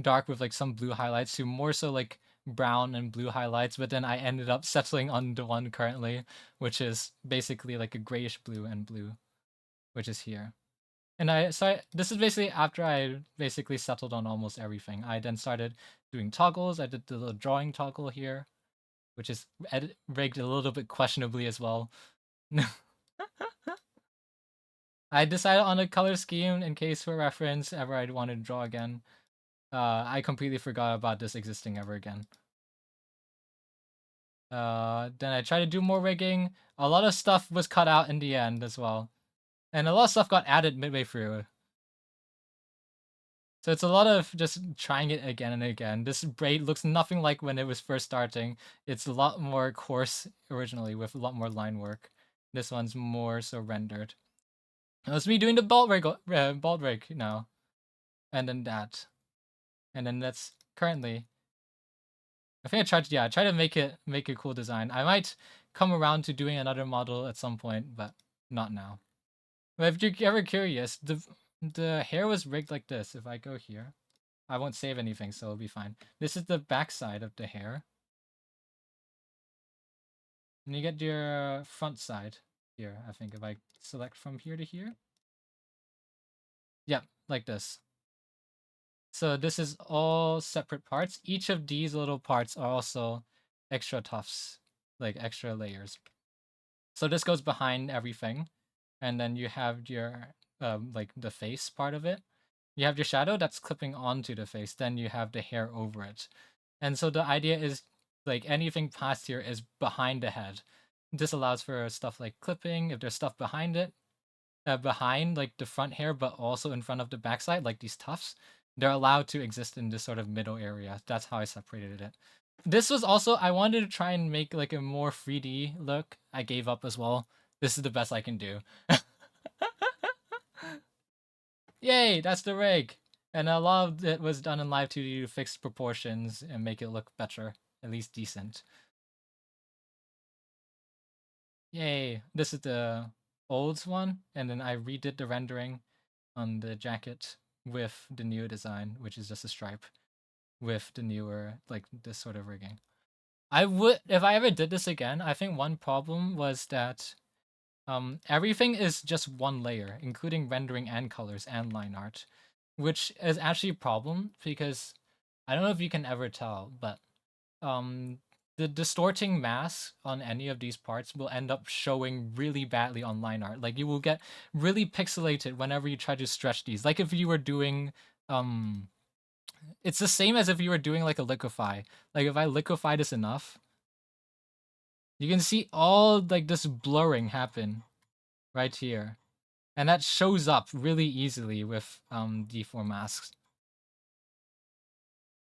dark with, like, some blue highlights to more so, like, brown and blue highlights. But then I ended up settling on the one currently, which is basically, like, a grayish blue and blue, which is here. And this is basically after I basically settled on almost everything. I then started doing toggles. I did the little drawing toggle here, which is rigged a little bit questionably as well. I decided on a color scheme in case for reference ever I'd want to draw again. I completely forgot about this existing ever again. Then I tried to do more rigging. A lot of stuff was cut out in the end as well. And a lot of stuff got added midway through. So it's a lot of just trying it again and again. This braid looks nothing like when it was first starting. It's a lot more coarse originally with a lot more line work. This one's more so rendered. That's me doing the bald rig now. And then that. And then that's currently. I think I tried to make a cool design. I might come around to doing another model at some point, but not now. But if you're ever curious, the hair was rigged like this. If I go here, I won't save anything, so it'll be fine. This is the back side of the hair. And you get your front side here, I think, if I select from here to here. Yep, like this. So this is all separate parts. Each of these little parts are also extra tufts, like extra layers. So this goes behind everything. And then you have your, like the face part of it. You have your shadow that's clipping onto the face. Then you have the hair over it. And so the idea is like anything past here is behind the head. This allows for stuff like clipping. If there's stuff behind it, behind like the front hair, but also in front of the backside, like these tufts, they're allowed to exist in this sort of middle area. That's how I separated it. This was also, I wanted to try and make like a more 3D look. I gave up as well. This is the best I can do. Yay, that's the rig. And a lot of it was done in Live 2D to fix proportions and make it look better, at least decent. Yay, this is the old one, and then I redid the rendering on the jacket with the new design, which is just a stripe with the newer, like this sort of rigging. I would, if I ever did this again, I think one problem was that everything is just one layer, including rendering and colors and line art, which is actually a problem because I don't know if you can ever tell, but the distorting mask on any of these parts will end up showing really badly on line art. Like you will get really pixelated whenever you try to stretch these. Like if you were doing it's the same as if you were doing like a liquify. Like if I liquify this enough, you can see all like this blurring happen right here. And that shows up really easily with D4 masks.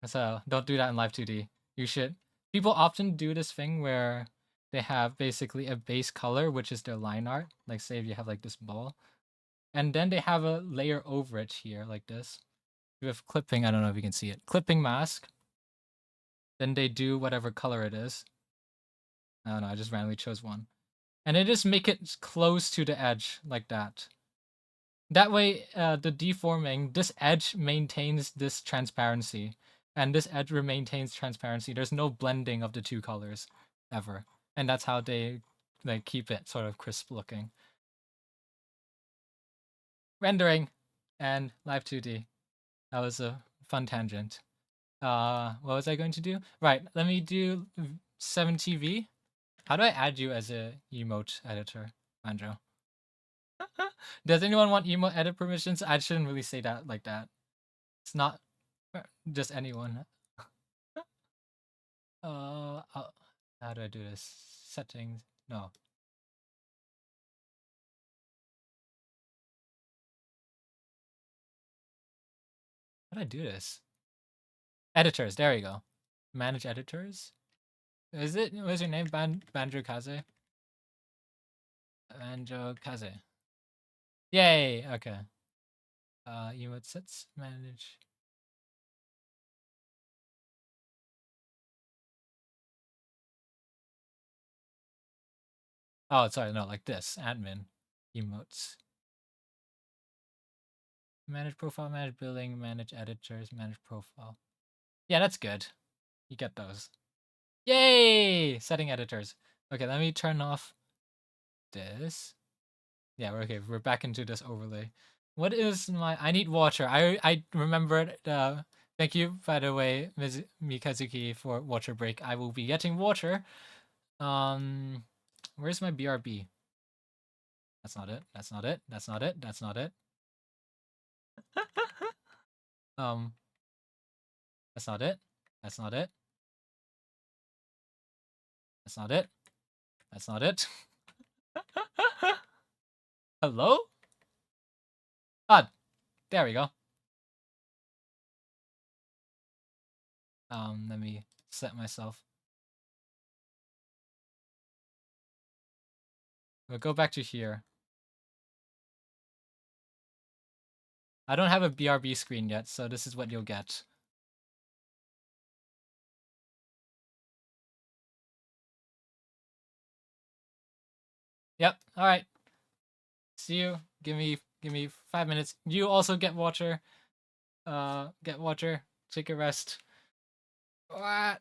So don't do that in Live 2D. You should. People often do this thing where they have basically a base color, which is their line art. Like say if you have like this ball. And then they have a layer over it here like this. With clipping, I don't know if you can see it. Clipping mask. Then they do whatever color it is. I don't know, I just randomly chose one. and then just make it close to the edge like that. That way, the deforming, this edge maintains this transparency, and this edge maintains transparency. There's no blending of the two colors ever, and that's how they keep it sort of crisp looking. Rendering and live 2D. That was a fun tangent. What was I going to do? Right, let me do 7TV. How do I add you as a emote editor, Andrew? Does anyone want emote edit permissions? I shouldn't really say that like that. It's not just anyone. How do I do this? Settings? No. How do I do this? Editors. There you go. Manage editors. Is it? What's your name? Banjo Kaze. Banjo Kaze. Yay. Okay. Emote sets. Manage. Oh, sorry. No, like this. Admin. Emotes. Manage profile. Manage billing. Manage editors. Manage profile. Yeah, that's good. You get those. Yay! Setting editors. Okay, let me turn off this. Yeah, we're okay. We're back into this overlay. What is my? I need water. I remembered. Thank you, by the way, Ms. Mikazuki, for water break. I will be getting water. Where's my BRB? That's not it. That's not it. That's not it. That's not it. um, that's not it. That's not it. That's not it. That's not it. Hello? Ah, there we go. Let me set myself. We'll go back to here. I don't have a BRB screen yet, so this is what you'll get. Yep. All right. See you. Give me 5 minutes. You also get water. Get water. Take a rest. What?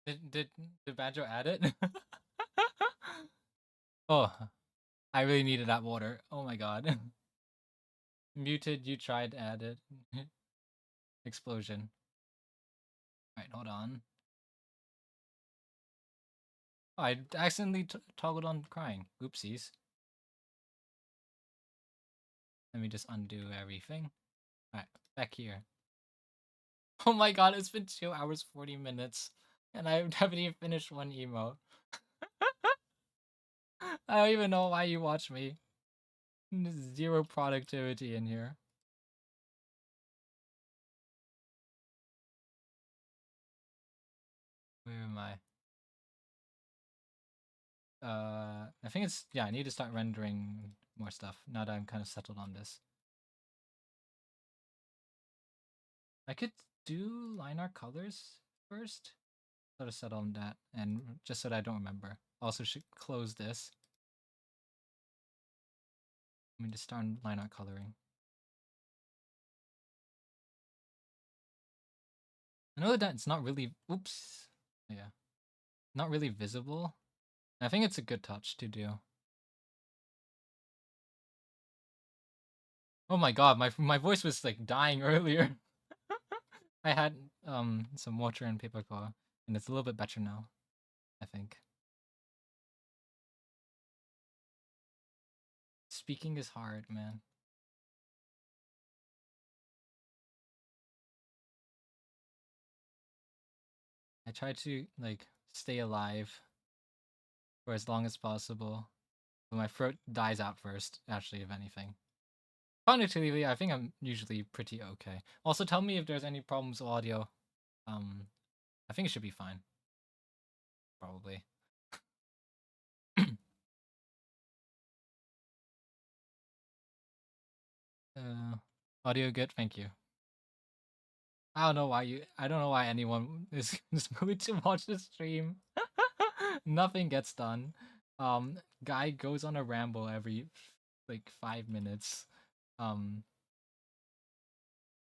Did Banjo add it? Oh, I really needed that water. Oh my god. Muted, you tried to add it. Explosion. Alright, hold on. Oh, I accidentally toggled on crying. Oopsies. Let me just undo everything. Alright, back here. Oh my god, it's been 2 hours 40 minutes. And I haven't even finished one emo. I don't even know why you watch me. Zero productivity in here. Where am I? I think it's, yeah, I need to start rendering more stuff now that I'm kind of settled on this. I could do line art colors first. Sort of settle on that, and just so that I don't remember. Also should close this. Let me just start on line art coloring. I know that it's not really, oops, yeah, not really visible. I think it's a good touch to do. Oh my god, my voice was like dying earlier. I had some water and paper claw, and it's a little bit better now, I think. Speaking is hard, man. I try to like stay alive for as long as possible, but my throat dies out first, actually, if anything. Cognitively, I think I'm usually pretty okay. Also, tell me if there's any problems with audio. I think it should be fine. Probably. Audio good, thank you. I don't know why anyone is going to watch the stream. Nothing gets done. Guy goes on a ramble every like 5 minutes. Um,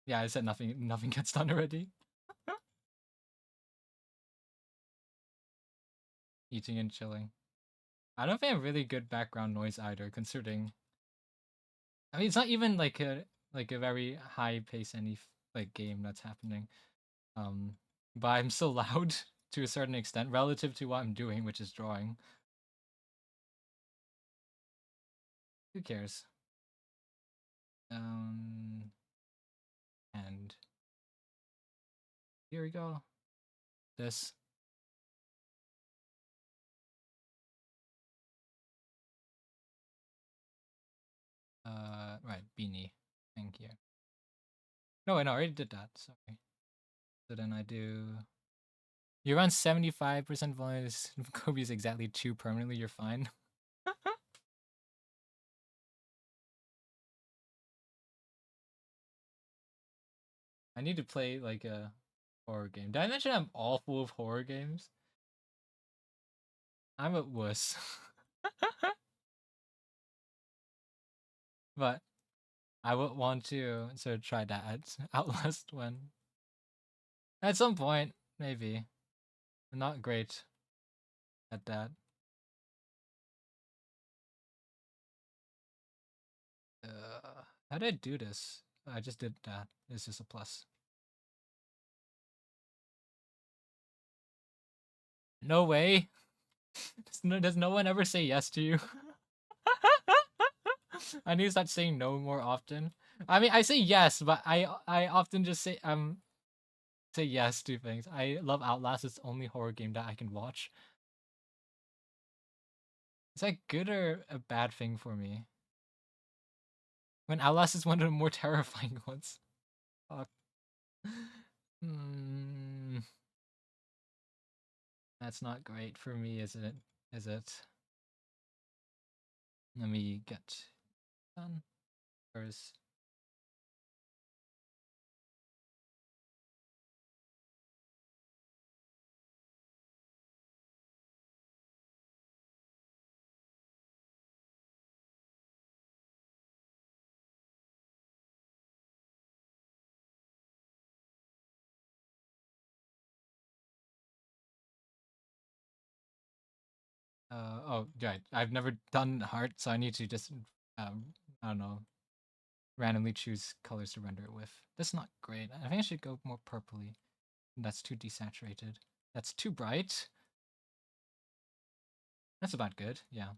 yeah, I said nothing gets done already. Eating and chilling. I don't think I have really good background noise either, considering I mean it's not even like a very high pace any like game that's happening. But I'm so loud to a certain extent relative to what I'm doing, which is drawing. Who cares? And here we go. This. Right, beanie. Thank you. No, wait, no, I already did that. Sorry. So then I do. You run 75% volume. Kobe is exactly 2 permanently. You're fine. I need to play like a horror game. Did I mention I'm awful with horror games? I'm a wuss. But I would want to sort of try that at Outlast when at some point, maybe. I'm not great at that. How did I do this? I just did that. It's just a plus. No way. Does no one ever say yes to you? I need to start saying no more often. I mean, I say yes, but I often just say yes to things. I love Outlast. It's the only horror game that I can watch. Is that good or a bad thing for me? When Outlast is one of the more terrifying ones. Fuck. Hmm. That's not great for me, is it? Is it? Let me get done first. Oh, right. I've never done heart, so I need to just I don't know, randomly choose colors to render it with. That's not great. I think I should go more purpley. That's too desaturated. That's too bright. That's about good. Yeah.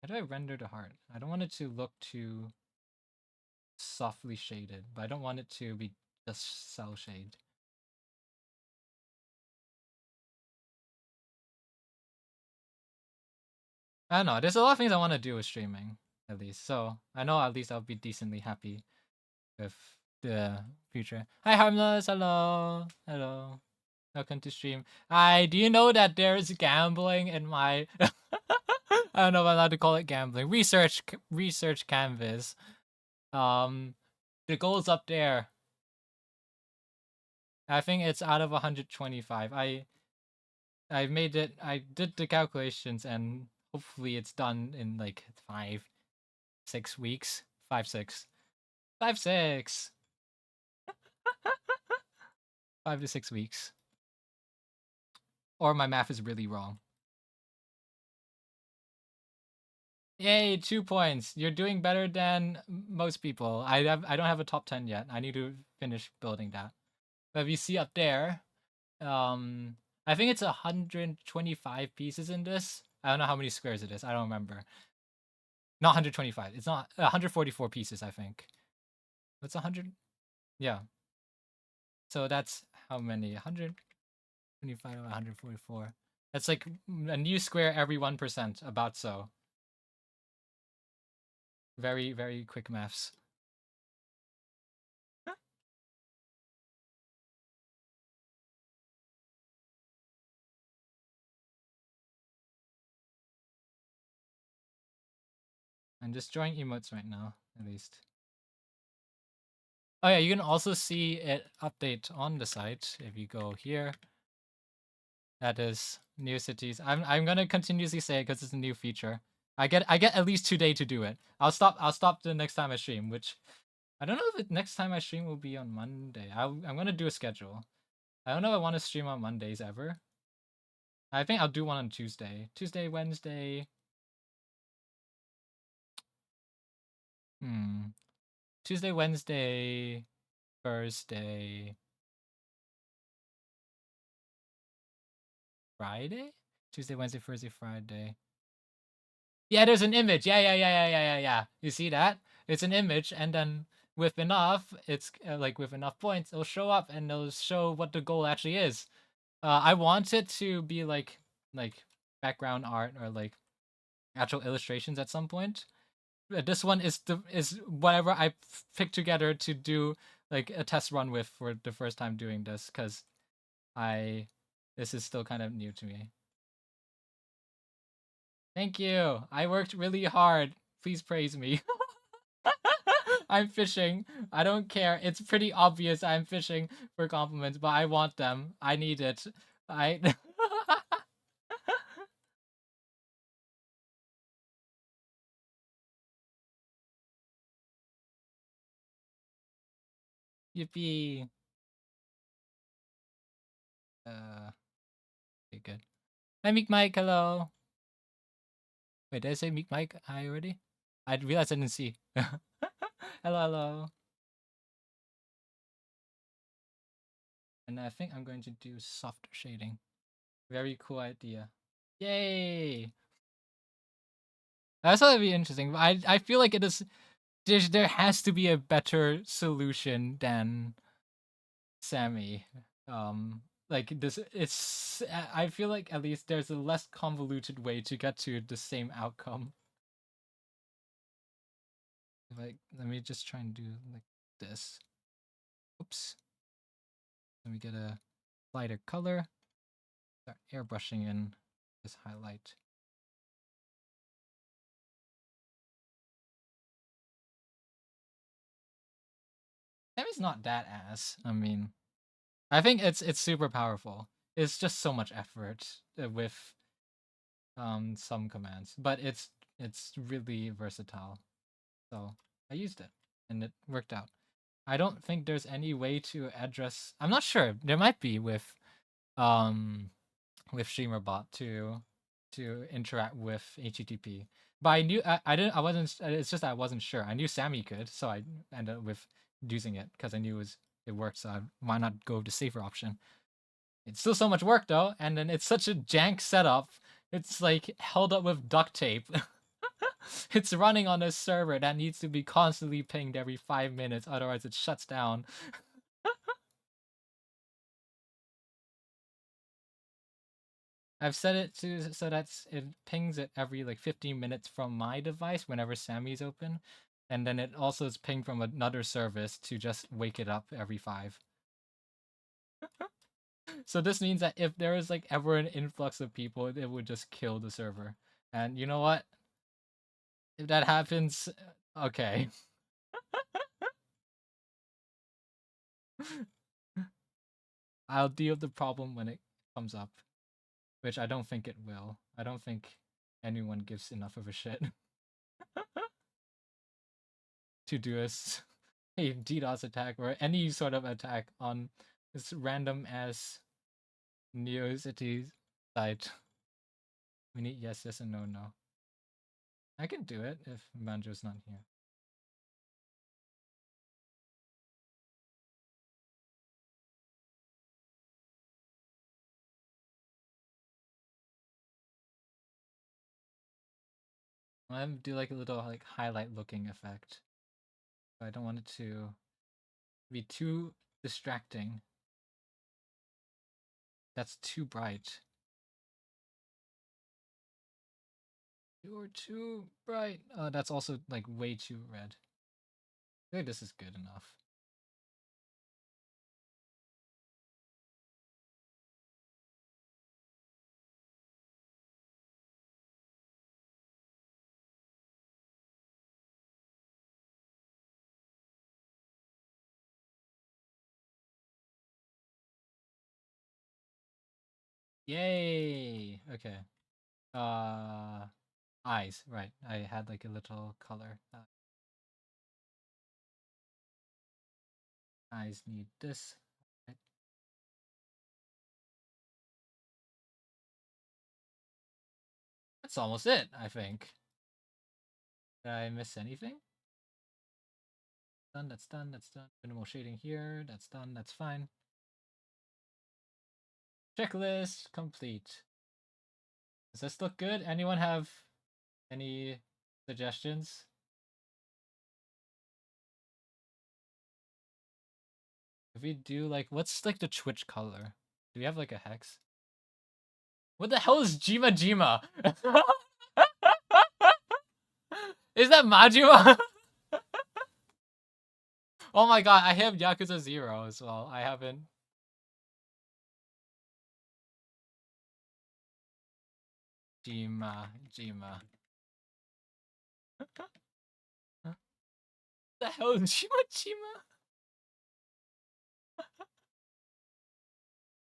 How do I render the heart? I don't want it to look too softly shaded, but I don't want it to be just cell shade. I don't know. There's a lot of things I want to do with streaming, at least. So I know at least I'll be decently happy with the future. Hi, Harmless. Hello. Hello. Welcome to stream. Hi, do you know that there's gambling in my... I don't know if I'm allowed to call it gambling. Research canvas. The goal's up there. I think it's out of 125. I made it. I did the calculations, and hopefully it's done in like 5-6 weeks. 5-6. 5-6. 5 to 6 weeks. Or my math is really wrong. Yay, 2 points. You're doing better than most people. I don't have a top 10 yet. I need to finish building that. But if you see up there, I think it's 125 pieces in this. I don't know how many squares it is. I don't remember. Not 125. It's not 144 pieces, I think. What's 100? Yeah. So that's how many? 125 or 144. That's like a new square every 1%, about so. Very, very quick maths. I'm just drawing emotes right now, at least. Oh yeah, you can also see it update on the site if you go here. That is new cities. I'm gonna continuously say it because it's a new feature. I get at least 2 days to do it. I'll stop the next time I stream, which I don't know if the next time I stream will be on Monday. I'm gonna do a schedule. I don't know if I want to stream on Mondays ever. I think I'll do one on Tuesday. Tuesday, Wednesday. Tuesday, Wednesday, Thursday, Friday? Tuesday, Wednesday, Thursday, Friday. Yeah, there's an image. Yeah. You see that? It's an image, and then with enough, it's like with enough points, it'll show up and it'll show what the goal actually is. I want it to be like background art or like actual illustrations at some point. This one is whatever I picked together to do like a test run with for the first time doing this, because this is still kind of new to me. Thank you. I worked really hard. Please praise me. I'm fishing. I don't care. It's pretty obvious I'm fishing for compliments, but I want them. I need it. I Yippee. Okay, good. Hi, Meek Mike. Hello. Wait, did I say Meek Mike? Hi already? I realized I didn't see. Hello. And I think I'm going to do softer shading. Very cool idea. Yay! I thought that'd be interesting. But I feel like it is. There has to be a better solution than Sammy. Like this, it's. I feel like at least there's a less convoluted way to get to the same outcome. Like, let me just try and do like this. Oops. Let me get a lighter color. Start airbrushing in this highlight. Sammy's not that ass. I mean, I think it's super powerful. It's just so much effort with some commands, but it's really versatile. So I used it and it worked out. I don't think there's any way to address. I'm not sure. There might be with with StreamerBot to interact with HTTP. But I knew I didn't. I wasn't. It's just I wasn't sure. I knew Sammy could, so I ended up with using it because I knew it worked. So why not go with the safer option? It's still so much work though, and then it's such a jank setup. It's like held up with duct tape. It's running on a server that needs to be constantly pinged every 5 minutes, otherwise it shuts down. I've set it to so that it pings it every like 15 minutes from my device whenever Sammy's open, and then it also is pinged from another service to just wake it up every 5. So this means that if there is like ever an influx of people, it would just kill the server. And you know what? If that happens, okay. I'll deal with the problem when it comes up, which I don't think it will. I don't think anyone gives enough of a shit to do a DDoS attack or any sort of attack on this random ass NeoCity site. We need yes, yes, and no, no. I can do it if Manjo's not here. I'm gonna do like a little like highlight looking effect. But I don't want it to be too distracting. That's too bright. You're too bright. That's also like way too red. I think this is good enough. Yay! Okay. Eyes. Right. I had like a little color. Eyes need this. Right. That's almost it, I think. Did I miss anything? Done, that's done, that's done. Minimal shading here, that's done, that's fine. Checklist complete. Does this look good? Anyone have any suggestions? If we do like, what's like the Twitch color? Do we have like a hex? What the hell is Jima Jima? Is that Majima? Oh my god, I have Yakuza 0 as well. I haven't. Jima, Jima. The hell is Jima Jima?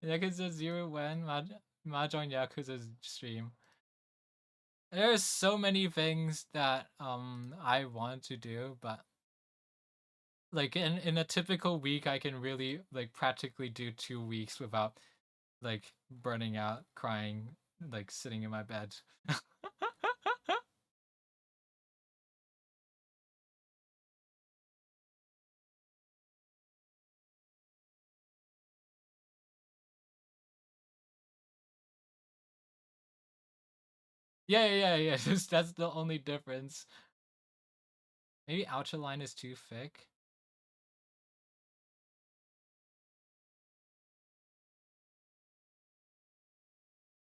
Yakuza 0 when? Mahjong Yakuza stream. There's so many things that I want to do, but like in a typical week I can really like practically do 2 weeks without like burning out, crying, like sitting in my bed. Yeah. That's the only difference. Maybe outer line is too thick.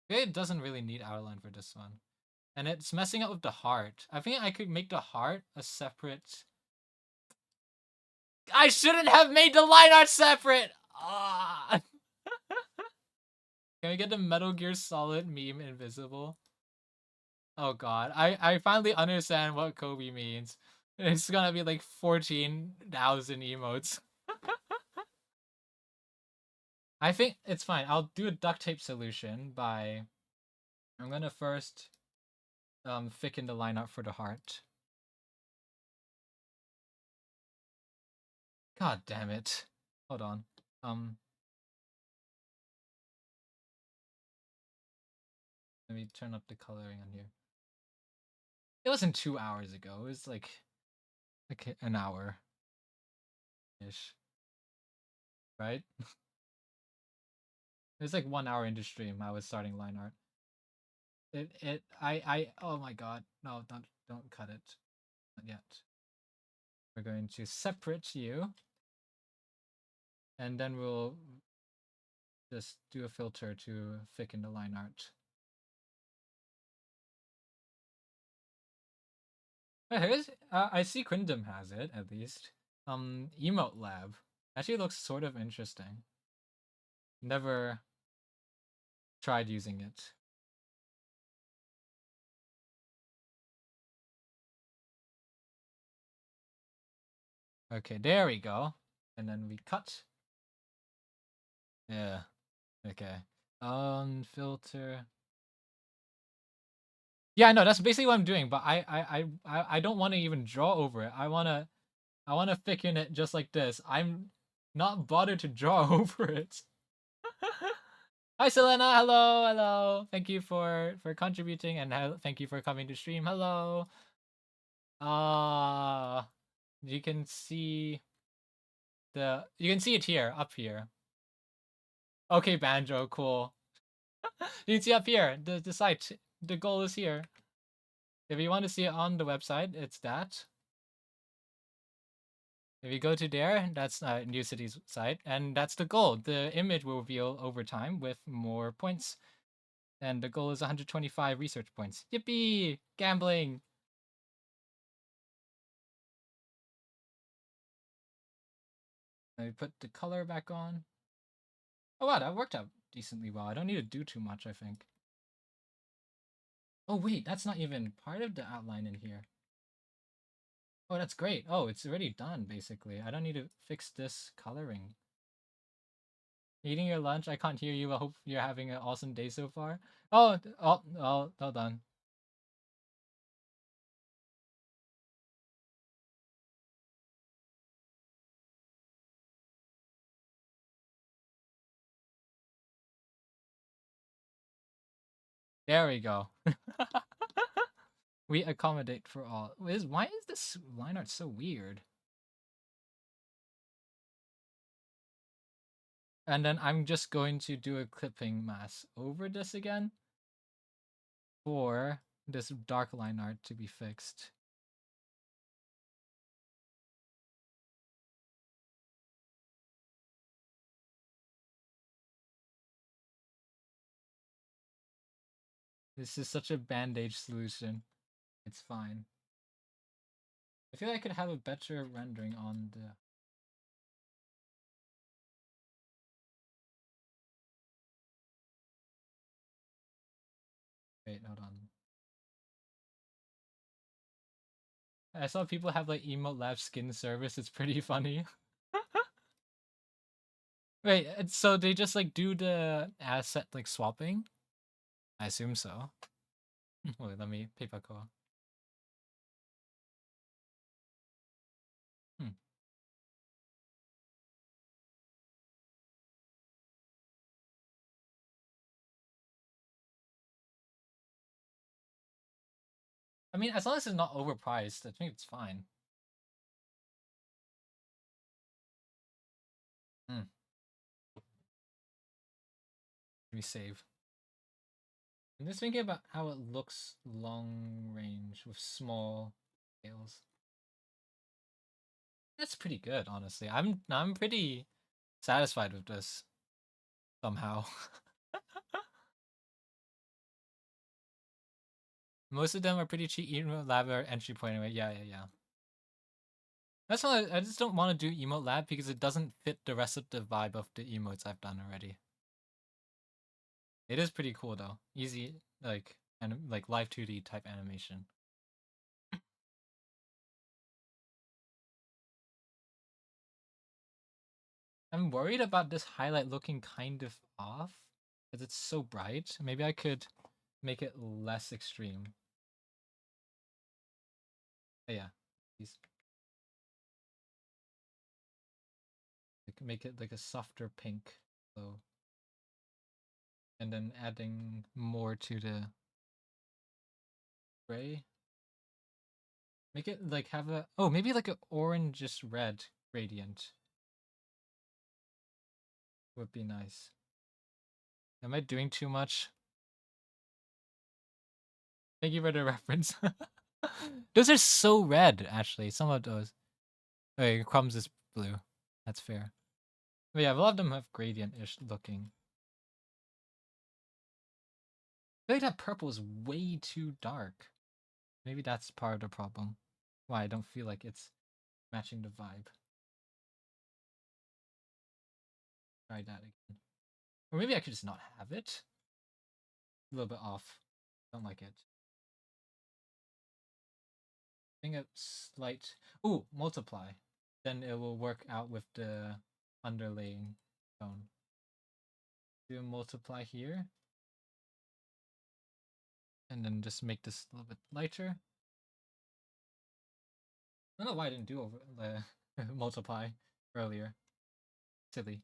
It doesn't really need outer line for this one. And it's messing up with the heart. I think I could make the heart a separate... I shouldn't have made the line art separate! Ah! Can we get the Metal Gear Solid meme invisible? Oh god, I finally understand what Kobe means. It's gonna be like 14,000 emotes. I think it's fine. I'll do a duct tape solution by... I'm gonna first thicken the line up for the heart. God damn it. Hold on. Let me turn up the coloring on here. It wasn't 2 hours ago. It was like an hour ish, right? It was like 1 hour into stream. I was starting line art. Oh my god. No, don't cut it. Not yet. We're going to separate you. And then we'll just do a filter to thicken the line art. Here's, I see Quindom has it, at least. Emote Lab. Actually looks sort of interesting. Never tried using it. Okay, there we go. And then we cut. Yeah. Okay. Filter. Yeah, no, that's basically what I'm doing, but I don't want to even draw over it. I wanna thicken it just like this. I'm not bothered to draw over it. Hi Selena, hello, hello. Thank you for contributing, and thank you for coming to stream. Hello. You can see you can see it here, up here. Okay, Banjo, cool. You can see up here, the site. The goal is here. If you want to see it on the website, it's that. If you go to there, that's New City's site, and that's the goal. The image will reveal over time with more points, and the goal is 125 research points. Yippee! Gambling! Let me put the color back on. Oh wow, that worked out decently well. I don't need to do too much, I think. Oh wait, that's not even part of the outline in here. Oh, that's great. Oh, it's already done, basically. I don't need to fix this coloring. Eating your lunch? I can't hear you. I hope you're having an awesome day so far. Oh, hold on. There we go. We accommodate for all. Why is this line art so weird? And then I'm just going to do a clipping mask over this again for this dark line art to be fixed. This is such a band-aid solution. It's fine. I feel like I could have a better rendering on the... Wait, hold on. I saw people have like Emote Lab skin service. It's pretty funny. Wait, so they just like do the asset like swapping? I assume so. Wait, let me paper call. I mean, as long as it's not overpriced, I think it's fine. Let me save. I'm just thinking about how it looks long range with small scales. That's pretty good, honestly. I'm pretty satisfied with this somehow. Most of them are pretty cheap. Emote Lab are entry point anyway. Yeah. That's why I just don't want to do Emote Lab because it doesn't fit the rest of the vibe of the emotes I've done already. It is pretty cool though. Easy, like live 2D type animation. I'm worried about this highlight looking kind of off because it's so bright. Maybe I could make it less extreme. Oh, yeah, these. I can make it like a softer pink, so, and then adding more to the gray. Make it like have a oh maybe like an orange red gradient would be nice. Am I doing too much? Thank you for the reference. Those are so red, actually. Some of those. Wait, Crumbs is blue. That's fair. But yeah, a lot of them have gradient-ish looking. I feel like that purple is way too dark. Maybe that's part of the problem. Why I don't feel like it's matching the vibe. Try that again. Or maybe I could just not have it. A little bit off. Don't like it. I think a slight... Ooh, multiply. Then it will work out with the underlaying tone. Do a multiply here. And then just make this a little bit lighter. I don't know why I didn't do over multiply earlier. Silly.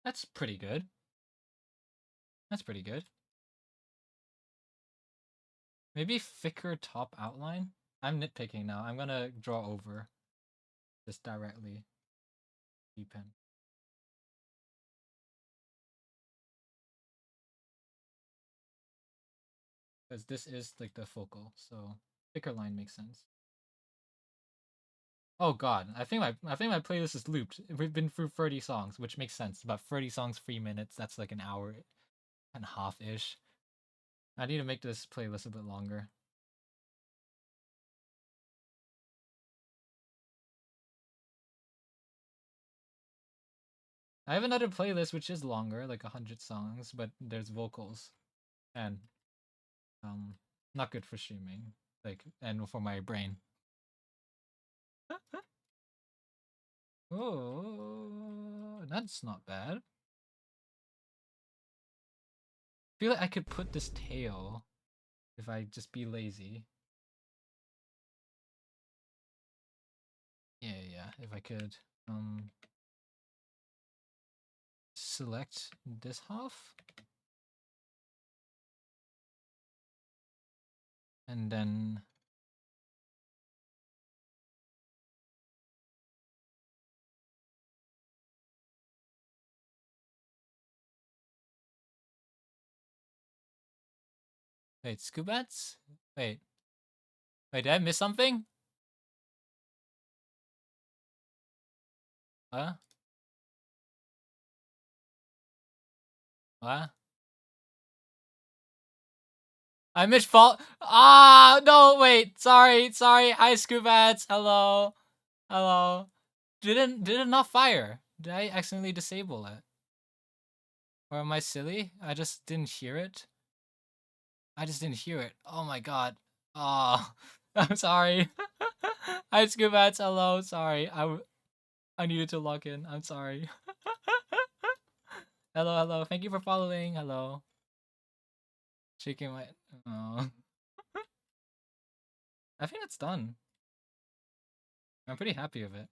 That's pretty good. That's pretty good. Maybe thicker top outline? I'm nitpicking now. I'm gonna draw over just directly. Pen. Because this is like the focal, so thicker line makes sense. Oh god, I think my playlist is looped. We've been through 30 songs, which makes sense. About 30 songs, 3 minutes. That's like an hour and a half ish. I need to make this playlist a bit longer. I have another playlist which is longer, like 100 songs, but there's vocals, and not good for streaming, like, and for my brain. Oh, that's not bad. I feel like I could put this tail if I just be lazy. Yeah, if I could select this half and then wait, Scoobats? Wait, did I miss something? Huh? What? I missed fault. Ah, no, wait. Sorry. Hi, Scoobats. Hello. Did it not fire? Did I accidentally disable it? Or am I silly? I just didn't hear it. Oh my god. Oh, I'm sorry. Hi, Scoobats. Hello. Sorry. I needed to log in. I'm sorry. Hello. Thank you for following. Hello. Shaking my... Oh. I think it's done. I'm pretty happy with it.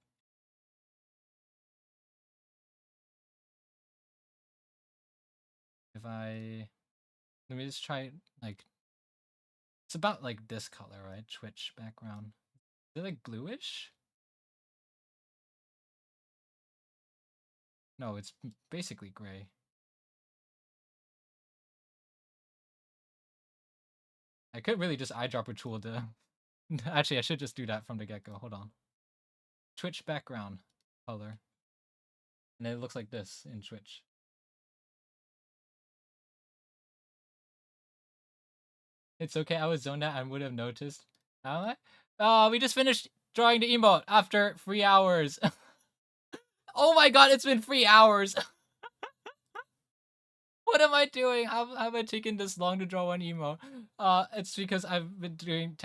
If I... Let me just try, like... It's about, like, this color, right? Twitch background. Is it, like, bluish? No, it's basically gray. I could really just eyedropper tool the... Actually, I should just do that from the get-go. Hold on. Twitch background color. And it looks like this in Twitch. It's okay, I was zoned out and would have noticed. Am I? Oh, we just finished drawing the emote after 3 hours. Oh my god, it's been 3 hours. What am I doing? How have I taken this long to draw one emote? It's because I've been doing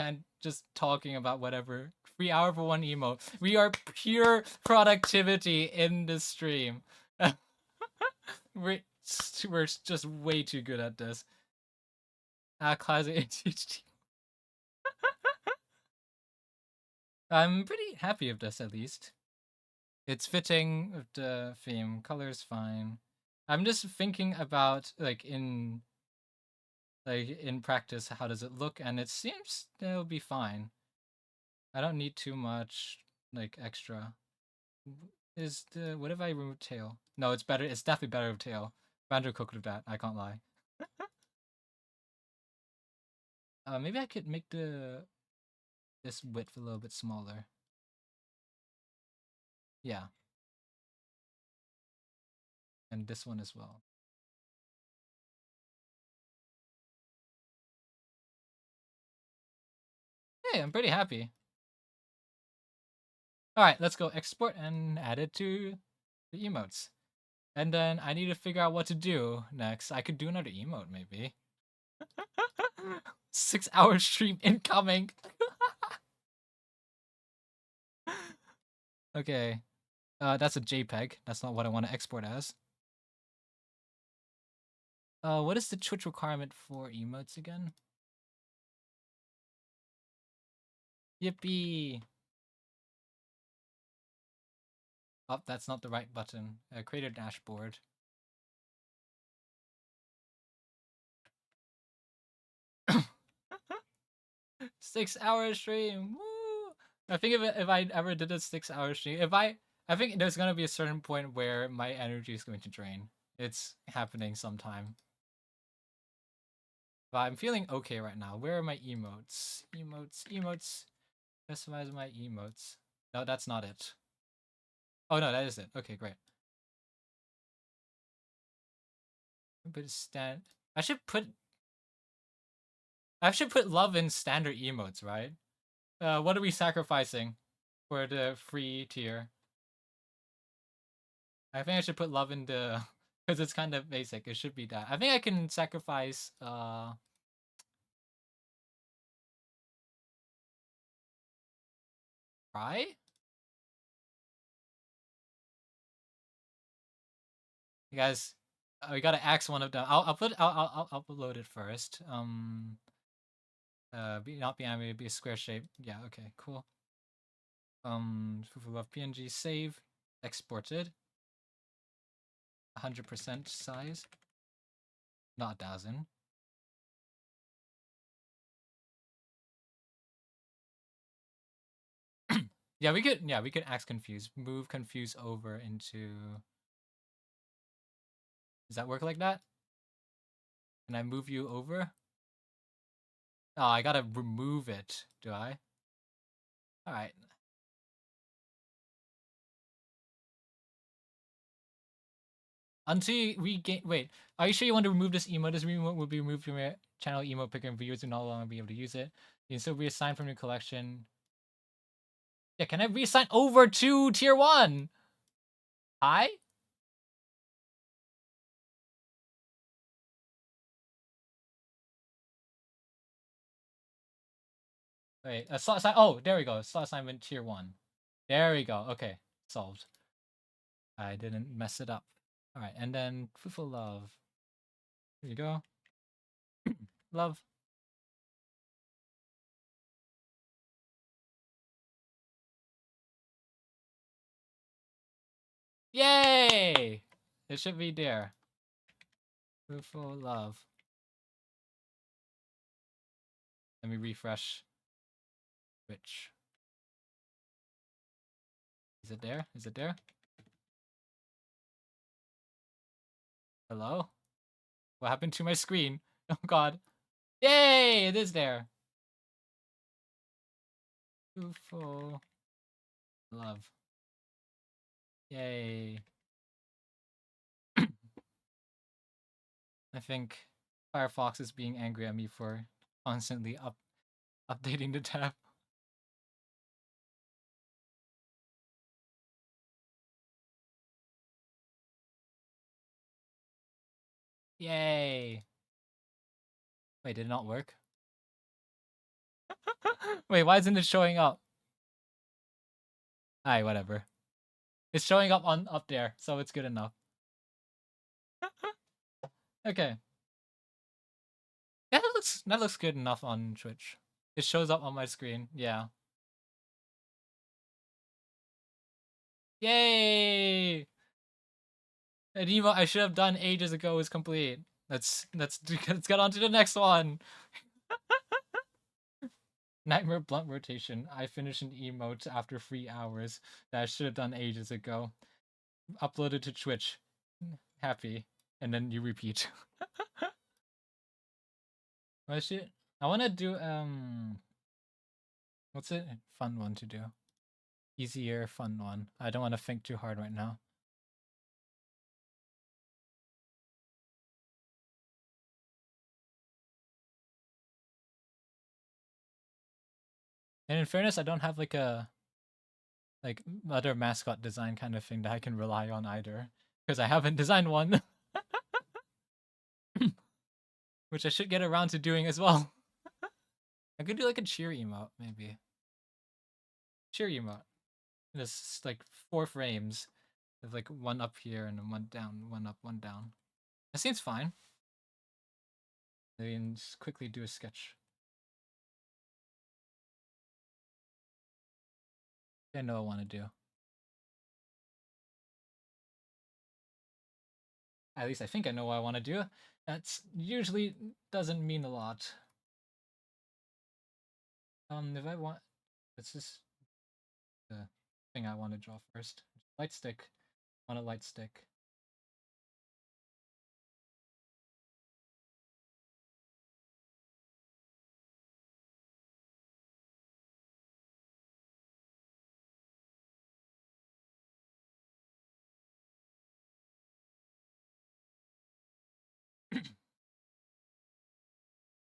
just talking about whatever. 3 hours for one emote. We are pure productivity in this stream. we're just way too good at this. Classic ADHD. I'm pretty happy with this, at least. It's fitting with the theme. Color's fine. I'm just thinking about in practice, how does it look? And it seems it'll be fine. I don't need too much extra. What if I remove tail? No, it's better. It's definitely better with tail. Banjo cooked with that. I can't lie. Maybe I could make this width a little bit smaller. Yeah. And this one as well. Hey, I'm pretty happy. Alright, let's go export and add it to the emotes. And then I need to figure out what to do next. I could do another emote, maybe. 6-hour stream incoming. Okay. That's a JPEG. That's not what I want to export as. What is the Twitch requirement for emotes again? Yippee! Oh, that's not the right button. Create a dashboard. Six-hour stream. Woo! I think if I ever did a 6-hour stream, I think there's gonna be a certain point where my energy is going to drain. It's happening sometime. But I'm feeling okay right now. Where are my emotes? Emotes. Customize my emotes. No, that's not it. Oh no, that is it. Okay, great. But I should put love in standard emotes, right? What are we sacrificing for the free tier? I think I should put love in the because it's kind of basic. It should be that. I think I can sacrifice cry. You guys, we gotta axe one of them. I'll upload it first. Not be animated, be a square shape. Yeah, okay, cool. Fufu Love PNG save, exported. 100% size, not 1,000. Yeah, we could axe confuse, move confuse over into. Does that work like that? Can I move you over? Oh, I gotta remove it, do I? Alright. Until we gain. Wait, are you sure you want to remove this emote? This emote will be removed from your channel emote picker and viewers will no longer be able to use it. You can still reassign from your collection. Yeah, can I reassign over to tier 1? Hi? Wait, slot assign. Oh, there we go. Slot assignment tier 1. There we go. Okay, solved. I didn't mess it up. Alright, and then Fufu Love. Here you go. Love. Yay! It should be there. Fufu Love. Let me refresh. Which? Is it there? Is it there? Hello? What happened to my screen? Oh god. Yay! It is there. Fufu Love. Yay. I think Firefox is being angry at me for constantly updating the tab. Yay. Wait, did it not work? Wait, why isn't it showing up? Alright, whatever. It's showing up up there, so it's good enough. Okay. Yeah, that looks good enough on Twitch. It shows up on my screen. Yeah. Yay! An emote I should have done ages ago is complete. Let's get on to the next one. Nightmare blunt rotation. I finished an emote after 3 hours that I should have done ages ago. Uploaded to Twitch. Happy. And then you repeat. What shit? I wanna do what's it? Fun one to do. Easier, fun one. I don't wanna think too hard right now. And in fairness, I don't have like a other mascot design kind of thing that I can rely on either. Because I haven't designed one. Which I should get around to doing as well. I could do like a cheer emote, maybe. Cheer emote. Just like 4 frames. With like one up here and then one down, one up, one down. That seems fine. Maybe just quickly do a sketch. I know I want to do. At least I think I know what I want to do. That's usually doesn't mean a lot. If I want, it's just the thing I want to draw first. Light stick. On a light stick.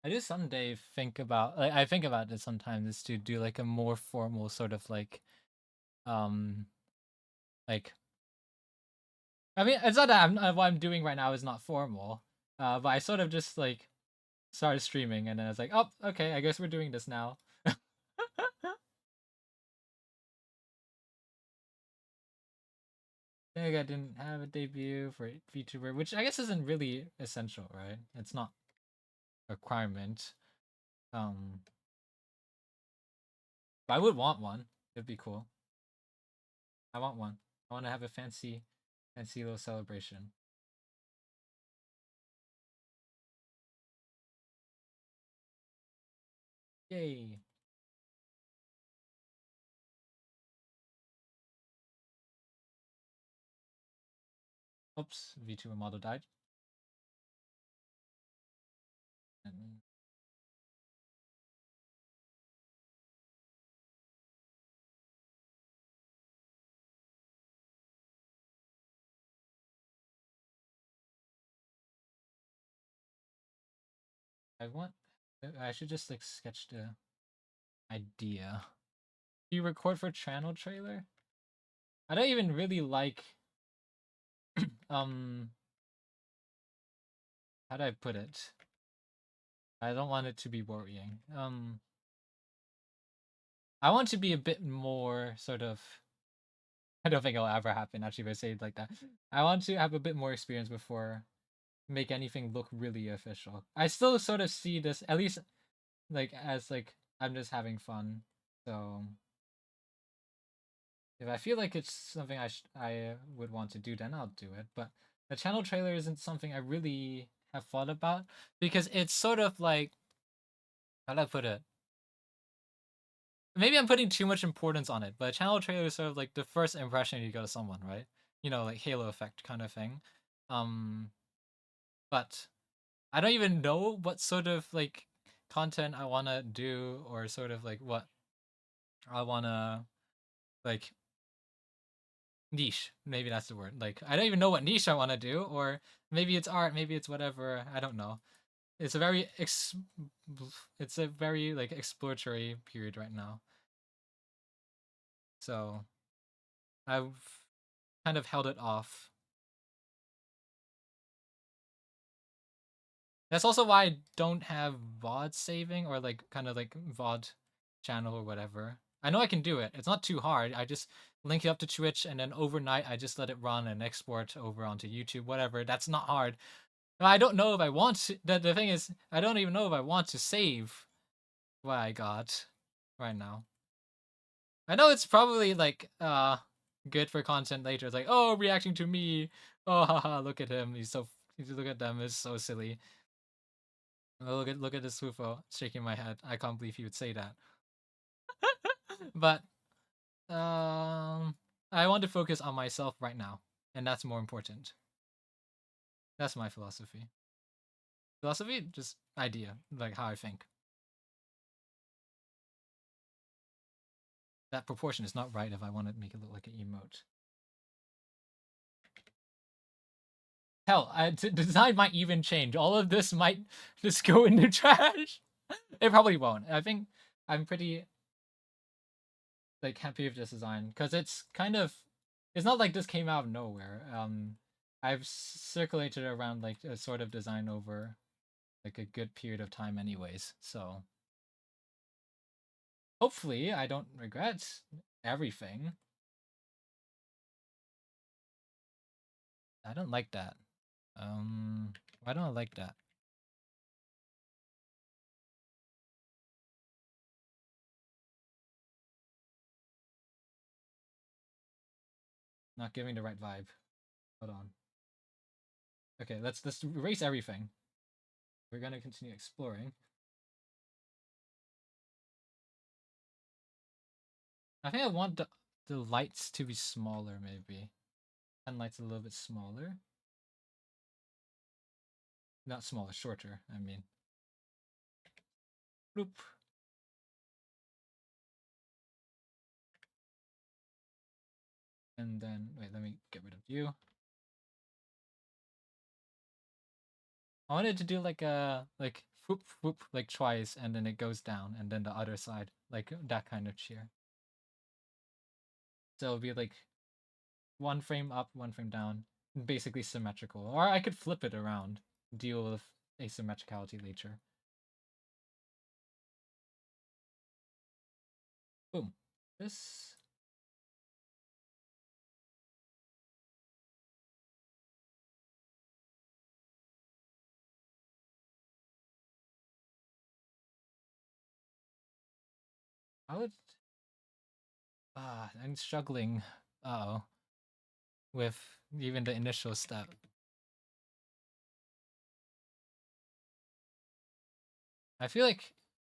I do someday think about I think about it sometimes is to do like a more formal sort of um like I mean it's not that what I'm doing right now is not formal. But I sort of just like started streaming and then I was like, oh okay, I guess we're doing this now. I think I didn't have a debut for VTuber, which I guess isn't really essential, right? It's not a requirement. But I would want one. It'd be cool. I want one. I want to have a fancy little celebration. Yay! Oops, VTuber model died. And I should just like sketch the idea. Do you record for channel trailer? I don't even really like um how do I put it? I don't want it to be worrying. I want to be a bit more sort of I don't think it'll ever happen actually if I say it like that. I want to have a bit more experience before make anything look really official. I still sort of see this at least like as like I'm just having fun. So if I feel like it's something I would want to do, then I'll do it. But the channel trailer isn't something I really have thought about because it's sort of like how do I put it? Maybe I'm putting too much importance on it, but a channel trailer is sort of like the first impression you got of someone, right? You know, like Halo effect kind of thing. Um, but I don't even know what sort of like content I want to do or sort of like what I want to like niche. Maybe that's the word. Like I don't even know what niche I want to do or maybe it's art, maybe it's whatever. I don't know. It's a very it's a very like exploratory period right now. So I've kind of held it off. That's also why I don't have VOD saving or like kind of like VOD channel or whatever. I know I can do it. It's not too hard. I just link it up to Twitch and then overnight I just let it run and export over onto YouTube, whatever. That's not hard. I don't know if I want to. The thing is, I don't even know if I want to save what I got right now. I know it's probably like good for content later. It's like, oh, reacting to me. Oh, haha, look at him. Look at them. It's so silly. Oh, look at this Fufo shaking my head. I can't believe he would say that. But I want to focus on myself right now, and that's more important. That's my philosophy. Philosophy, just idea, like how I think. That proportion is not right if I want to make it look like an emote. Hell, design might even change. All of this might just go into trash. It probably won't. I think I'm pretty like happy with this design because it's kind of, it's not like this came out of nowhere. I've circulated around like a sort of design over like a good period of time anyways, so hopefully I don't regret everything. I don't like that. Why don't I like that? Not giving the right vibe. Hold on. Okay, let's erase everything. We're gonna continue exploring. I think I want the lights to be smaller, maybe. And lights a little bit smaller. Not smaller, shorter, I mean. Bloop. And then, wait, let me get rid of you. I wanted to do like a, like, whoop, whoop, like twice, and then it goes down, and then the other side, like that kind of cheer. So it'll be like one frame up, one frame down, basically symmetrical. Or I could flip it around, deal with asymmetricality later. Boom. This. I would. I'm struggling. Uh oh. With even the initial step. I feel like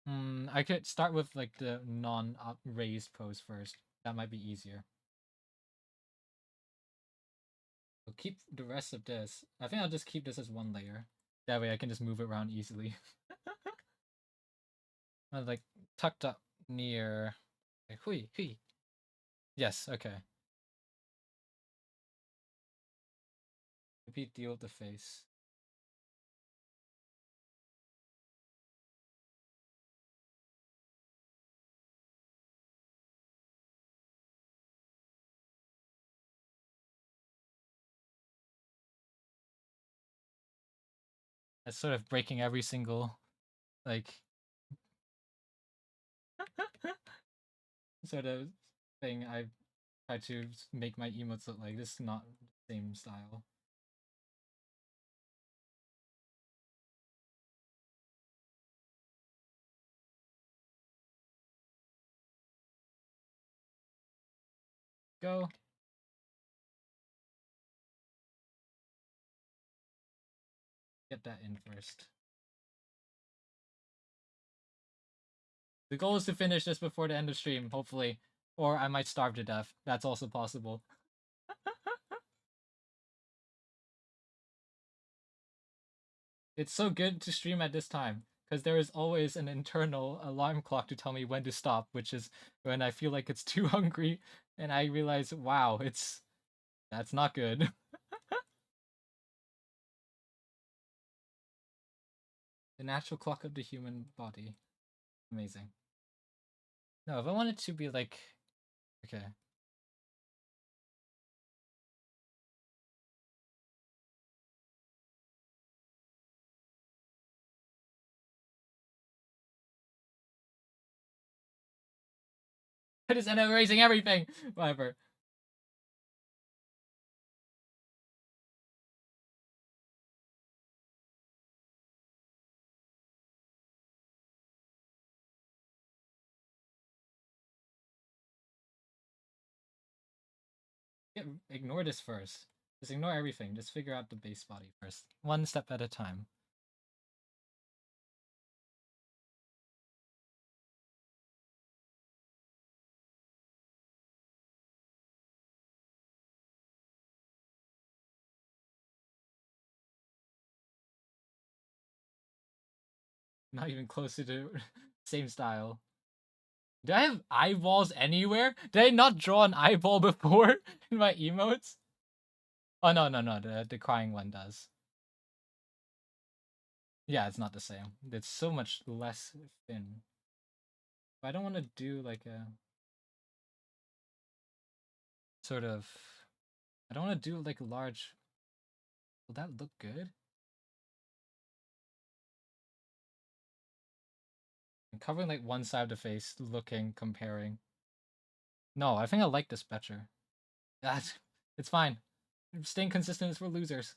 I could start with like the non-raised pose first. That might be easier. We'll keep the rest of this. I think I'll just keep this as one layer. That way I can just move it around easily. Like tucked up near. Like, hui, hui. Yes, okay. Repeat deal with the face. That's sort of breaking every single like sort of thing I try to make my emotes look like. This is not the same style. Go. Get that in first. The goal is to finish this before the end of stream, hopefully. Or I might starve to death. That's also possible. It's so good to stream at this time, because there is always an internal alarm clock to tell me when to stop, which is when I feel like it's too hungry and I realize, wow, that's not good. The natural clock of the human body. Amazing. No, if I want it to be like, okay. I just end up erasing everything. Whatever. Ignore this first. Just ignore everything. Just figure out the base body first. One step at a time. Not even close to the same style. Do I have eyeballs anywhere? Did I not draw an eyeball before in my emotes? Oh no, the crying one does. Yeah, it's not the same. It's so much less thin. But I don't want to do like a sort of. I don't want to do like a large. Will that look good? I'm covering like one side of the face, looking, comparing. No, I think I like this better. That's it's fine. Staying consistent is for losers.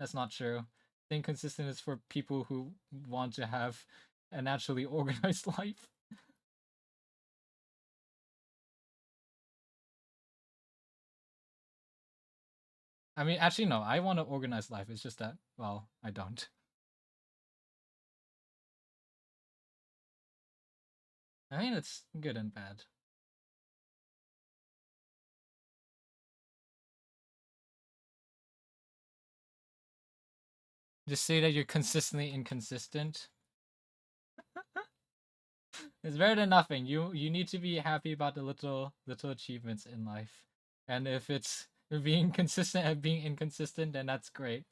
That's not true. Staying consistent is for people who want to have a naturally organized life. I mean, actually, no. I want to organize life. It's just that, well, I don't. I mean, it's good and bad. Just say that you're consistently inconsistent. It's better than nothing. You need to be happy about the little achievements in life. And if it's being consistent and being inconsistent, then that's great.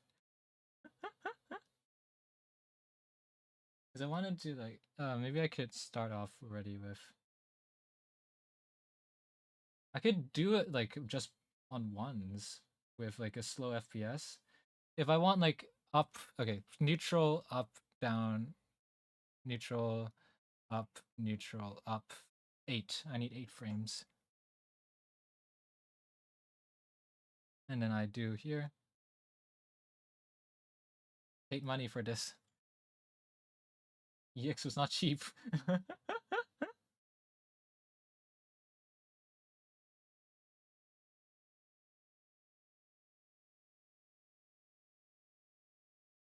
Because I wanted to like maybe I could start off already with I could do it like just on ones with like a slow FPS. If I want like up, okay, neutral, up, down, neutral, up, neutral, up, 8. I need 8 frames. And then I do here. Paid money for this. EX was not cheap.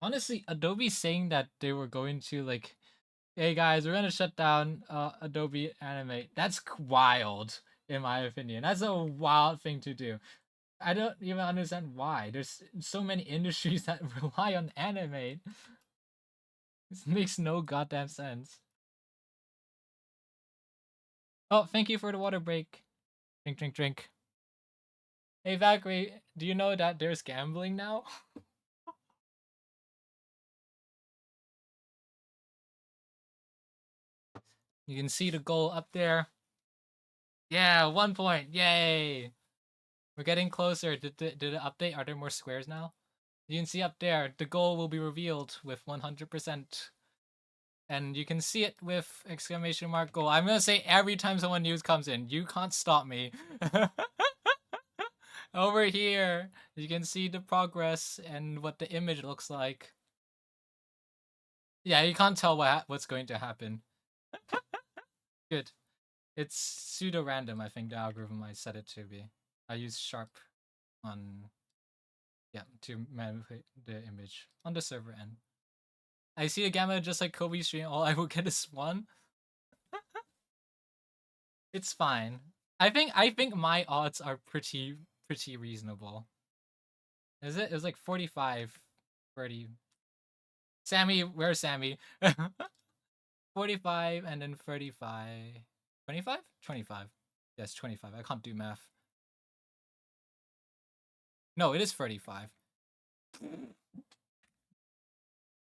Honestly, Adobe saying that they were going to like, hey guys, we're gonna shut down Adobe Animate. That's wild, in my opinion. That's a wild thing to do. I don't even understand why. There's so many industries that rely on Animate. This makes no goddamn sense. Oh, thank you for the water break. Drink, drink, drink. Hey Valkyrie, do you know that there's gambling now? You can see the goal up there. Yeah, 1 point. Yay! We're getting closer. Did it update? Are there more squares now? You can see up there, the goal will be revealed with 100%. And you can see it with exclamation mark goal. I'm gonna say every time someone news comes in, you can't stop me. Over here, you can see the progress and what the image looks like. Yeah, you can't tell what's going to happen. Good. It's pseudo random, I think the algorithm I set it to be. I use sharp on to manipulate the image on the server end. I see a gamma just like Kobe stream. All I will get is 1. It's fine. I think my odds are pretty reasonable. Is it? It was like 45, 30. Sammy, where's Sammy? 45 and then 35. 25? 25. Yes, 25. I can't do math. No, it is 35.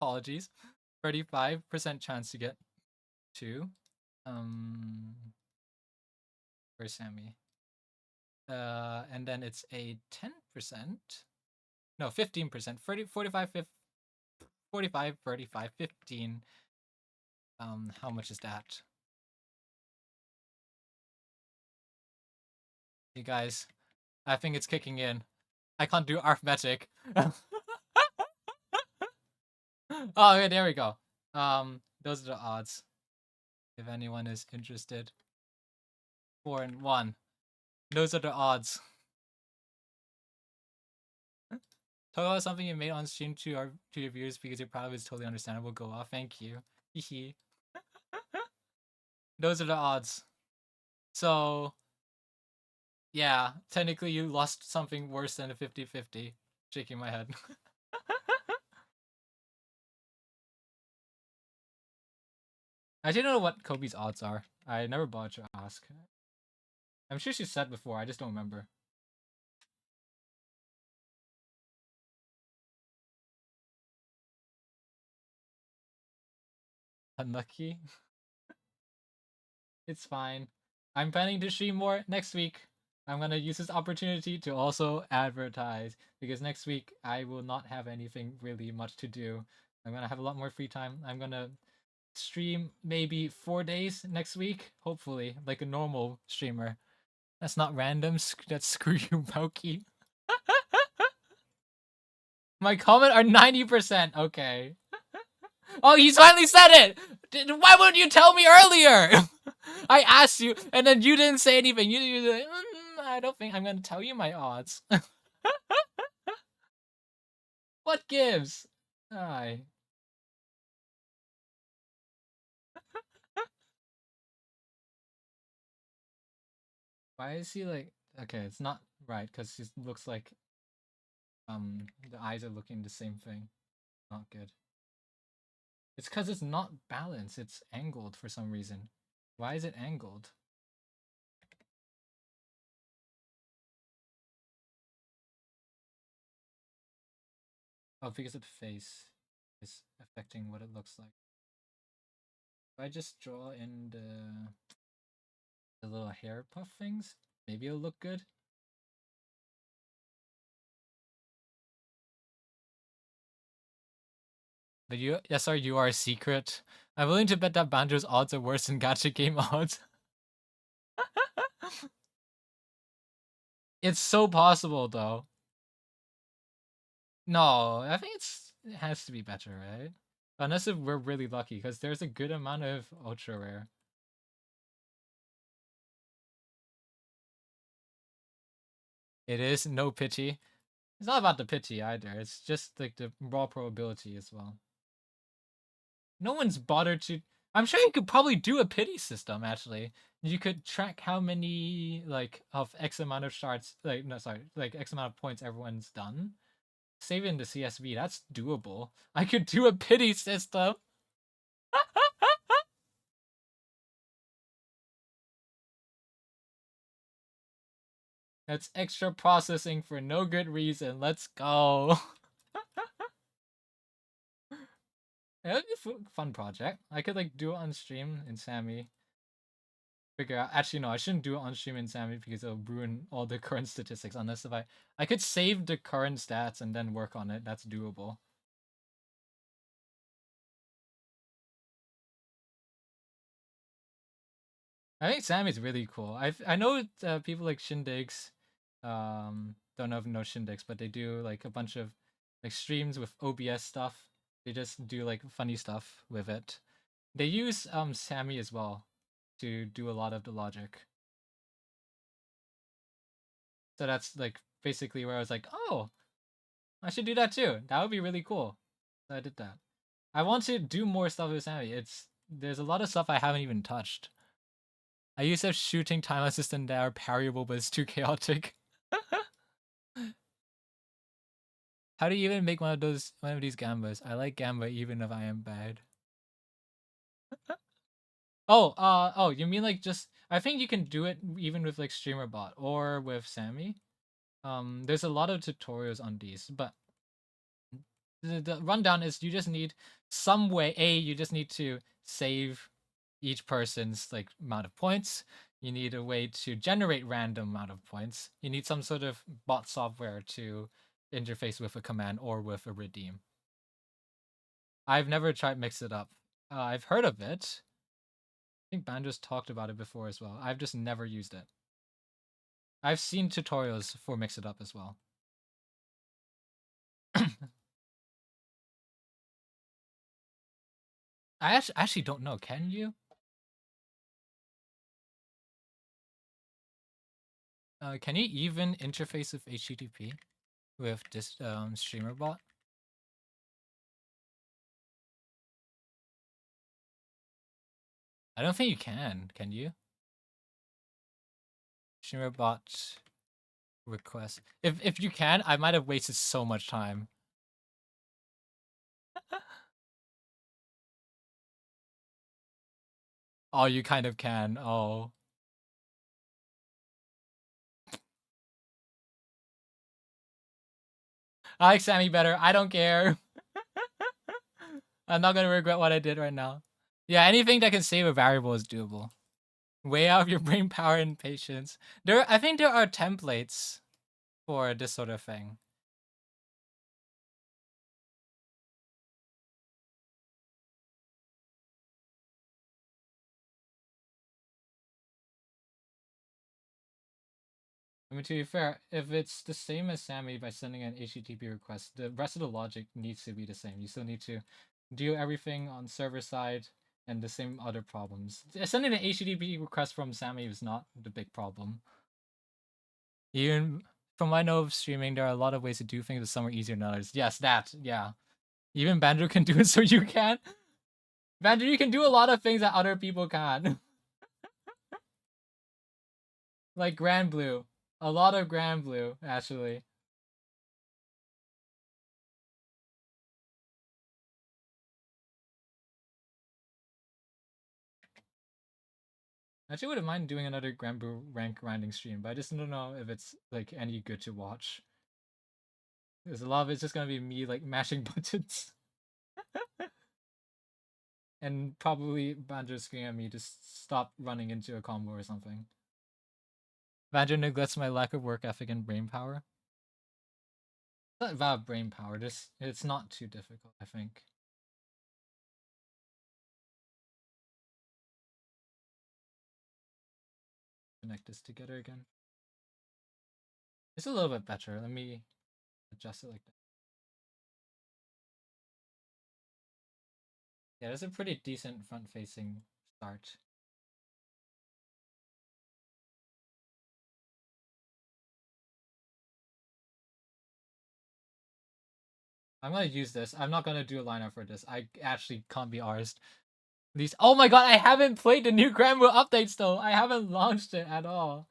Apologies. 35% chance to get 2. Where's Sammy? And then it's a 10%. No, 15%. 45, 45, 35, 15. How much is that? You guys, I think it's kicking in. I can't do arithmetic. Oh, okay, there we go. Those are the odds. if anyone is interested. 4 and 1. Those are the odds. Talk about something you made on stream to your viewers because you're proud of it's totally understandable. Go off. Thank you. Hehe. Those are the odds. So, yeah, technically you lost something worse than a 50-50. Shaking my head. I didn't know what Kobe's odds are. I never bothered to ask. I'm sure she said before, I just don't remember. Unlucky. It's fine. I'm planning to stream more next week. I'm gonna use this opportunity to also advertise because next week I will not have anything really much to do. I'm gonna have a lot more free time. I'm gonna stream maybe 4 days next week, hopefully, like a normal streamer. That's not random. That's screw you, Mauki. My comment are 90%. Okay. Oh, he's finally said it! Why wouldn't you tell me earlier? I asked you, and then you didn't say anything. You're like, I don't think I'm gonna tell you my odds. What gives? Aye. Why is he like... Okay, it's not right, because he looks like... the eyes are looking the same thing. Not good. It's because it's not balanced. It's angled for some reason. Why is it angled? Oh, because the face is affecting what it looks like. If I just draw in the little hair puff things, maybe it'll look good. But you, yes, you are a secret. I'm willing to bet that Banjo's odds are worse than Gacha game odds. It's so possible, though. No, I think it has to be better, right? Unless if we're really lucky, because there's a good amount of ultra rare. It is no pity. It's not about the pity either. It's just like the raw probability as well. No one's bothered to. I'm sure you could probably do a pity system. Actually, you could track how many like of X amount of shards, like no, sorry, like X amount of points everyone's done. Save it in the CSV. That's doable. I could do a pity system. That's extra processing for no good reason. Let's go. It would be a fun project. I could like do it on stream in Sammy. Figure out. Actually, no, I shouldn't do it on stream in Sammy because it'll ruin all the current statistics. Unless if I could save the current stats and then work on it. That's doable. I think Sammy's really cool. I know people like Shindigs. Don't know if know Shindigs, but they do like a bunch of like streams with OBS stuff. They just do like funny stuff with it. They use Sammy as well to do a lot of the logic. So that's like basically where I was like, oh, I should do that too. That would be really cool. So I did that. I want to do more stuff with Sammy. There's a lot of stuff I haven't even touched. I used to have shooting time assistant that are parryable, but it's too chaotic. How do you even make one of these gambas? I like gamba even if I am bad. Oh, you mean like just I think you can do it even with like StreamerBot or with Sammy. There's a lot of tutorials on these, but the rundown is you just need some way. You just need to save each person's like amount of points. You need a way to generate random amount of points. You need some sort of bot software to interface with a command or with a redeem. I've never tried Mix It Up. I've heard of it. I think Banjo's talked about it before as well. I've just never used it. I've seen tutorials for Mix It Up as well. I actually don't know. Can you? Can you even interface with HTTP with this streamer bot? I don't think you can. Can you? Streamer bot request. If you can, I might have wasted so much time. Oh, you kind of can. Oh. I like Sammy better. I don't care. I'm not gonna regret what I did right now. Yeah, anything that can save a variable is doable. Way out of your brain power and patience. I think there are templates for this sort of thing. I mean, to be fair, if it's the same as Sammy by sending an HTTP request, the rest of the logic needs to be the same. You still need to do everything on server side and the same other problems. Sending an HTTP request from Sammy is not the big problem. Even from what I know of streaming, there are a lot of ways to do things, but some are easier than others. Yes, that, yeah. Even Banjo can do it, so you can. Banjo, you can do a lot of things that other people can't. Like Grand Blue. A lot of Grand Blue, actually. Actually, wouldn't mind doing another Grand Blue rank grinding stream, but I just don't know if it's like any good to watch. Because a lot of it's just gonna be me like mashing buttons. And probably Banjo screaming at me to stop running into a combo or something. Banjo neglects my lack of work ethic and brain power. It's not about brain power, just it's not too difficult, I think. Connect this together again. It's a little bit better. Let me adjust it like that. Yeah, that's a pretty decent front-facing start. I'm gonna use this. I'm not gonna do a lineup for this. I actually can't be arsed. These. Oh my god! I haven't played the new Granblue updates though. I haven't launched it at all.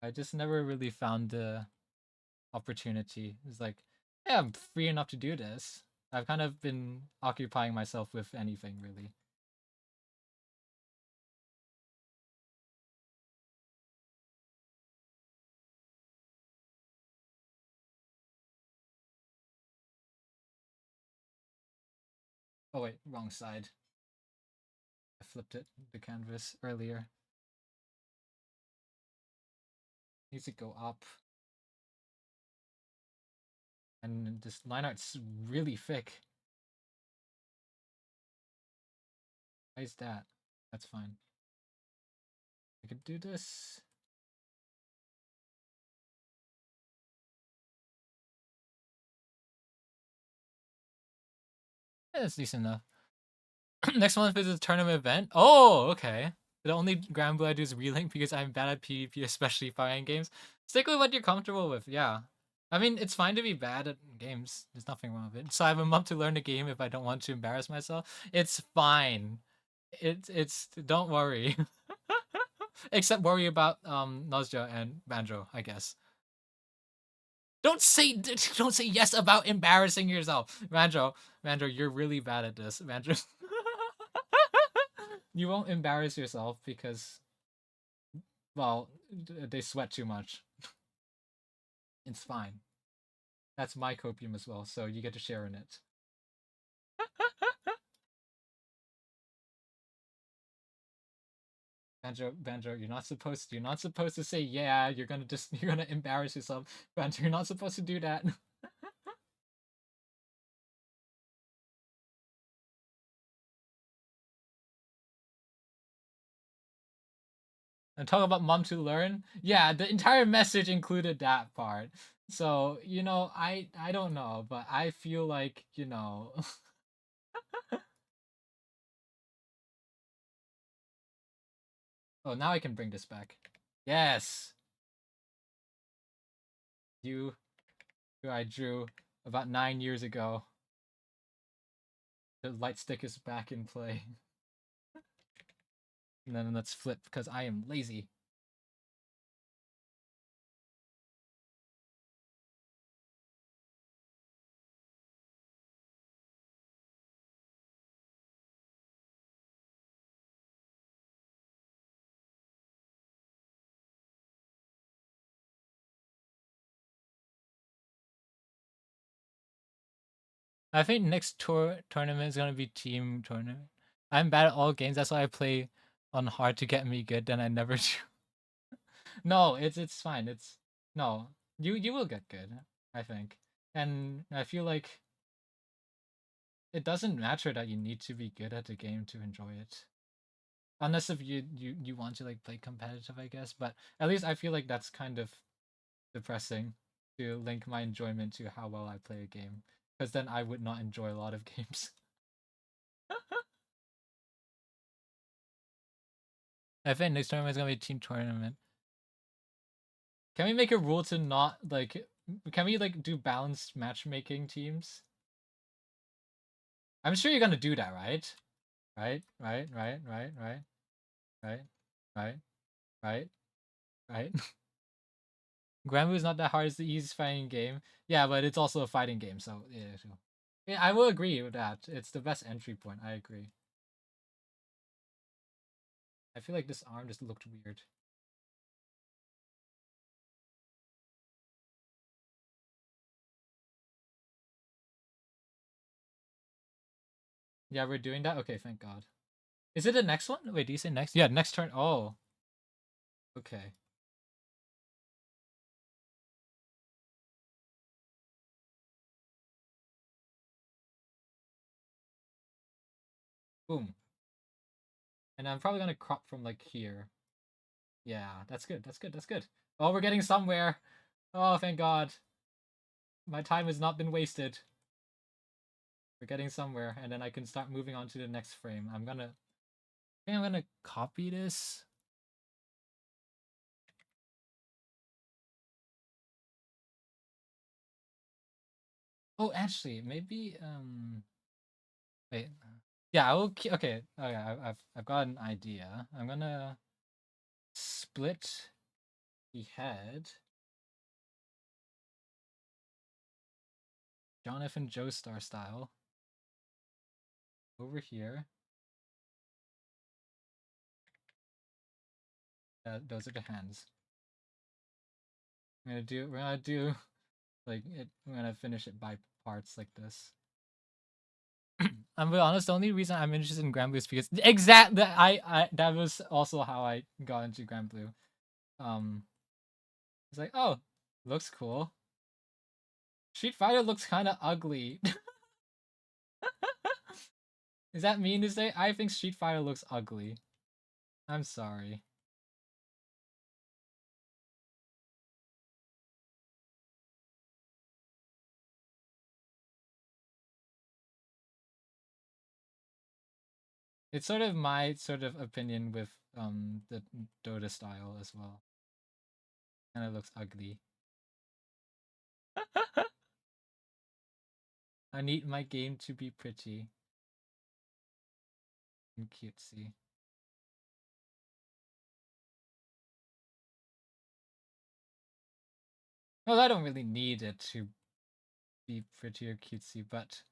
I just never really found the opportunity. It's like, yeah, I'm free enough to do this. I've kind of been occupying myself with anything really. Oh wait, wrong side. I flipped it, the canvas earlier. Needs to go up. And this line art's really thick. Why is that? That's fine. I could do this. Yeah, that's decent enough. Next month is a tournament event. Oh, okay. The only Granblue I do is Relink because I'm bad at PvP, especially fighting games. Stick with what you're comfortable with, yeah. I mean, it's fine to be bad at games. There's nothing wrong with it. So I have a month to learn the game if I don't want to embarrass myself. It's fine. It's don't worry. Except worry about Nozja and Banjo, I guess. Don't say yes about embarrassing yourself. Banjo, you're really bad at this. Banjo. You won't embarrass yourself because, well, they sweat too much. It's fine. That's my copium as well, so you get to share in it. Banjo, you're not supposed to say yeah. You're gonna embarrass yourself. Banjo, you're not supposed to do that. And talk about mom to learn. Yeah, the entire message included that part. So, I don't know, but I feel like, Oh, now I can bring this back. Yes. You who I drew about 9 years ago. The light stick is back in play. And then let's flip because I am lazy. I think next tournament is gonna be team tournament. I'm bad at all games. That's why I play on hard to get me good. Then I never do. No, it's fine. It's no. You will get good. I think, and I feel like it doesn't matter that you need to be good at the game to enjoy it. Unless if you want to like play competitive, I guess. But at least I feel like that's kind of depressing to link my enjoyment to how well I play a game, because then I would not enjoy a lot of games. I think next tournament is gonna be a team tournament. Can we make a rule to not like? Can we like do balanced matchmaking teams? I'm sure you're gonna do that, right? Right, right, right, right, right, right, right, right, right. Granblue is not that hard. It's the easiest fighting game. Yeah, but it's also a fighting game, so yeah. So. Yeah, I will agree with that. It's the best entry point. I agree. I feel like this arm just looked weird. Yeah, we're doing that? Okay, thank God. Is it the next one? Wait, do you say next? Yeah, next turn. Oh, okay. Boom. And I'm probably gonna crop from like here. Yeah, that's good. That's good. That's good. Oh, we're getting somewhere. Oh, thank God. My time has not been wasted. We're getting somewhere, and then I can start moving on to the next frame. I think I'm gonna copy this. Oh, actually, maybe wait. Yeah, I will. Okay. Okay, I've got an idea. I'm gonna split the head. Jonathan Joestar style. Over here. Those are the hands. We're gonna do like it. We're gonna finish it by parts like this. I'm be honest. The only reason I'm interested in Granblue is because exactly that was also how I got into Granblue. It's like, oh, looks cool. Street Fighter looks kind of ugly. Is that mean to say? I think Street Fighter looks ugly. I'm sorry. It's sort of my sort of opinion with the Dota style as well. And it looks ugly. I need my game to be pretty and cutesy. Well, I don't really need it to be pretty or cutesy, but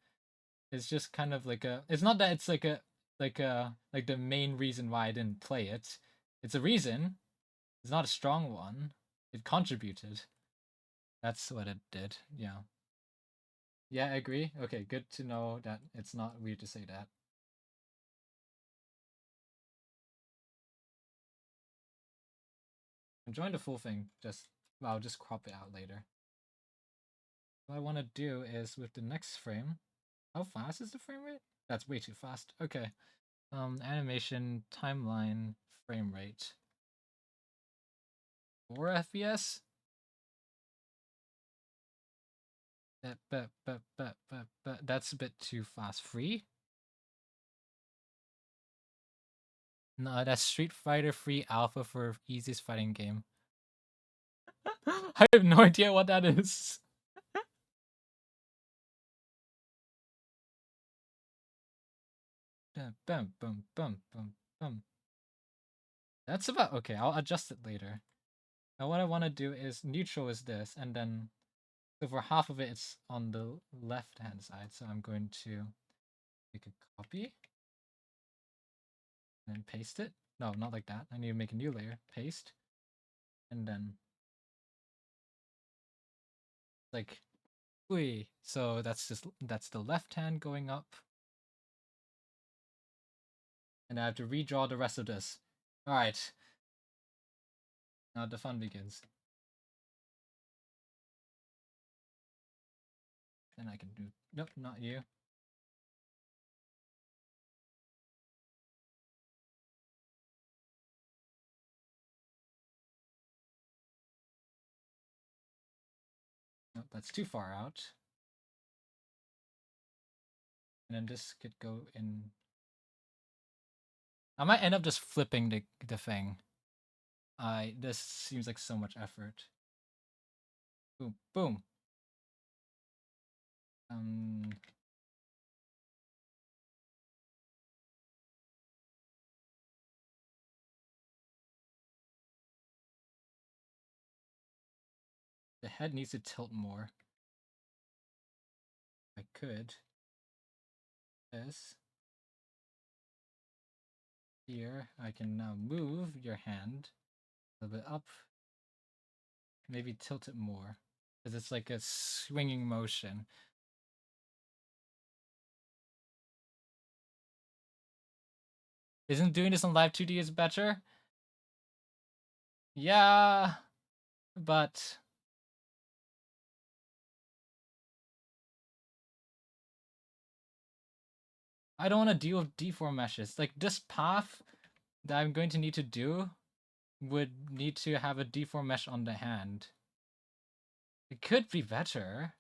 it's just kind of like a. It's not that it's like the main reason why I didn't play it. It's a reason. It's not a strong one. It contributed. That's what it did. Yeah. Yeah, I agree. Okay, good to know that it's not weird to say that. Enjoying the full thing. I'll just crop it out later. What I want to do is with the next frame. How fast is the frame rate? That's way too fast. Okay. Animation timeline frame rate. 4 FPS? That's a bit too fast. Free? No, that's Street Fighter Free Alpha for easiest fighting game. I have no idea what that is. Bum, bum, bum, bum, bum, bum. That's about okay. I'll adjust it later. Now what I want to do is neutral is this, and then so for half of it, it's on the left hand side. So I'm going to make a copy and then paste it. No, not like that. I need to make a new layer. Paste, and then like, wee. So that's the left hand going up, and I have to redraw the rest of this. All right, now the fun begins. Then I can do nope, not you. Nope, that's too far out. And then this could go in. I might end up just flipping the thing. This seems like so much effort. Boom, boom. Um, the head needs to tilt more. I could. This. Here, I can now move your hand a little bit up. Maybe tilt it more. Because it's like a swinging motion. Isn't doing this on Live 2D is better? Yeah, but I don't want to deal with deform meshes. Like this path that I'm going to need to do would need to have a deform mesh on the hand. It could be better.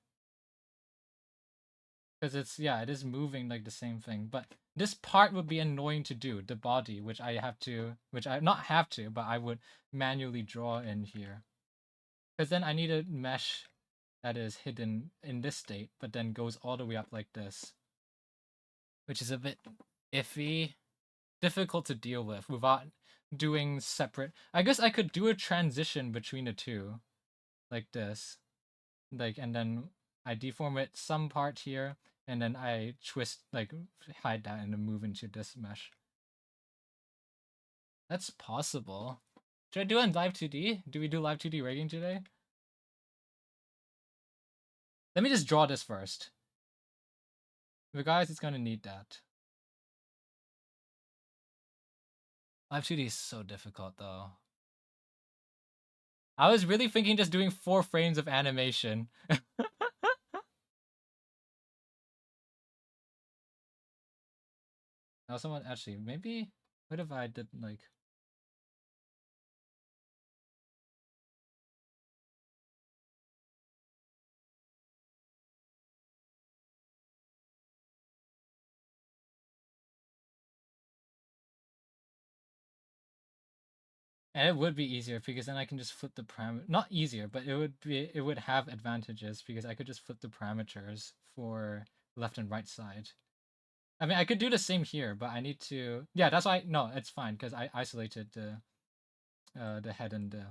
Because it's, yeah, it is moving like the same thing. But this part would be annoying to do, the body, which I have to, which I not have to, but I would manually draw in here. Because then I need a mesh that is hidden in this state, but then goes all the way up like this. Which is a bit iffy, difficult to deal with without doing separate. I guess I could do a transition between the two, like this. Like, and then I deform it some part here, and then I twist, like, hide that and then move into this mesh. That's possible. Should I do it in Live 2D? Do we do Live 2D rigging today? Let me just draw this first. But guys, it's gonna need that. Live 2D is so difficult though. I was really thinking just doing 4 frames of animation. Now someone actually, maybe, what if I did like... And it would be easier because then I can just flip the parameter. Not easier, but it would have advantages because I could just flip the parameters for left and right side. I mean, I could do the same here, but I need to. Yeah, that's why. No, it's fine because I isolated the head and the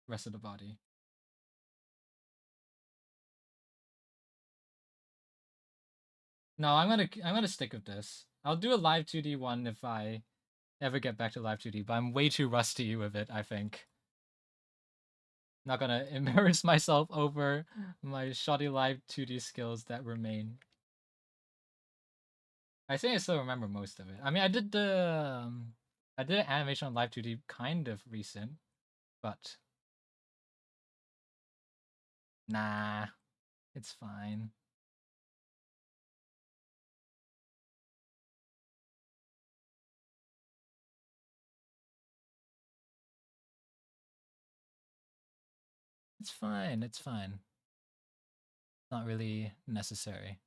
rest of the body. No, I'm gonna stick with this. I'll do a live 2D one if I ever get back to live 2D, but I'm way too rusty with it, I think. Not gonna embarrass myself over my shoddy live 2D skills that remain. I think I still remember most of it. I mean, I did an animation on live 2D kind of recent, but nah, it's fine. It's fine. It's fine. Not really necessary.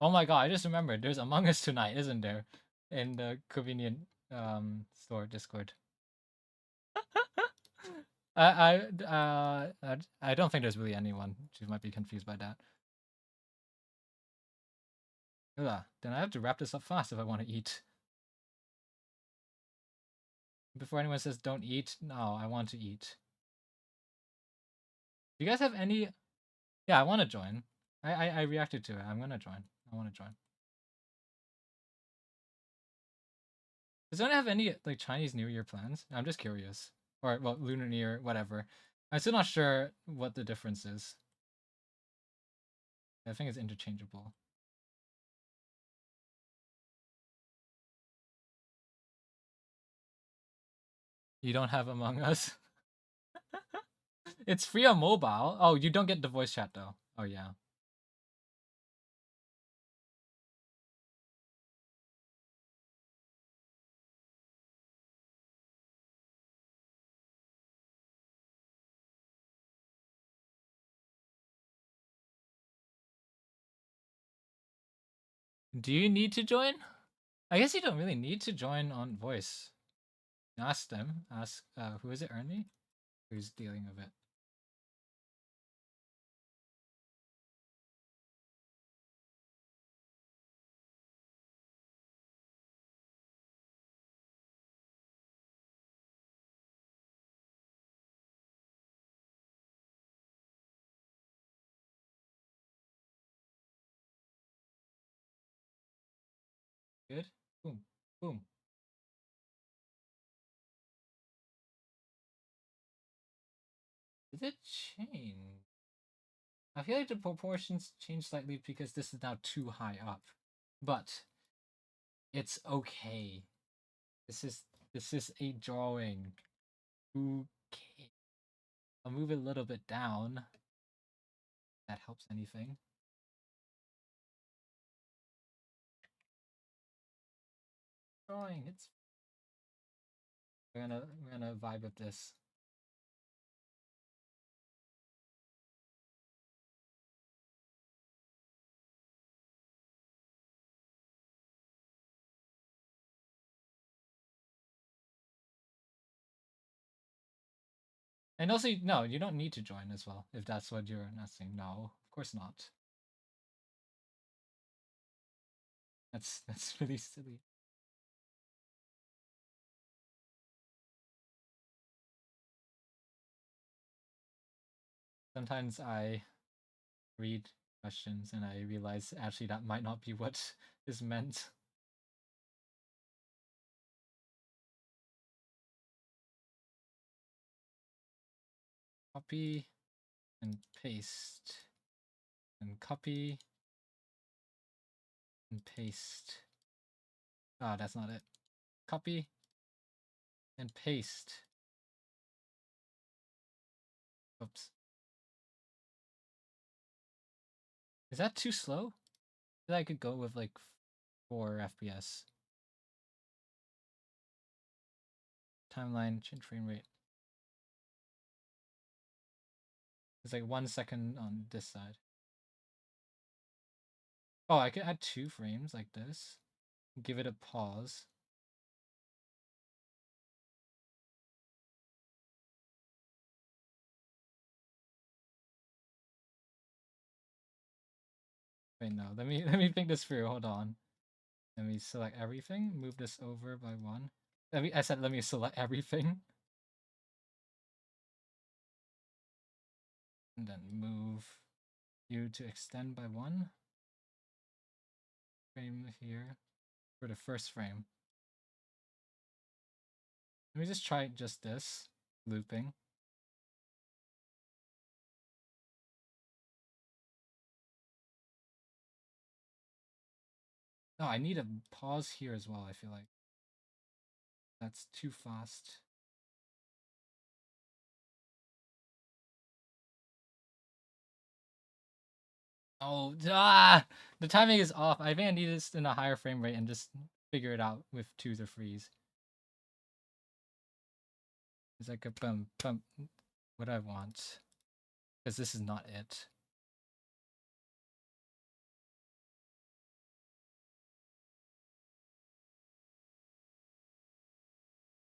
Oh my god, I just remembered there's Among Us tonight, isn't there? In the convenient store Discord. I don't think there's really anyone who might be confused by that. Ugh, then I have to wrap this up fast if I want to eat. Before anyone says don't eat, no, I want to eat. Do you guys have any? Yeah, I want to join. I reacted to it. I'm gonna join. I want to join. Does anyone have any like Chinese New Year plans? I'm just curious. Or well, Lunar New Year, whatever. I'm still not sure what the difference is. I think it's interchangeable. You don't have Among Us? It's free on mobile. Oh, you don't get the voice chat though. Oh yeah. Do you need to join? I guess you don't really need to join on voice. Ask them. Ask who is it, Ernie? Who's dealing with it? Good? Boom. Boom. Did it change? I feel like the proportions changed slightly because this is now too high up. But it's okay. This is a drawing. Okay. I'll move it a little bit down. If that helps anything. Drawing, it's we're gonna vibe with this. And also, no, you don't need to join as well, if that's what you're asking. No, of course not. That's really silly. Sometimes I read questions and I realize actually that might not be what is meant. Copy and paste. And copy and paste. Ah, that's not it. Copy and paste. Oops. Is that too slow? I feel like I could go with like 4 FPS. Timeline, change frame rate. It's like 1 second on this side. Oh, I could add 2 frames like this. Give it a pause. Wait, no. Let me think this through. Hold on. Let me select everything. Move this over by 1. I said let me select everything. And then move you to extend by 1 frame here for the first frame. Let me just try just this looping. No, I need a pause here as well, I feel like. That's too fast. Oh, the timing is off. I think I need this in a higher frame rate and just figure it out with twos or threes. It's like a bump. What I want, because this is not it.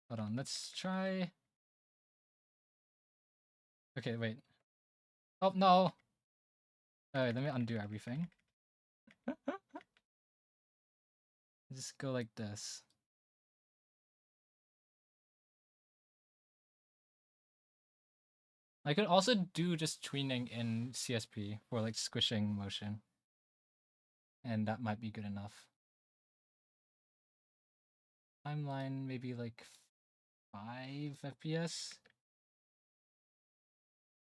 Hold on, let's try. Okay, wait. Oh no. Alright, let me undo everything. Just go like this. I could also do just tweening in CSP for like squishing motion. And that might be good enough. Timeline maybe like 5 FPS.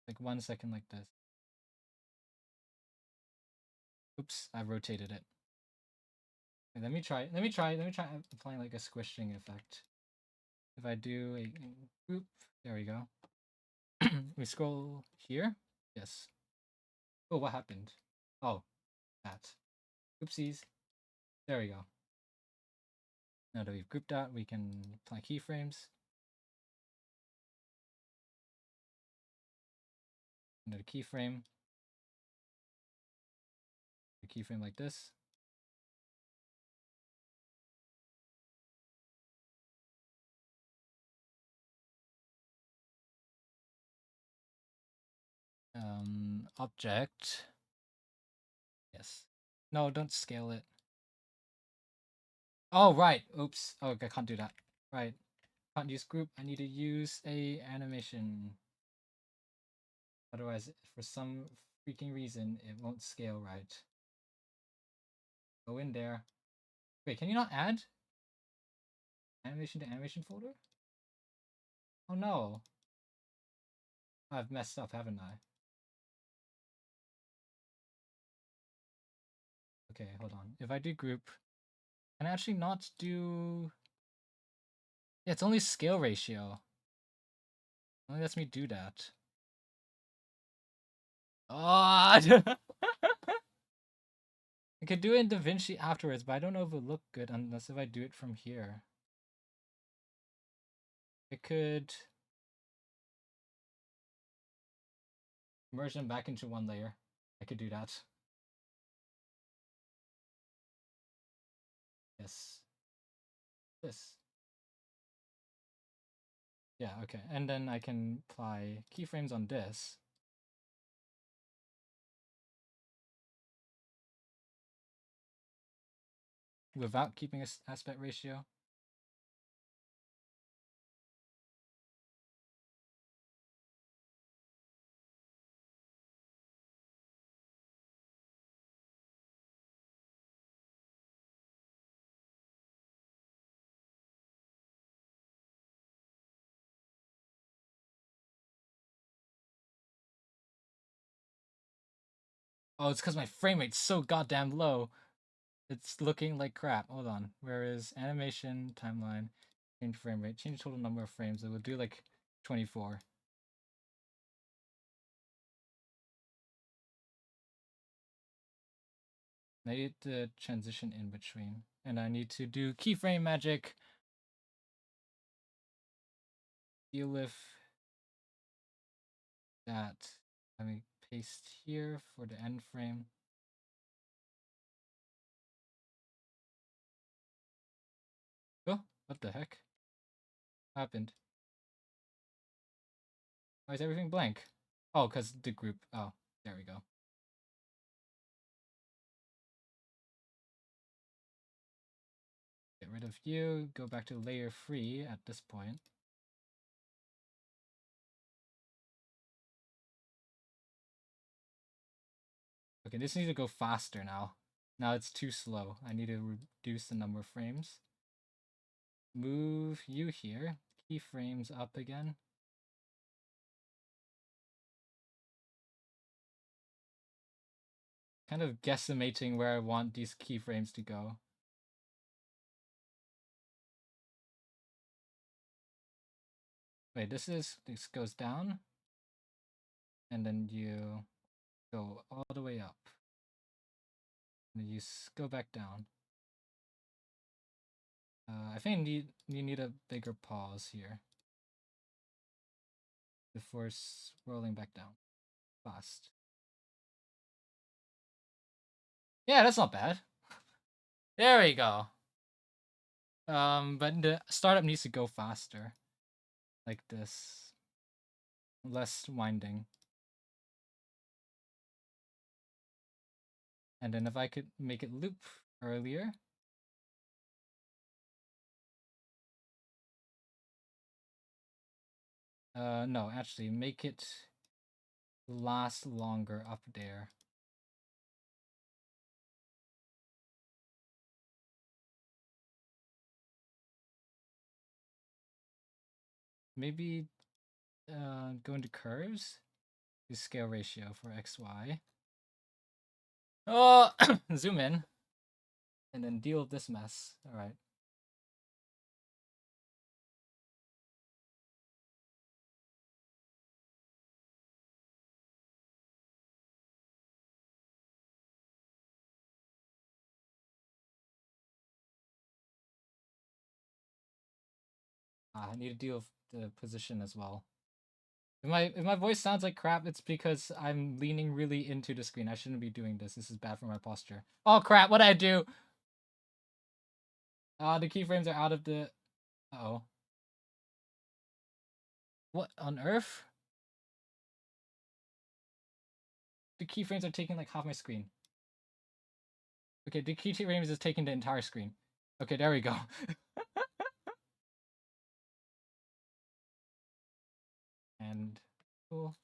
Like 1 second like this. Oops, I rotated it. Okay, let me try applying like a squishing effect. If I do a group, there we go. We scroll here. Yes. Oh, what happened? Oh, that. Oopsies. There we go. Now that we've grouped that, we can apply keyframes. Another keyframe. A keyframe like this. Object. Yes. No, don't scale it. Oh, right. Oops. Oh, I can't do that. Right. Can't use group. I need to use a animation. Otherwise, for some freaking reason, it won't scale right. Go in there. Wait, can you not add animation to animation folder? Oh no. I've messed up, haven't I? Okay, hold on. If I do group, can I actually not do... Yeah, it's only scale ratio. Only lets me do that. Oh, I could do it in DaVinci afterwards, but I don't know if it would look good unless if I do it from here. It could merge them back into one layer. I could do that. Yes. This. Yeah, okay. And then I can apply keyframes on this. Without keeping a aspect ratio. Oh, it's because my frame rate's so goddamn low. It's looking like crap. Hold on. Where is animation, timeline, change frame rate, change total number of frames. It will do like 24. I need to transition in between. And I need to do keyframe magic. Deal with that. Let me paste here for the end frame. Oh, what the heck happened? Why is everything blank? Oh, because the group. Oh, there we go. Get rid of you. Go back to layer free at this point. Okay, this needs to go faster now. Now it's too slow. I need to reduce the number of frames. Move you here. Keyframes up again. Kind of guesstimating where I want these keyframes to go. Wait, this goes down. And then you go all the way up. And you go back down. I think you need a bigger pause here before scrolling back down fast. Yeah, that's not bad. There we go. But the startup needs to go faster, like this, less winding. And then if I could make it loop earlier. No, actually, make it last longer up there. Maybe go into curves, do scale ratio for XY. Oh, zoom in, and then deal with this mess. All right. I need to deal with the position as well. If my voice sounds like crap, it's because I'm leaning really into the screen. I shouldn't be doing this. This is bad for my posture. Oh crap! What did I do? The keyframes are out of the. Uh-oh. What on earth? The keyframes are taking like half my screen. Okay, the keyframes is taking the entire screen. Okay, there we go. And cool.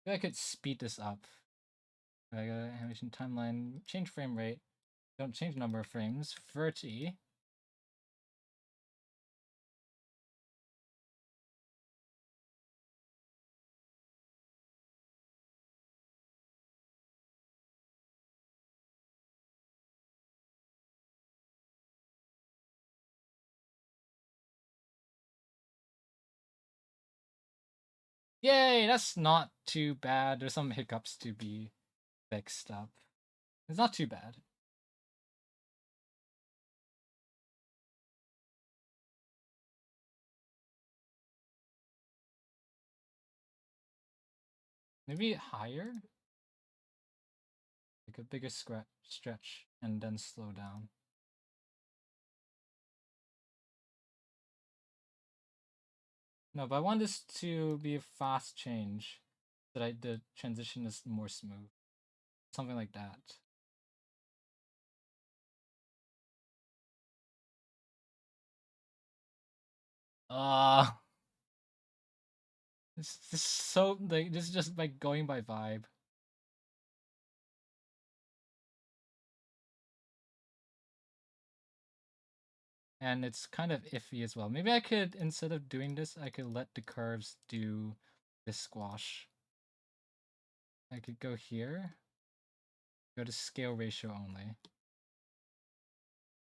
Maybe I could speed this up. I got animation timeline, change frame rate. Don't change number of frames. 30. Yay, that's not too bad. There's some hiccups to be fixed up. It's not too bad. Maybe higher? Like a bigger stretch and then slow down. No, but I want this to be a fast change so that the transition is more smooth. Something like that. Uh this is so like this is just like going by vibe. And it's kind of iffy as well. Maybe I could, instead of doing this, I could let the curves do this squash. I could go here, go to scale ratio only.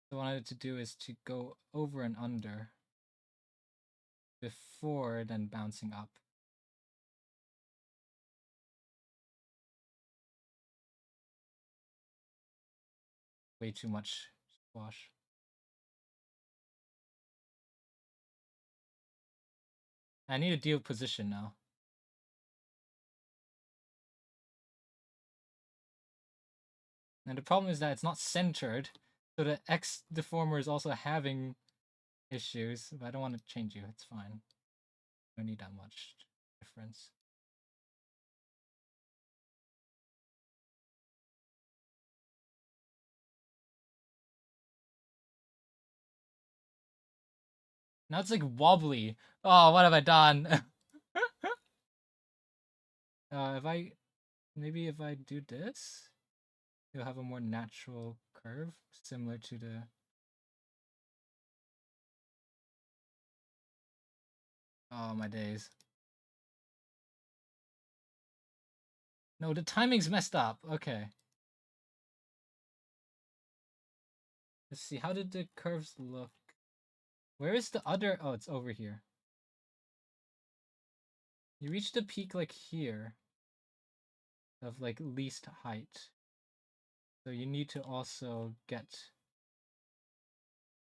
So what I wanted to do is to go over and under before then bouncing up. Way too much squash. I need to deal with position now. And the problem is that it's not centered, so the X deformer is also having issues, but I don't want to change you, it's fine. Don't need that much difference. Now it's like wobbly. Oh, what have I done? If I maybe if I do this, you'll have a more natural curve similar to the. Oh my days. No, the timing's messed up. Okay. Let's see. How did the curves look? Where is the other? Oh, it's over here. You reach the peak like here of like least height. So you need to also get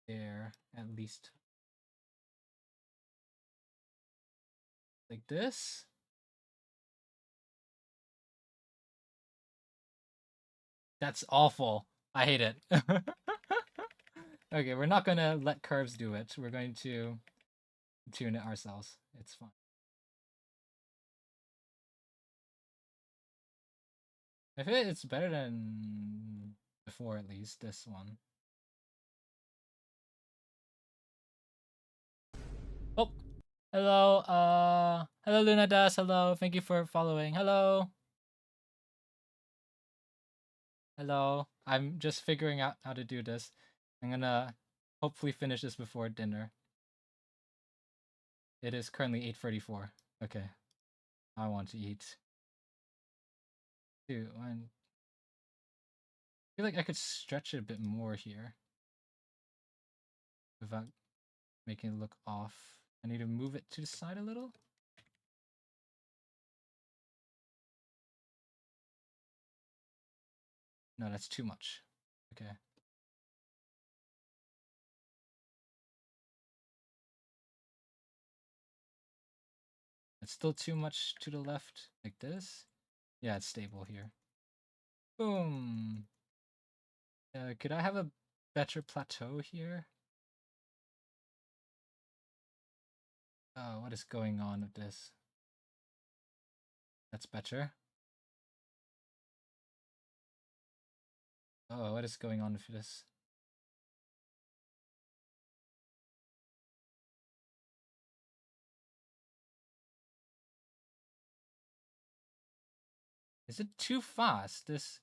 there at least like this. That's awful. I hate it. Okay, we're not gonna let curves do it. We're going to tune it ourselves. It's fine. I feel it's better than before, at least this one. Oh, hello. Hello, Luna Das. Hello. Thank you for following. Hello. Hello. I'm just figuring out how to do this. I'm gonna hopefully finish this before dinner. It is currently 8:34. Okay. I want to eat. 2, 1. I feel like I could stretch it a bit more here without making it look off. I need to move it to the side a little. No, that's too much. Okay. It's still too much to the left, like this. Yeah, it's stable here. Boom. Could I have a better plateau here? Oh, what is going on with this? That's better. Oh, what is going on with this? Is it too fast? This...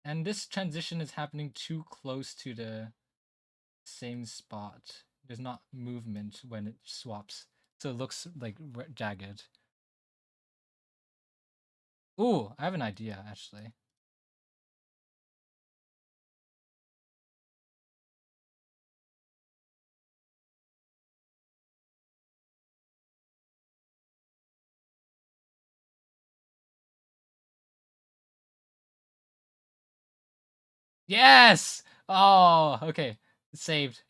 And this transition is happening too close to the same spot. There's not movement when it swaps, so it looks like jagged. Ooh, I have an idea actually. Yes! Oh, okay. It's saved.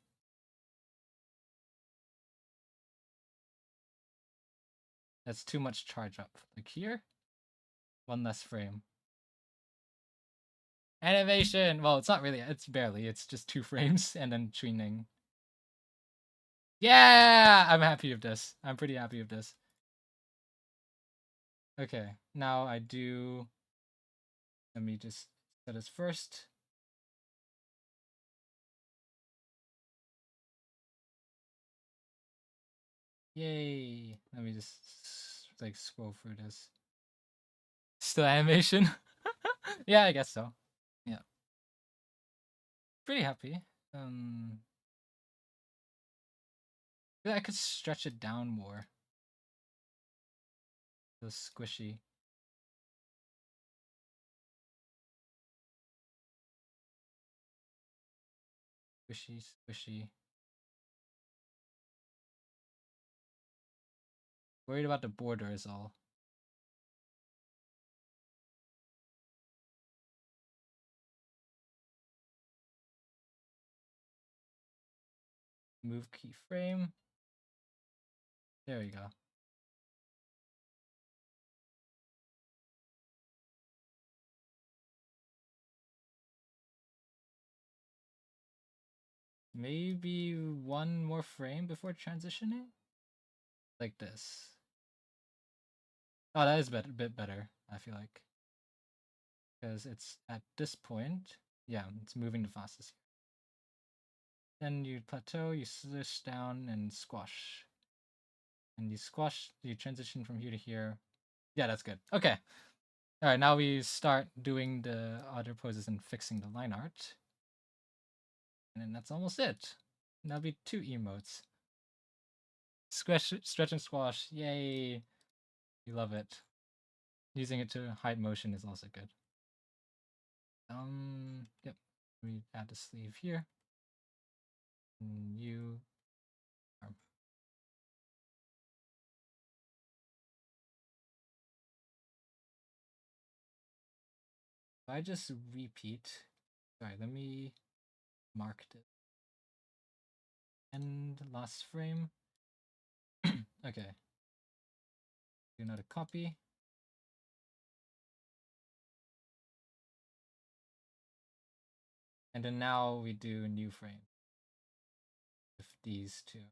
That's too much charge up. Like here, one less frame. Animation! Well, it's not really, it's barely. It's just 2 frames and then tweening. Yeah! I'm happy with this. I'm pretty happy with this. Okay, now I do... Let me just set this first. Yay! Let me just like scroll through this. Still animation? Yeah, I guess so. Yeah. Pretty happy. Feel like I could stretch it down more. Feels squishy. Squishy, squishy. Worried about the border is all. Move keyframe. There we go. Maybe one more frame before transitioning? Like this. Oh, that is a bit better, I feel like. Because it's at this point, yeah, it's moving the fastest. Then you plateau, you swish down and squash. And you squash, you transition from here to here. Yeah, that's good. Okay. Alright, now we start doing the other poses and fixing the line art. And then that's almost it. That'll be 2 emotes. Stretch and squash, yay! We love it. Using it to hide motion is also good. Yep. We add the sleeve here. New arm. If I just repeat, sorry, let me mark it. End last frame. Okay. Do another copy. And then now we do a new frame with these two.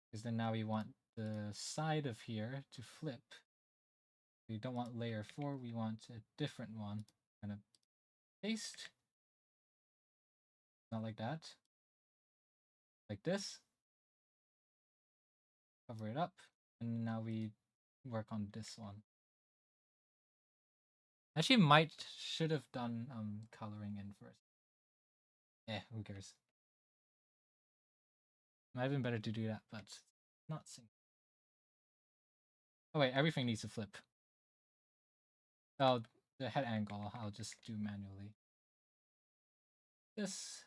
Because then now we want the side of here to flip. We don't want layer 4, we want a different one. Kind of paste. Not like that. Like this. Cover it up. And now we work on this one. Actually should have done coloring in first. Who cares? Might have been better to do that, but not sync. Oh wait, everything needs to flip. Oh, the head angle I'll just do manually. This.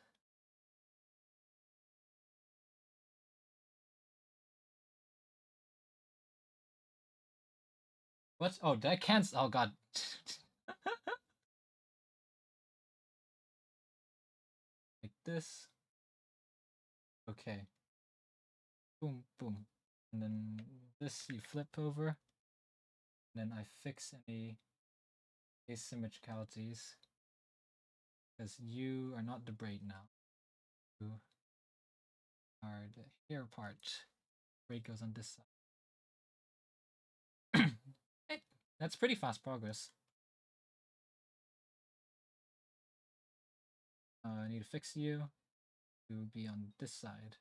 What? Oh, that cancel. Oh god. Like this. Okay. Boom, boom. And then this you flip over. And then I fix any asymmetricalities. Because you are not the braid now. You are the hair part. Braid goes on this side. Hey, that's pretty fast progress. I need to fix you to be on this side.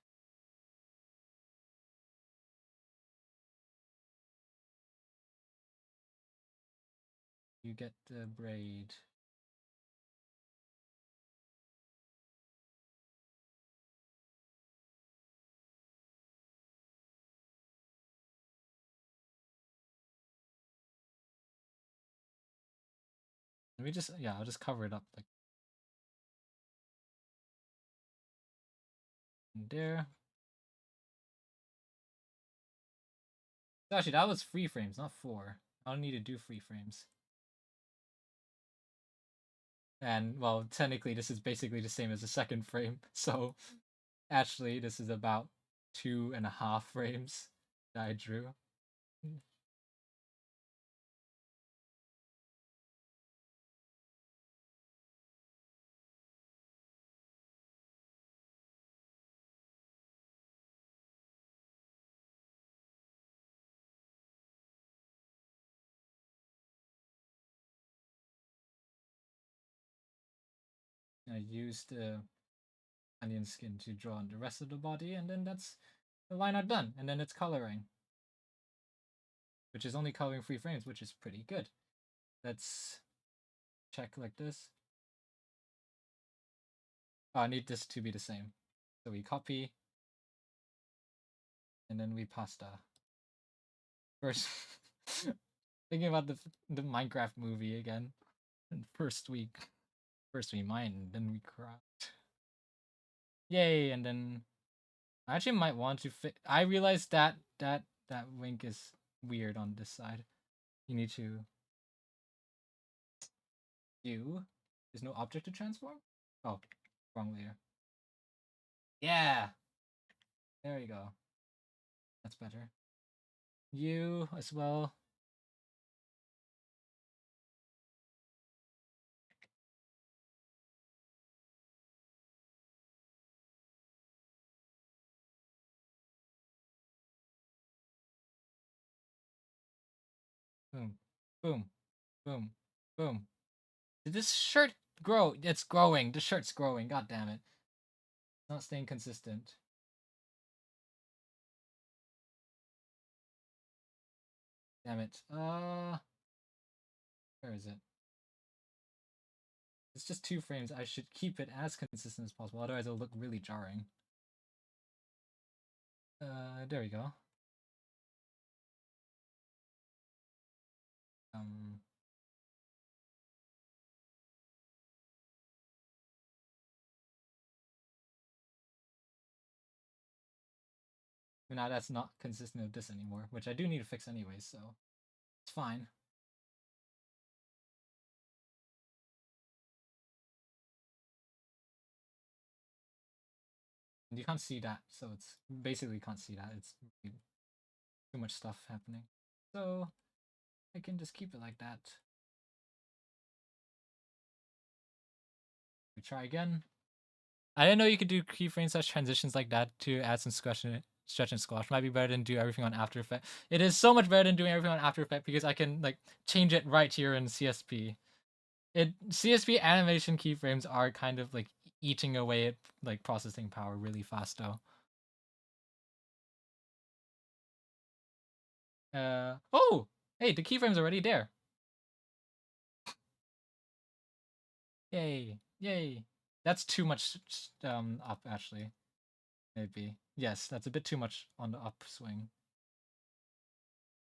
You get the braid. Let me just, yeah, I'll just cover it up like there. Actually, that was 3 frames, not 4. I don't need to do 3 frames. And, well, technically this is basically the same as the second frame, so actually this is about 2.5 frames that I drew. I used the onion skin to draw on the rest of the body, and then that's the line art done, and then it's coloring. Which is only coloring 3 frames, which is pretty good. Let's check like this. Oh, I need this to be the same. So we copy, and then we pasta. First, thinking about the Minecraft movie again. And first we mine, then we craft. Yay! And then I actually might want to fit. I realized that wink is weird on this side. You need to do. There's no object to transform. Oh, wrong layer. Yeah. There you go. That's better. You as well. Boom, boom, boom, boom. Did this shirt grow? It's growing. The shirt's growing. God damn it. It's not staying consistent. Damn it. Where is it? It's just 2 frames. I should keep it as consistent as possible, otherwise it'll look really jarring. There we go. Um, Now that's not consistent with this anymore, which I do need to fix anyway, so it's fine. And you can't see that, so it's basically can't see that. It's really too much stuff happening. So I can just keep it like that. We try again. I didn't know you could do keyframe such transitions like that to add some stretch and squash. Might be better than do everything on After Effects. It is so much better than doing everything on After Effects because I can like change it right here in CSP. CSP animation keyframes are kind of like eating away at like processing power really fast though. Oh, hey, the keyframe's already there. Yay, yay. That's too much up actually. Maybe. Yes, that's a bit too much on the upswing.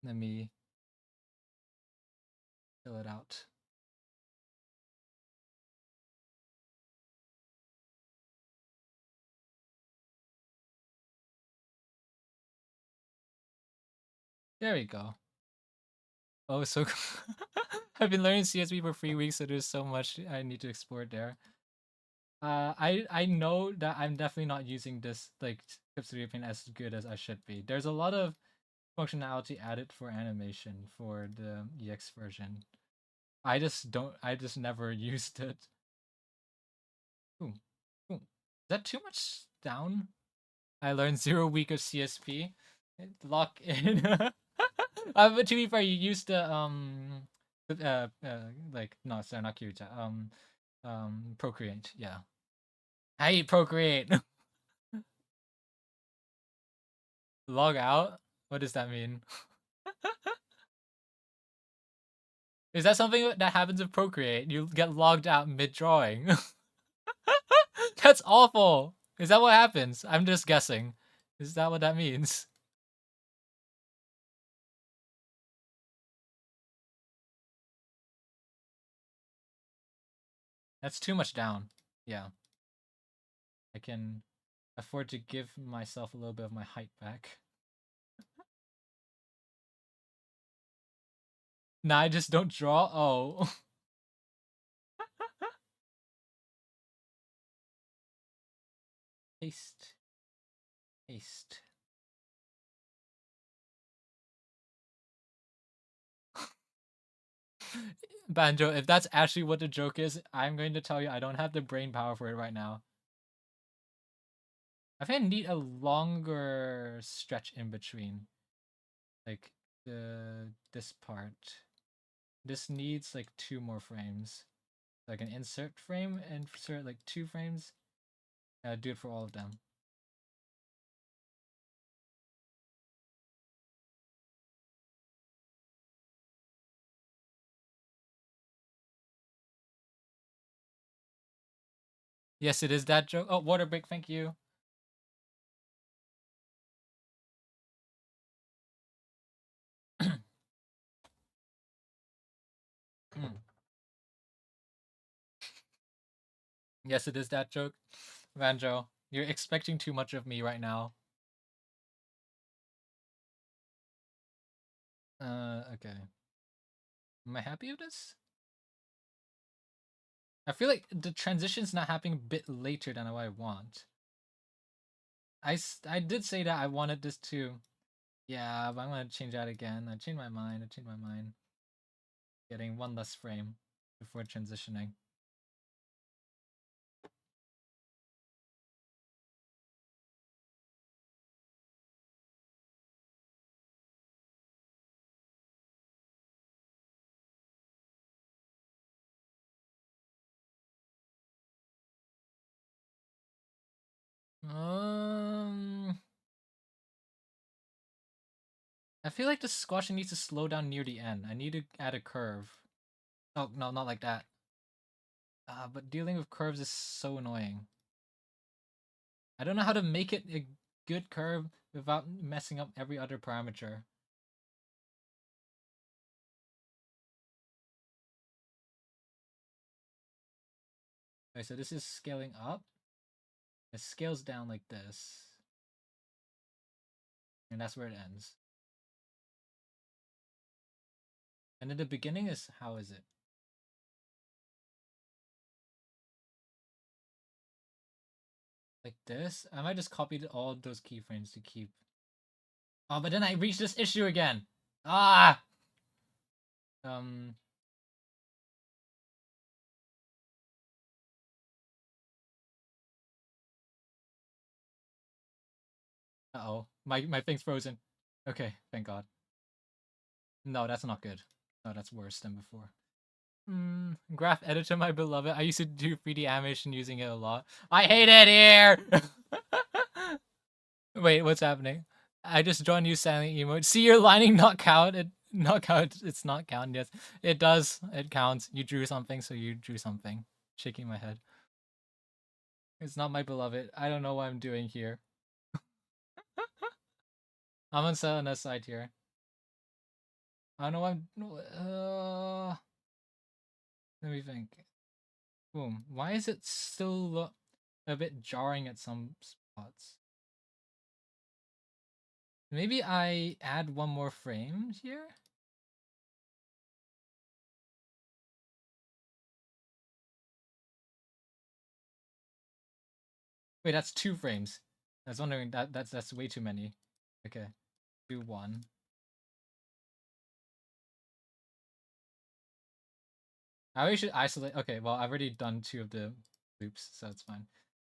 Let me fill it out. There we go. Oh, so I've been learning CSV for 3 weeks, so there's so much I need to explore there. I know that I'm definitely not using this like Clip Paint as good as I should be. There's a lot of functionality added for animation for the EX version. I just never used it. Ooh, ooh. Is that too much down? I learned 0 week of CSP. Lock in. But to be fair, you used the like no, sorry, not Kirita. Procreate. Yeah, I hate Procreate. Log out. What does that mean? Is that something that happens with Procreate? You get logged out mid drawing. That's awful. Is that what happens? I'm just guessing. Is that what that means? That's too much down. Yeah. I can afford to give myself a little bit of my height back. Nah, I just don't draw. Oh. Paste. Paste. Banjo, if that's actually what the joke is, I'm going to tell you I don't have the brain power for it right now. I think I need a longer stretch in between. Like this part. This needs like 2 more frames. So I can insert frame and insert like 2 frames. Do it for all of them. Yes, it is that joke. Oh, water break, thank you. Yes, it is that joke. Vanjo, you're expecting too much of me right now. Okay. Am I happy with this? I feel like the transition's not happening a bit later than what I want. I did say that I wanted this to. Yeah, but I'm gonna change that again. I changed my mind. Getting one less frame before transitioning. Um, I feel like the squashing needs to slow down near the end. I need to add a curve. Oh no, not like that. But dealing with curves is so annoying. I don't know how to make it a good curve without messing up every other parameter. Okay, so this is scaling up. It scales down like this. And that's where it ends. And in the beginning is, how is it? Like this? I might just copy all those keyframes to keep. Oh, but then I reached this issue again. Ah! Um. Uh-oh. My thing's frozen. Okay, thank God. No, that's not good. No, that's worse than before. Graph editor, my beloved. I used to do 3D animation using it a lot. I hate it here! Wait, what's happening? I just draw a new silent emote. See your lining not count. It not count. It's not count. Yes, it does. It counts. You drew something, so you drew something. Shaking my head. It's not my beloved. I don't know what I'm doing here. I'm on Selena's side here. I don't know what I'm. Let me think. Boom. Why is it still a bit jarring at some spots? Maybe I add one more frame here? Wait, that's 2 frames. I was wondering that's way too many. Okay. Do 1. I really should isolate. Okay, well, I've already done 2 of the loops, so it's fine.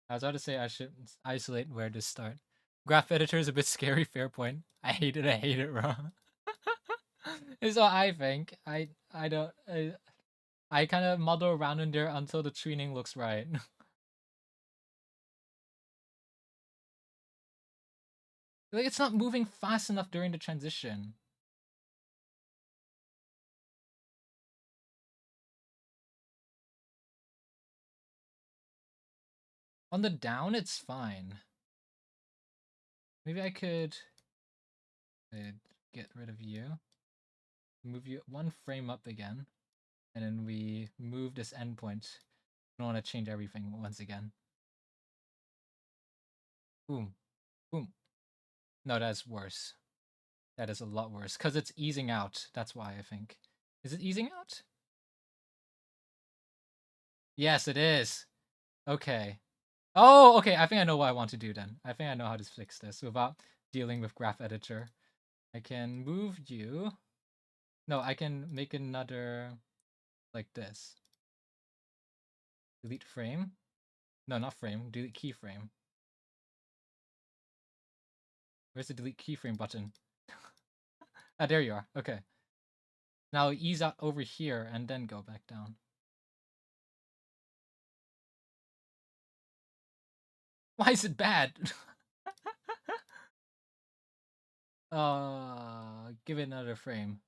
I was about to say I should isolate where to start. Graph editor is a bit scary, fair point. I hate it raw. Is what I think. I don't I kind of muddle around in there until the tuning looks right. Like, it's not moving fast enough during the transition. On the down, it's fine. Maybe I could get rid of you. Move you 1 frame up again. And then we move this endpoint. I don't want to change everything once again. Boom. Boom. No, that's worse. That is a lot worse. Because it's easing out. That's why, I think. Is it easing out? Yes, it is. Okay. Oh, okay. I think I know what I want to do then. I think I know how to fix this without dealing with Graph Editor. I can move you. No, I can make another like this. Delete frame. No, not frame. Delete keyframe. Where's the delete keyframe button? Ah, there you are. Okay. Now ease out over here and then go back down. Why is it bad? Give it another frame.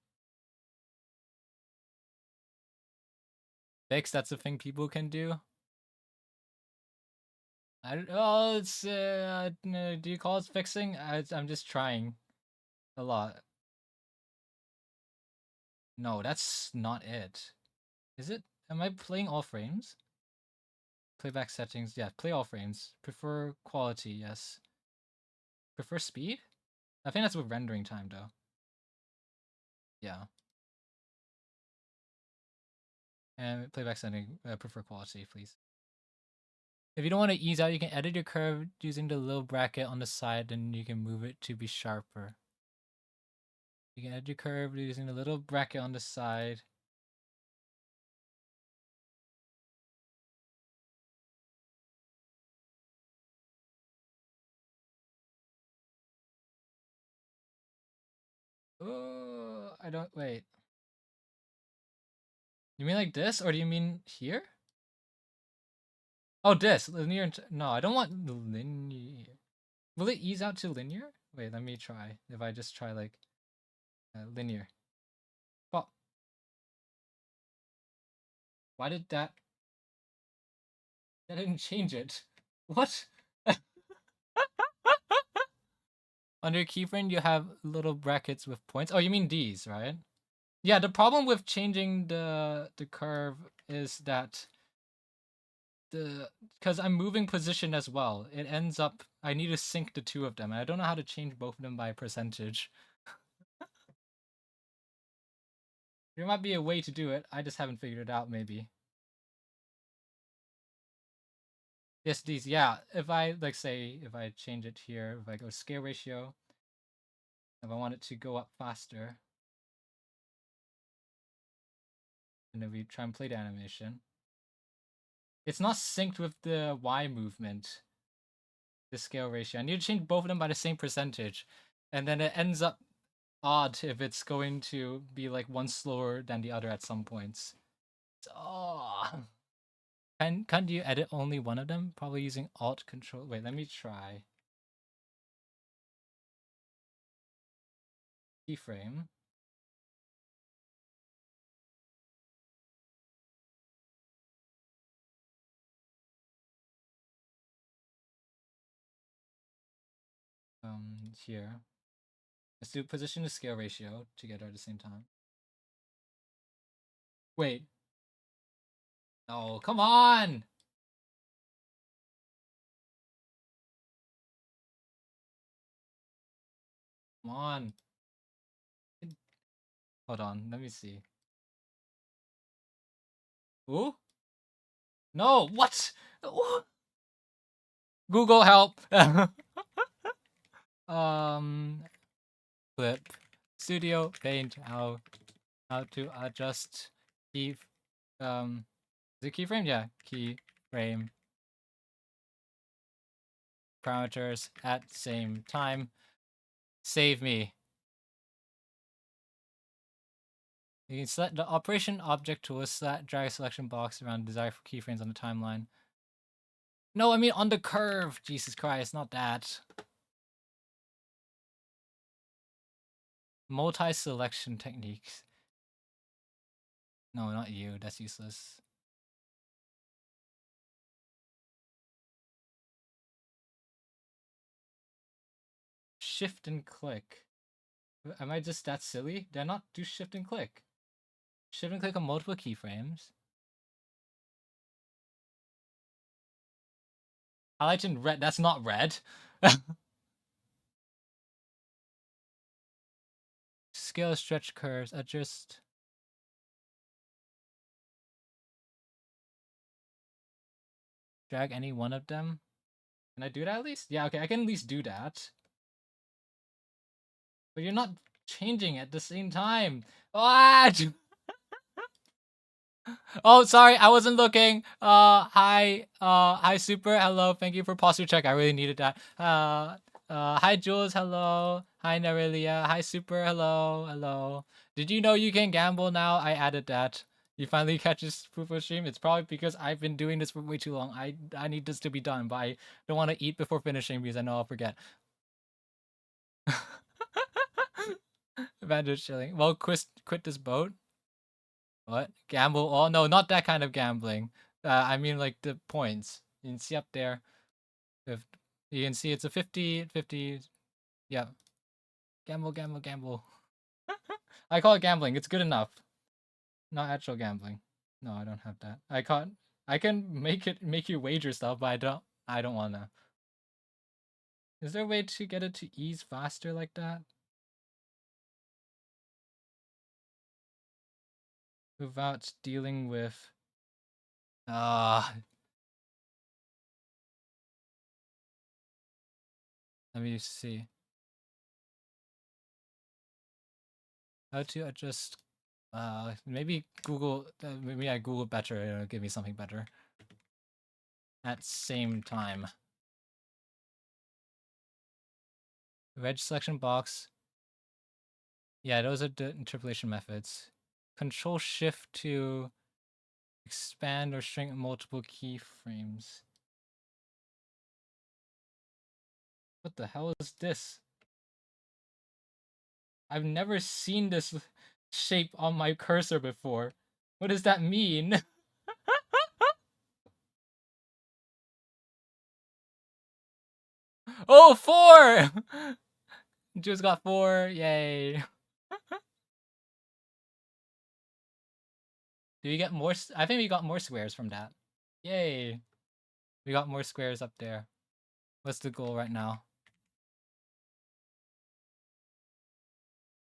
Fix, that's a thing people can do. I don't. Oh, it's do you call it fixing? I'm just trying a lot. No, that's not it. Is it? Am I playing all frames? Playback settings, yeah, play all frames. Prefer quality, yes. Prefer speed? I think that's with rendering time though. Yeah. And playback setting, prefer quality, please. If you don't want to ease out, you can edit your curve using the little bracket on the side and you can move it to be sharper. You can edit your curve using the little bracket on the side. Oh, I don't, wait. You mean like this, or do you mean here? Oh, this, linear, no, I don't want the linear. Will it ease out to linear? Wait, let me try. If I just try like linear. Well, why did that? That didn't change it. What? Under keyframe, you have little brackets with points. Oh, you mean these, right? Yeah, the problem with changing the curve is that because I'm moving position as well. It ends up I need to sync the two of them. I don't know how to change both of them by percentage. There might be a way to do it. I just haven't figured it out. Maybe. Yes, these. Yeah. If I like say if I change it here, if I go scale ratio, if I want it to go up faster, and then we try and play the animation, it's not synced with the Y movement. The scale ratio. I need to change both of them by the same percentage, and then it ends up odd if it's going to be like one slower than the other at some points. Oh. Can't you edit only one of them? Probably using Alt Control. Wait, let me try. Keyframe. Here. Let's do position to scale ratio together at the same time. Wait. Oh, come on! Come on. Hold on, let me see. Ooh? No, what? Google help! Clip. Studio Paint, how to adjust key, is it keyframe? Yeah, keyframe parameters at same time. Save me. You can select the operation object tool, drag a selection box around desired keyframes on the timeline. No, I mean on the curve. Jesus Christ, not that. Multi-selection techniques. No, not you. That's useless. Shift and click. Am I just that silly? Did I not do shift and click? Shift and click on multiple keyframes. Highlight in red. That's not red. Scale stretch curves. Adjust. Drag any one of them. Can I do that at least? Yeah, okay, I can at least do that. But you're not changing at the same time. What? Oh, sorry, I wasn't looking. Hi, Super. Hello, thank you for posture check. I really needed that. Hi, Jules. Hello. Hi, Nerelia. Hi, Super. Hello. Did you know you can gamble now? I added that. You finally catch this Fufu stream. It's probably because I've been doing this for way too long. I need this to be done, but I don't want to eat before finishing because I know I'll forget. Advantage chilling. Well, quit this boat. What? Gamble? Oh, no, not that kind of gambling. I mean, like, the points. You can see up there. If you can see it's a 50. Yeah. Gamble. I call it gambling. It's good enough. Not actual gambling. No, I don't have that. I can make you wager stuff, but I don't wanna. Is there a way to get it to ease faster like that? Without dealing with let me see. How to adjust maybe Google maybe I Google better, it'll give me something better. At same time. Wedge selection box. Yeah, those are the interpolation methods. Control shift to expand or shrink multiple keyframes. What the hell is this? I've never seen this shape on my cursor before. What does that mean? Oh, 4! Just got 4, yay. Do we get more? I think we got more squares from that. Yay. We got more squares up there. What's the goal right now?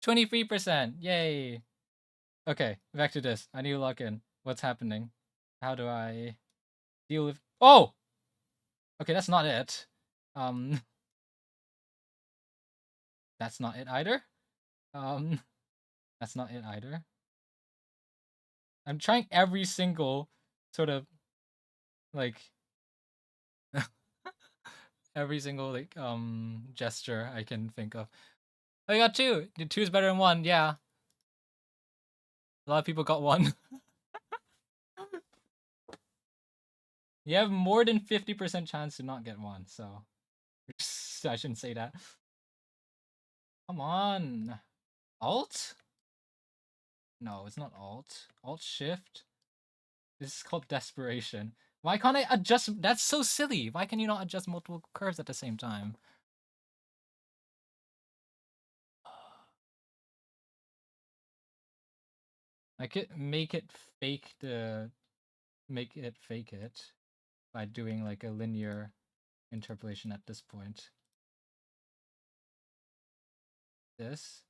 23%! Yay! Okay, back to this. I need to log in. What's happening? How do I deal with... Oh! Okay, that's not it. That's not it either. That's not it either. I'm trying every single sort of like every single like gesture I can think of. Oh, you got 2. The 2 is better than 1. Yeah, a lot of people got 1. You have more than 50% chance to not get 1, so I shouldn't say that. Come on, Alt? No, it's not Alt. Alt Shift. This is called desperation. Why can't I adjust? That's so silly. Why can you not adjust multiple curves at the same time? I could make it fake it by doing like a linear interpolation at this point. This.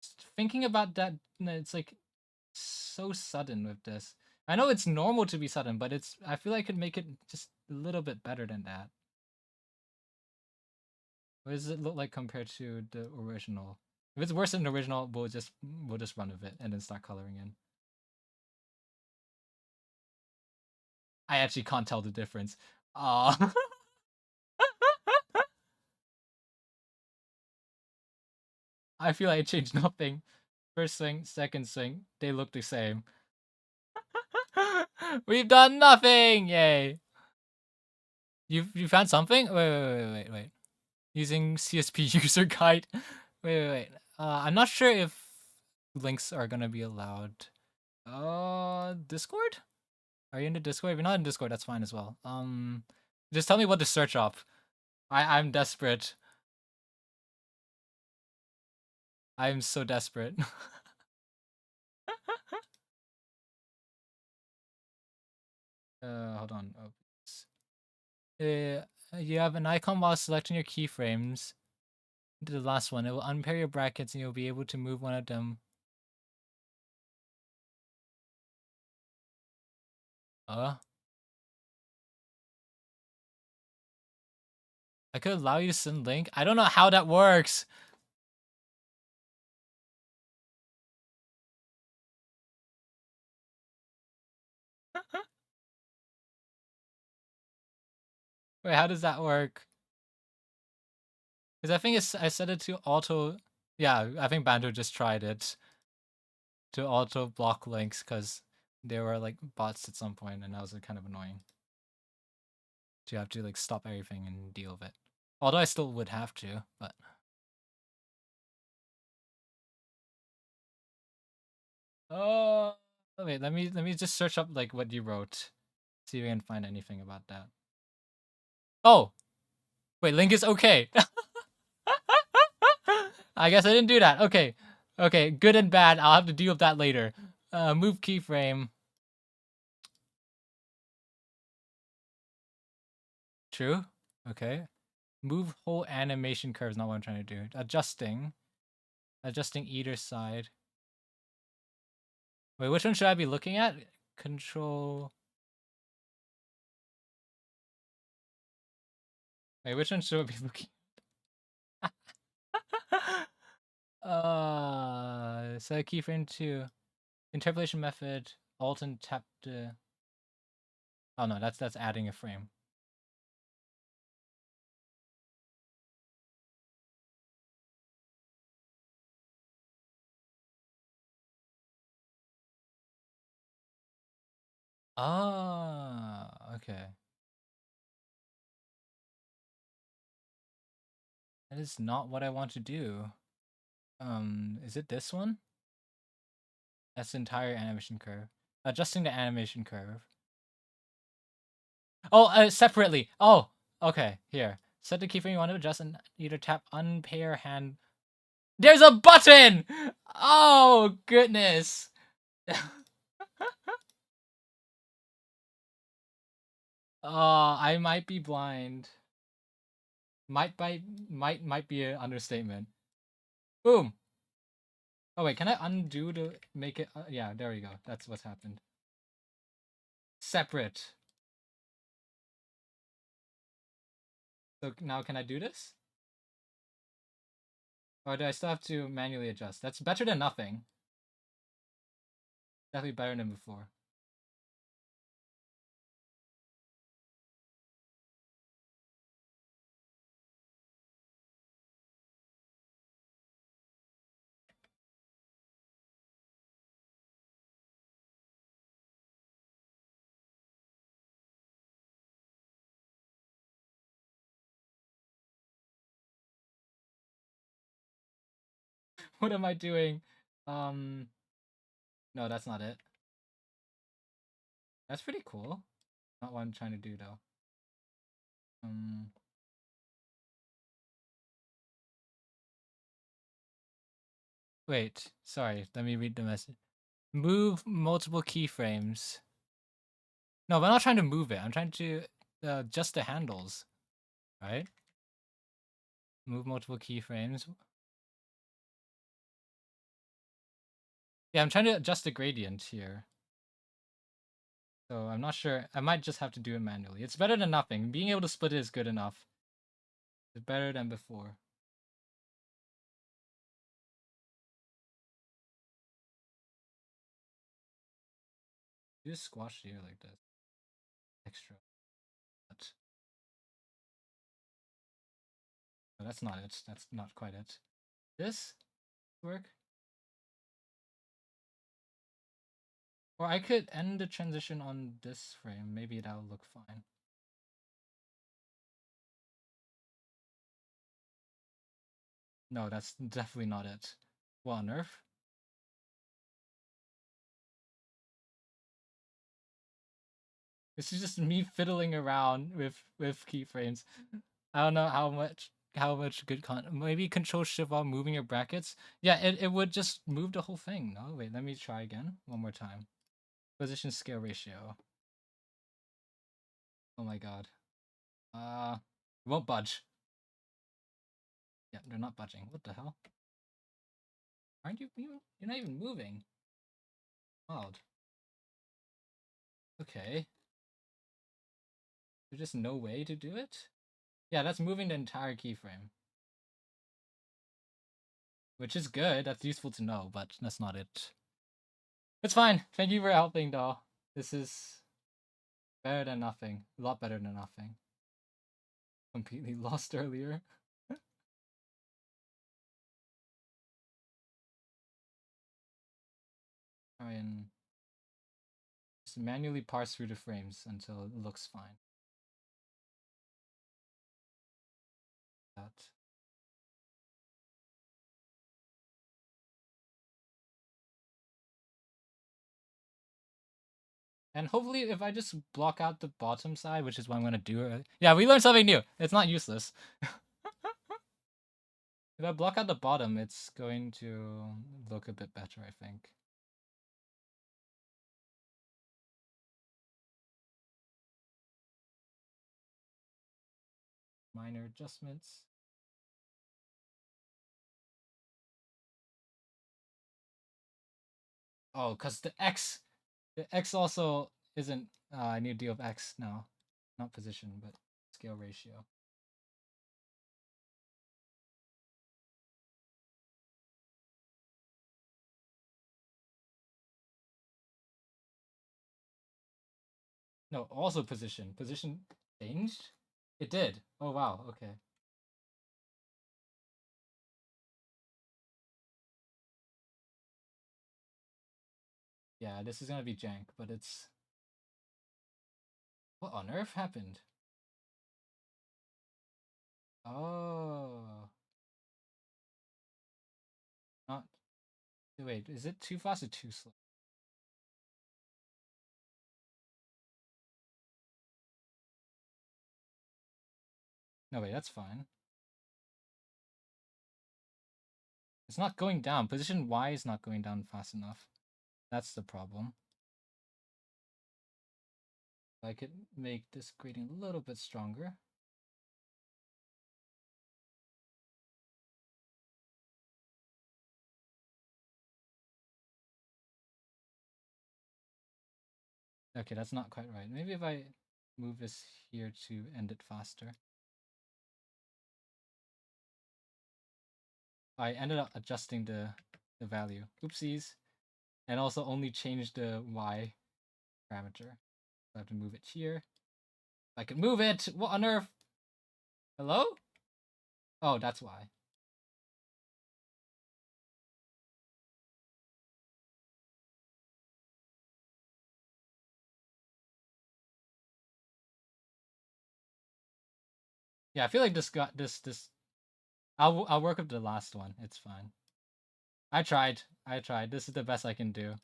Just thinking about that, it's like so sudden with this. I know it's normal to be sudden, but I feel like I could make it just a little bit better than that. What does it look like compared to the original? If it's worse than the original, we'll just run with it and then start coloring in. I actually can't tell the difference. I feel like I changed nothing. First swing, second swing, they look the same. We've done nothing! Yay! You found something? Wait. Using CSP user guide. Wait. I'm not sure if links are gonna be allowed. Discord? Are you in the Discord? If you're not in Discord, that's fine as well. Just tell me what to search up. I'm desperate. I'm so desperate. Hold on. You have an icon while selecting your keyframes. The last one. It will unpair your brackets and you'll be able to move one of them. I could allow you to send link. I don't know how that works. Wait, how does that work? Because I think I set it to auto. Yeah, I think Banjo just tried it to auto block links because they were like bots at some point, and that was kind of annoying. To have to like stop everything and deal with it. Although I still would have to, but. Oh wait, let me just search up like what you wrote. See if we can find anything about that. Oh! Wait, link is okay. I guess I didn't do that. Okay. Okay, good and bad. I'll have to deal with that later. Move keyframe. True. Okay. Move whole animation curve is not what I'm trying to do. Adjusting. Adjusting either side. Wait, which one should I be looking at? Control. Wait, which one should I be looking at? Set keyframe 2. Interpolation method. Alt and tap the. Oh no, that's adding a frame. Ah, okay. That is not what I want to do. Is it this one? That's the entire animation curve. Adjusting the animation curve. Oh, separately. Oh, okay. Here. Set the keyframe you want to adjust and either tap unpair hand. There's a button! Oh, goodness. Oh, I might be blind. Might be an understatement. Boom. Oh wait, can I undo to make it? Yeah, there we go. That's what's happened. Separate. So now can I do this? Or do I still have to manually adjust? That's better than nothing. Definitely better than before. What am I doing? No, that's not it. That's pretty cool. Not what I'm trying to do though. Wait, sorry. Let me read the message. Move multiple keyframes. No, but I'm not trying to move it. I'm trying to adjust the handles, right? Move multiple keyframes. Yeah, I'm trying to adjust the gradient here. So I'm not sure. I might just have to do it manually. It's better than nothing. Being able to split it is good enough. It's better than before. Just squash here like this. Extra. But no, that's not it. That's not quite it. This work? Or I could end the transition on this frame. Maybe that'll look fine. No, that's definitely not it. What on earth? This is just me fiddling around with keyframes. I don't know how much good maybe Control Shift while moving your brackets. Yeah, it would just move the whole thing. No, wait, let me try again one more time. Position scale ratio. Oh my god. It won't budge. Yeah, they're not budging. What the hell? Aren't you? You're not even moving. Odd. Okay. There's just no way to do it? Yeah, that's moving the entire keyframe. Which is good, that's useful to know, but that's not it. It's fine. Thank you for helping, though. This is better than nothing. A lot better than nothing. Completely lost earlier. Try and just manually parse through the frames until it looks fine. That. And hopefully if I just block out the bottom side, which is what I'm gonna do. Yeah, we learned something new. It's not useless. If I block out the bottom, it's going to look a bit better, I think. Minor adjustments. Oh, because the X also isn't, I need to deal with X now. Not position, but scale ratio. No, also position. Position changed? It did. Oh, wow. Okay. Yeah, this is gonna be jank, but it's... What on earth happened? Oh. Not... Wait, is it too fast or too slow? No, wait, that's fine. It's not going down. Position Y is not going down fast enough. That's the problem. I could make this gradient a little bit stronger. Okay, that's not quite right. Maybe if I move this here to end it faster. I ended up adjusting the value. Oopsies. And also only changed the Y parameter. I have to move it here. I can move it! What on earth? Hello? Oh, that's why. Yeah, I feel like this got this. I'll work with the last one. It's fine. I tried. This is the best I can do.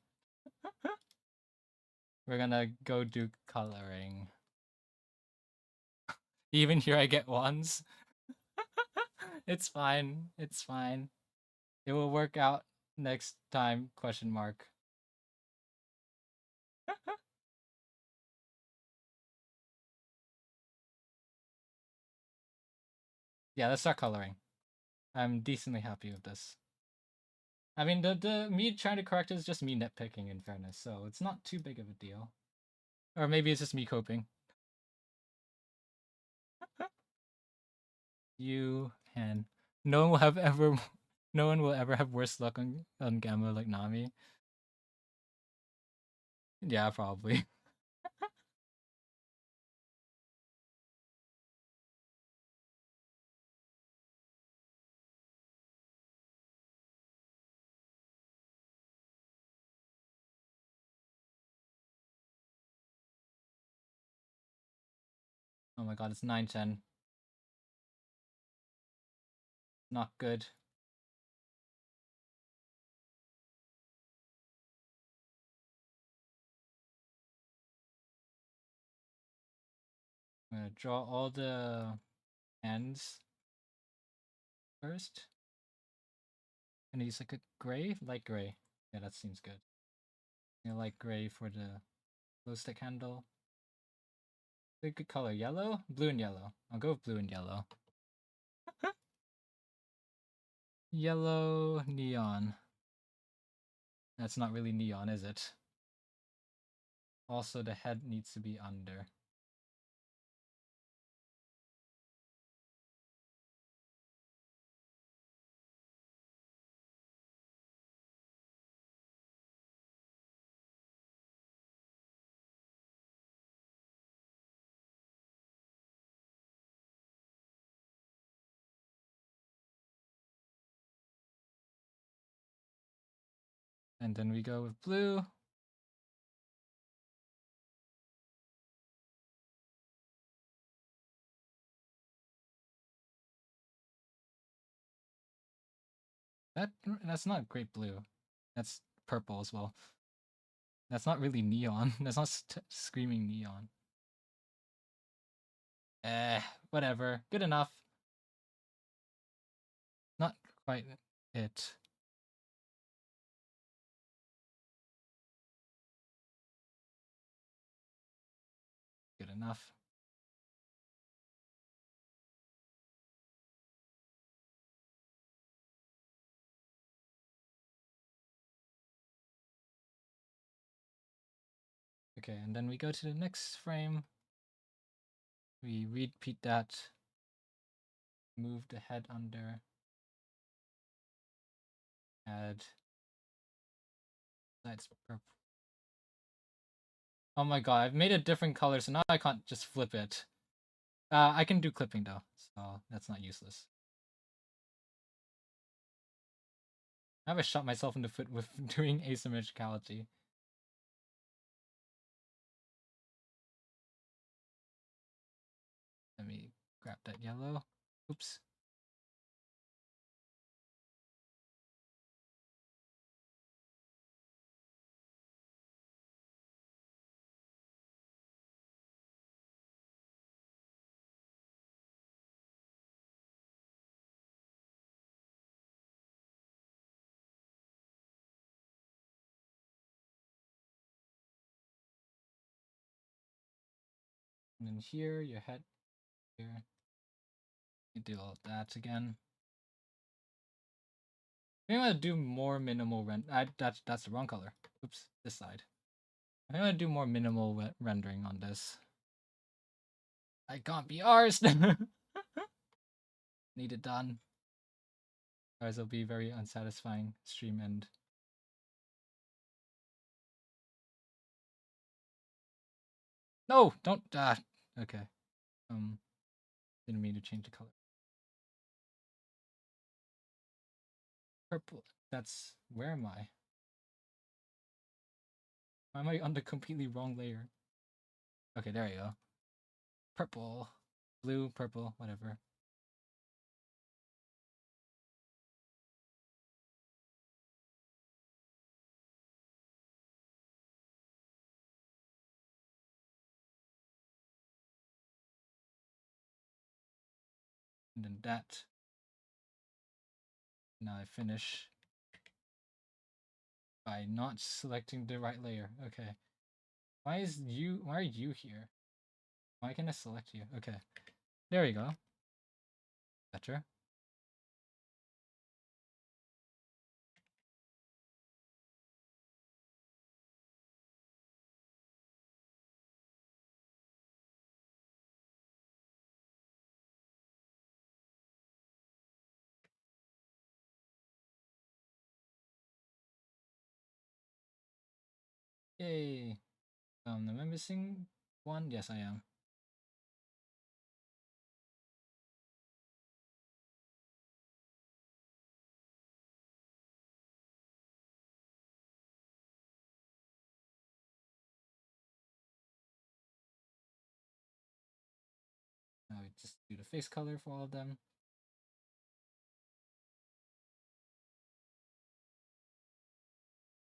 We're gonna go do coloring. Even here I get ones. It's fine. It's fine. It will work out next time, question mark. Yeah, let's start coloring. I'm decently happy with this. I mean, the me trying to correct it is just me nitpicking in fairness, so it's not too big of a deal. Or maybe it's just me coping. You and no one will have ever no one will ever have worse luck on Gamma like Nami. Yeah, probably. Oh my god, it's 910. Not good. I'm gonna draw all the ends first. And use like a gray, light gray. Yeah, that seems good. Yeah, light gray for the glow stick handle. A good color, yellow, blue and yellow. I'll go with blue and yellow. Yellow neon. That's not really neon, is it? Also, the head needs to be under. And then we go with blue. That's not great blue. That's purple as well. That's not really neon. That's not screaming neon. Whatever. Good enough. Not quite it. Good enough. Okay, and then we go to the next frame. We repeat that. Move the head under. Add. That's purple. Oh my god, I've made a different color, so now I can't just flip it. I can do clipping though, so that's not useless. I have shot myself in the foot with doing asymmetricality. Let me grab that yellow. Oops. And then here, your head here. You do all that again. I think I'm gonna do more minimal that's the wrong color. Oops, this side. I think I'm gonna do more minimal rendering on this. I can't be arsed! Need it done. Otherwise it'll be very unsatisfying stream end. No! Don't okay. Didn't mean to change the color. Purple. That's where am I? Why am I on the completely wrong layer? Okay, there you go. Purple. Blue, purple, whatever. And then that. Now I finish by not selecting the right layer. Okay. Why are you here? Why can't I select you? Okay. There we go. Better. Yay. Am I missing one? Yes, I am. Now we just do the face color for all of them.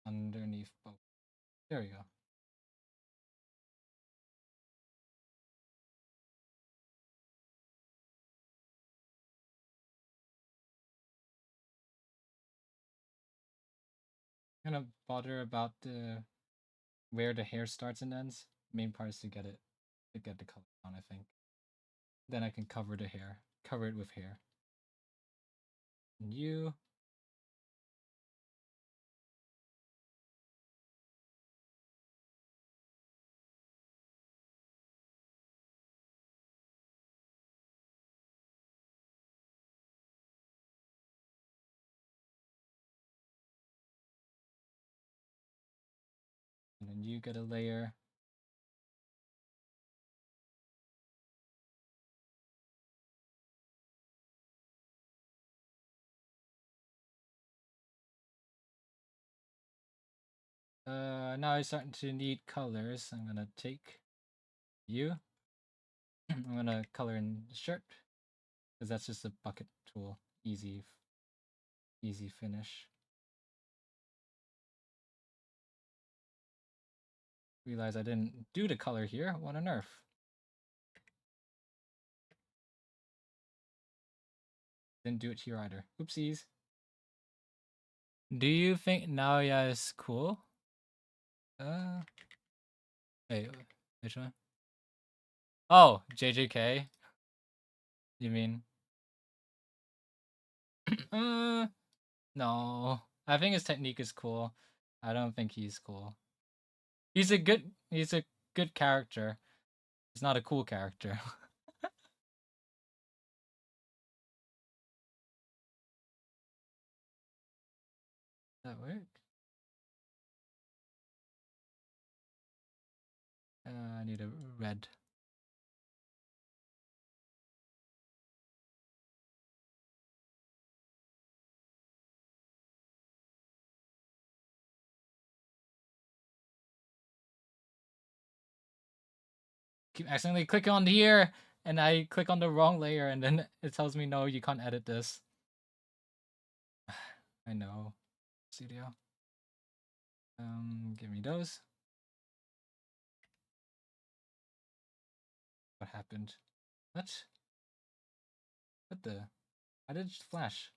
Underneath both. There we go. I'm gonna bother about the where the hair starts and ends. Main part is to get the color on, I think. Then I can cover the hair. Cover it with hair. And you. And then you get a layer. Now I'm starting to need colors. I'm gonna take you. I'm gonna color in the shirt because that's just a bucket tool. Easy finish. Realize I didn't do the color here. What on earth? Didn't do it here either. Oopsies. Do you think Naoya is cool? Wait, which one? Oh, JJK. You mean? No. I think his technique is cool. I don't think he's cool. He's a good character. He's not a cool character. That work? I need a red. Keep accidentally clicking on here, and I click on the wrong layer, and then it tells me no, you can't edit this. I know. Studio. Give me those. What happened? What? What the? I did flash.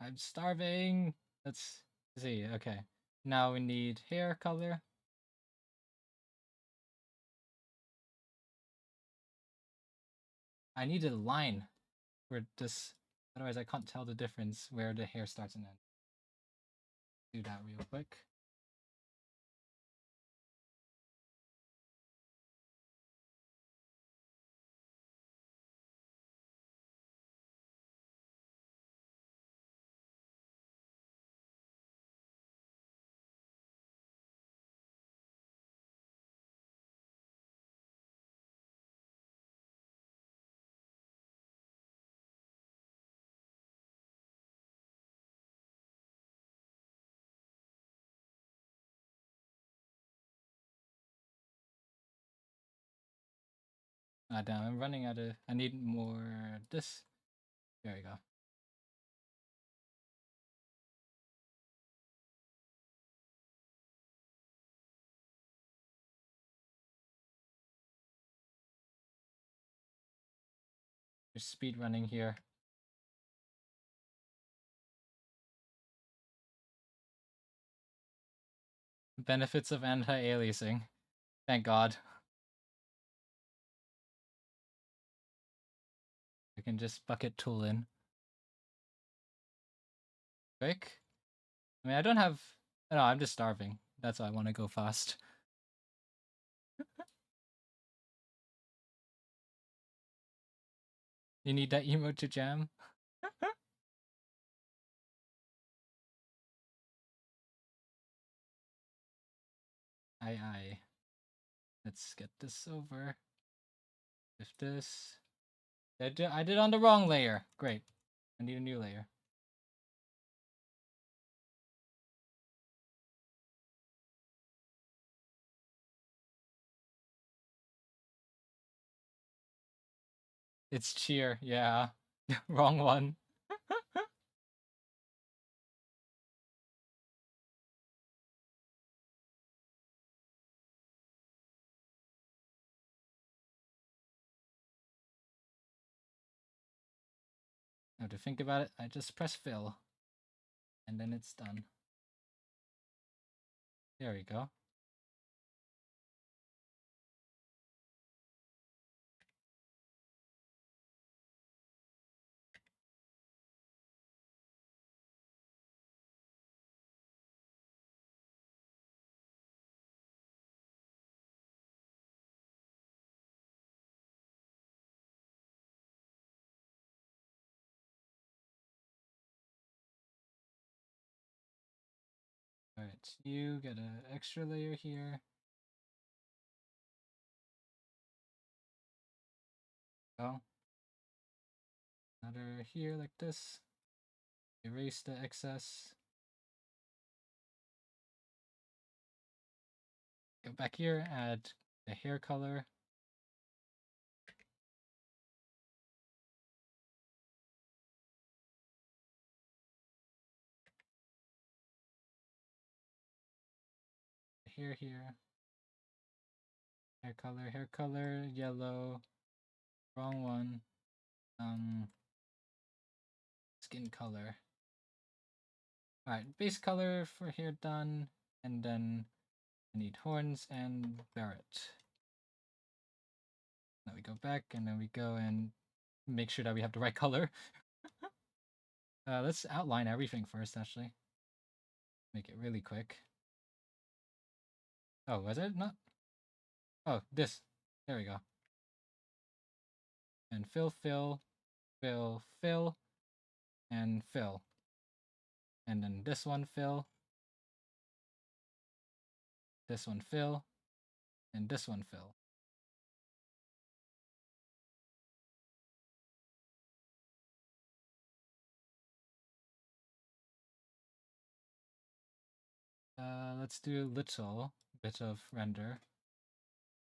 I'm starving. Let's see. Okay. Now we need hair color. I need a line for this. Otherwise, I can't tell the difference where the hair starts and ends. Do that real quick. Ah, damn, I'm running out of. I need more. This. There we go. There's speed running here. Benefits of anti-aliasing. Thank God. I can just bucket tool in. Quick. I mean, I don't have. No, I'm just starving. That's why I want to go fast. You need that emote to jam? Aye. Let's get this over. If this... I did on the wrong layer. Great. I need a new layer. It's cheer, yeah. Wrong one. Now to think about it, I just press fill. And then it's done. There we go. Alright, you get an extra layer here. Go. Another here like this. Erase the excess. Go back here, add the hair color. Here. Hair color, yellow. Wrong one. Skin color. Alright, base color for hair done. And then I need horns and Barrett. Now we go back and then we go and make sure that we have the right color. Let's outline everything first, actually. Make it really quick. Oh, was it not? Oh, this. There we go. And fill, and fill. And then this one fill. This one fill. And this one fill. Let's do a little bit of render.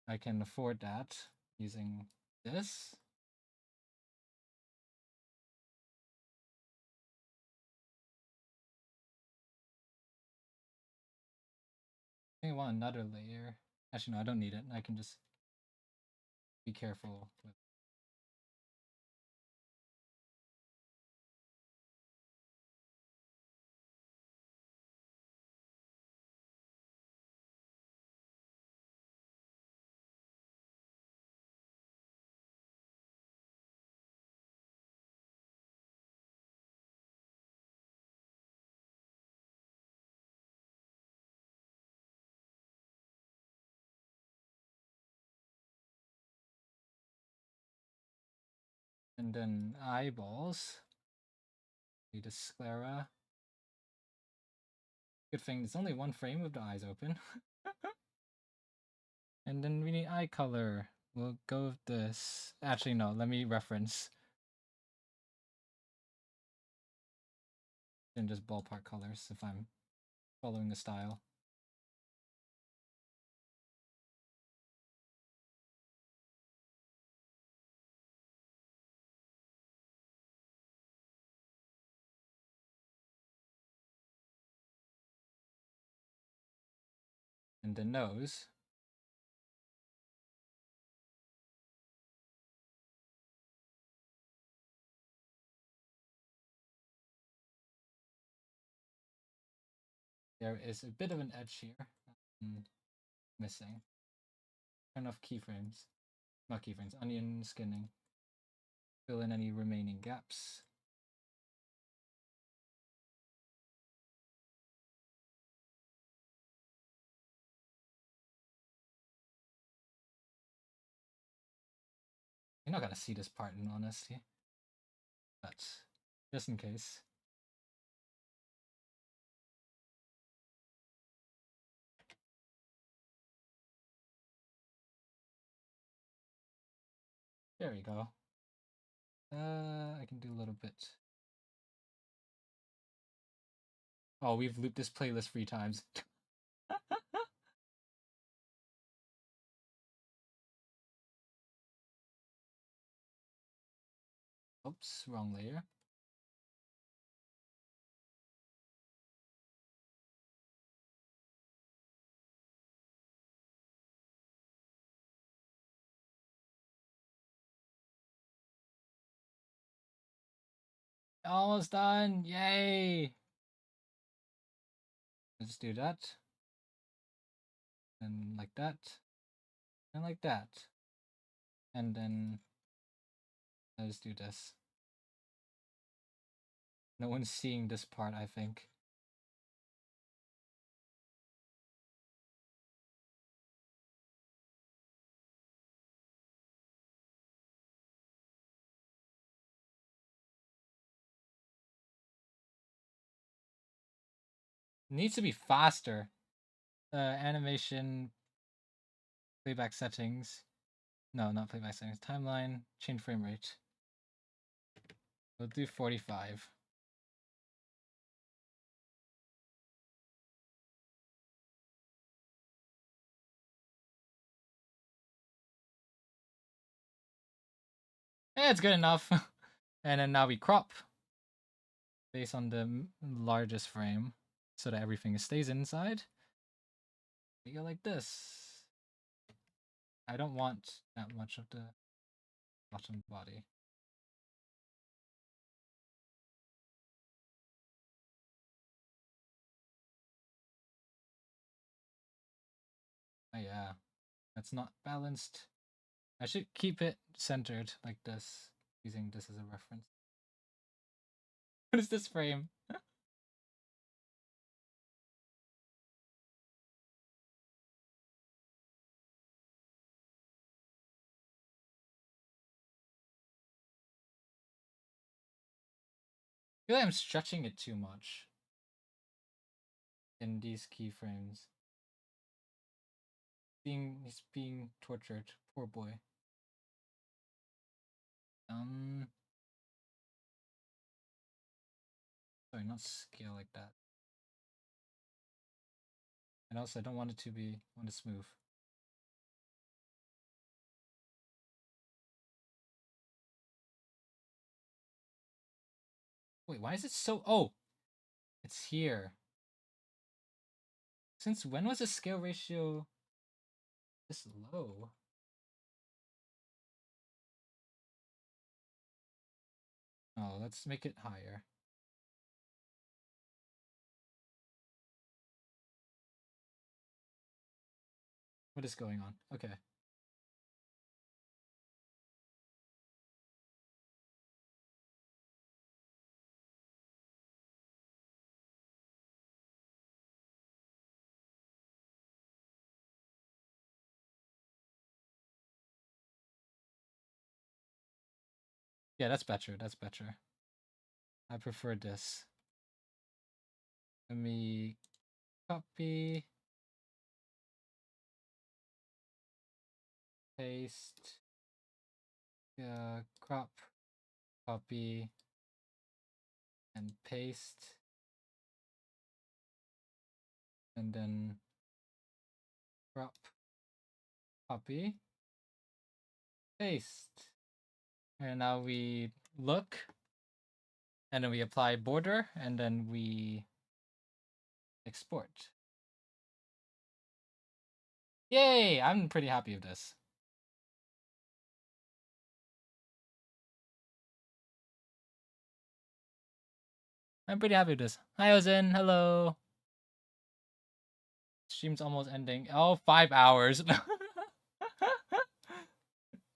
I can afford that using this. I think I want another layer. Actually, no, I don't need it. I can just be careful with. And then eyeballs. Need a sclera. Good thing there's only one frame with the eyes open. And then we need eye color. We'll go with this. Actually, no, let me reference. And just ballpark colors if I'm following the style. And the nose. There is a bit of an edge here. Missing. Turn off keyframes. Not keyframes, onion skinning. Fill in any remaining gaps. You're not gonna see this part in honesty. But just in case. There we go. I can do a little bit. Oh, we've looped this playlist 3 times. Oops, wrong layer. Almost done, yay! Let's do that. And like that. And like that. And then let's do this. No one's seeing this part, I think. Needs to be faster. Animation, playback settings. No, not playback settings. Timeline, change frame rate. We'll do 45. It's good enough. And then now we crop based on the largest frame so that everything stays inside. We go like this. I don't want that much of the bottom body. Oh yeah, that's not balanced. I should keep it centered like this, using this as a reference. What is this frame? I feel like I'm stretching it too much in these keyframes. He's being tortured. Poor boy. Sorry, not scale like that. And also, I don't want it to be smooth. Wait, why is it so? Oh, it's here. Since when was the scale ratio this low? Oh, let's make it higher. What is going on? Okay. Yeah, that's better. That's better. I prefer this. Let me copy, paste, crop, copy, and paste, and then crop, copy, paste. And now we look, and then we apply border, and then we export. Yay! I'm pretty happy with this. I'm pretty happy with this. Hi, Ozin. Hello. Stream's almost ending. Oh, 5 hours.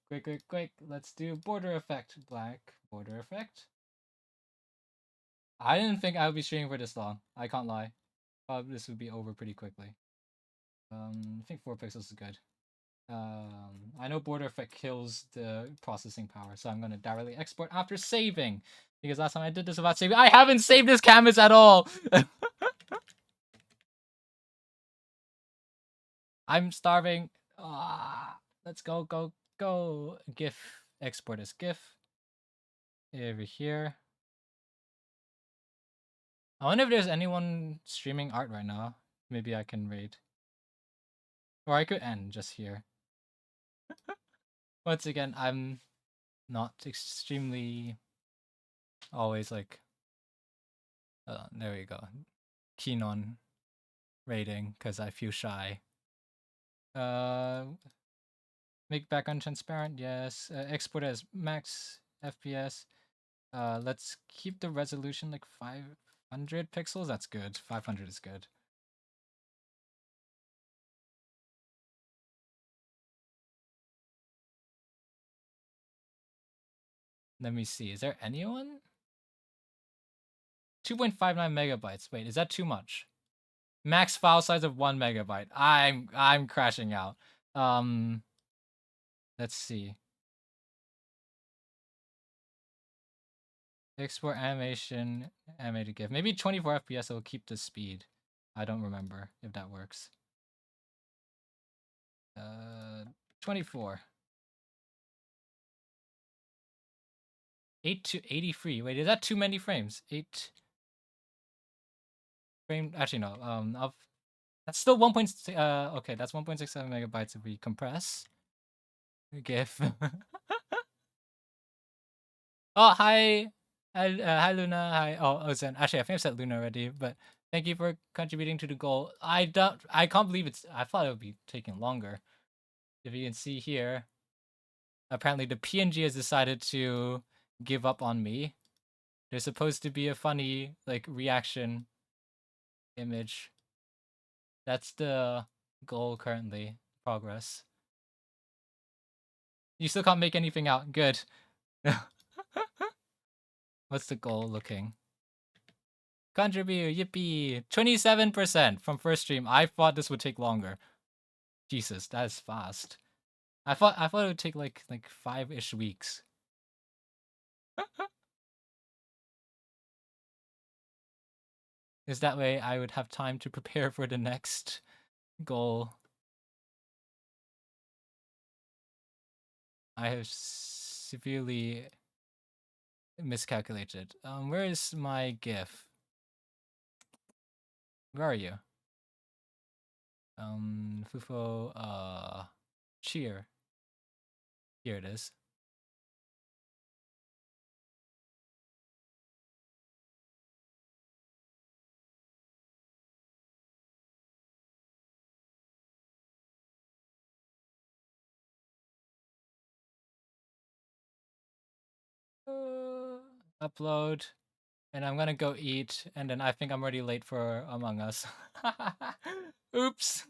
Quick, quick, quick. Let's do border effect. Black border effect. I didn't think I would be streaming for this long. I can't lie. This would be over pretty quickly. I think 4 pixels is good. I know border effect kills the processing power, so I'm gonna directly export after saving. Because last time I did this without saving, I haven't saved this canvas at all! I'm starving. Let's go, go, go. GIF. Export as GIF. Over here. I wonder if there's anyone streaming art right now. Maybe I can raid. Or I could end just here. Once again, I'm not extremely always like there we go. Keen on raiding because I feel shy. Make background transparent, yes. Export as max FPS. Let's keep the resolution like 500 pixels. That's good. 500 is good. Let me see. Is there anyone? 2.59 megabytes. Wait, is that too much? Max file size of 1 megabyte. I'm crashing out. Let's see. Export animation, animated GIF. Maybe 24 FPS will keep the speed. I don't remember if that works. 24. 8 to 83. Wait, is that too many frames? 8 frame. Actually, no. That's still 1.6. Okay, that's 1.67 megabytes if we compress. GIF. Oh, hi. Hi, Luna. Hi. Oh, Ozan. Actually, I think I've said Luna already, but thank you for contributing to the goal. I can't believe it's. I thought it would be taking longer. If you can see here, apparently the PNG has decided to give up on me. There's supposed to be a funny like reaction image. That's the goal currently. Progress. You still can't make anything out. Good. What's the goal looking? Contribute, yippee! 27% from first stream. I thought this would take longer. Jesus, that is fast. I thought it would take like 5-ish weeks. Is that way I would have time to prepare for the next goal. I have severely miscalculated. Where is my GIF? Where are you? Fufo, cheer. Here it is. Upload. And I'm gonna go eat, and then I think I'm already late for Among Us. Oops.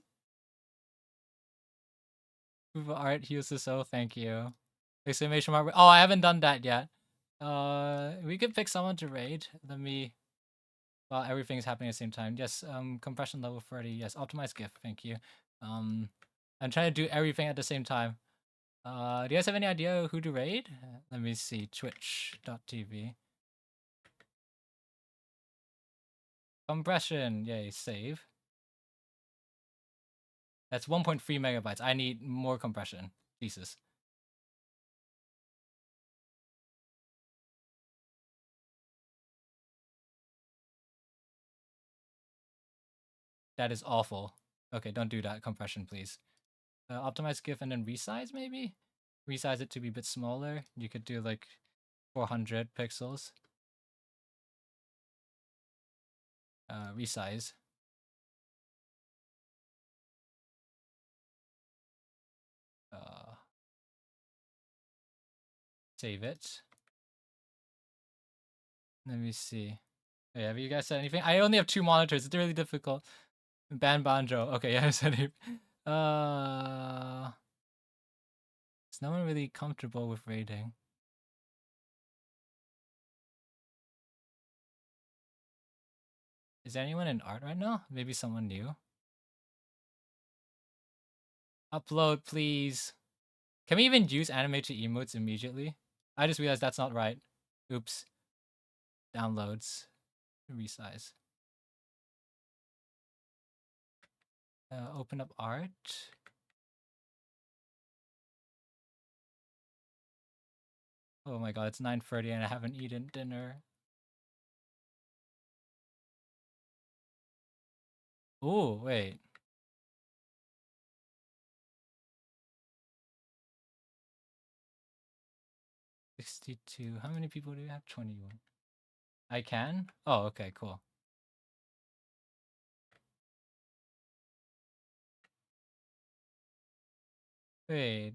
Fufo art uses so thank you. Exclamation mark. Oh, I haven't done that yet. We could pick someone to raid. Let me. Well, everything's happening at the same time. Yes. Compression level 30. Yes. Optimize GIF. Thank you. I'm trying to do everything at the same time. Do you guys have any idea who to raid? Let me see. Twitch.tv. Compression. Yay, save. That's 1.3 megabytes. I need more compression. Jesus. That is awful. Okay, don't do that. Compression, please. Optimize GIF and then resize, maybe? Resize it to be a bit smaller. You could do like 400 pixels. Resize. Save it. Let me see. Hey, have you guys said anything? I only have 2 monitors. It's really difficult. Ban Banjo. Okay, yeah, I said it. Is no one really comfortable with raiding? Is anyone in art right now? Maybe someone new? Upload, please. Can we even use animated emotes immediately? I just realized that's not right. Oops. Downloads. Resize. Open up art. Oh my god, it's 9:30 and I haven't eaten dinner. Oh, wait. 62. How many people do you have? 21. I can? Oh, okay, cool. Wait.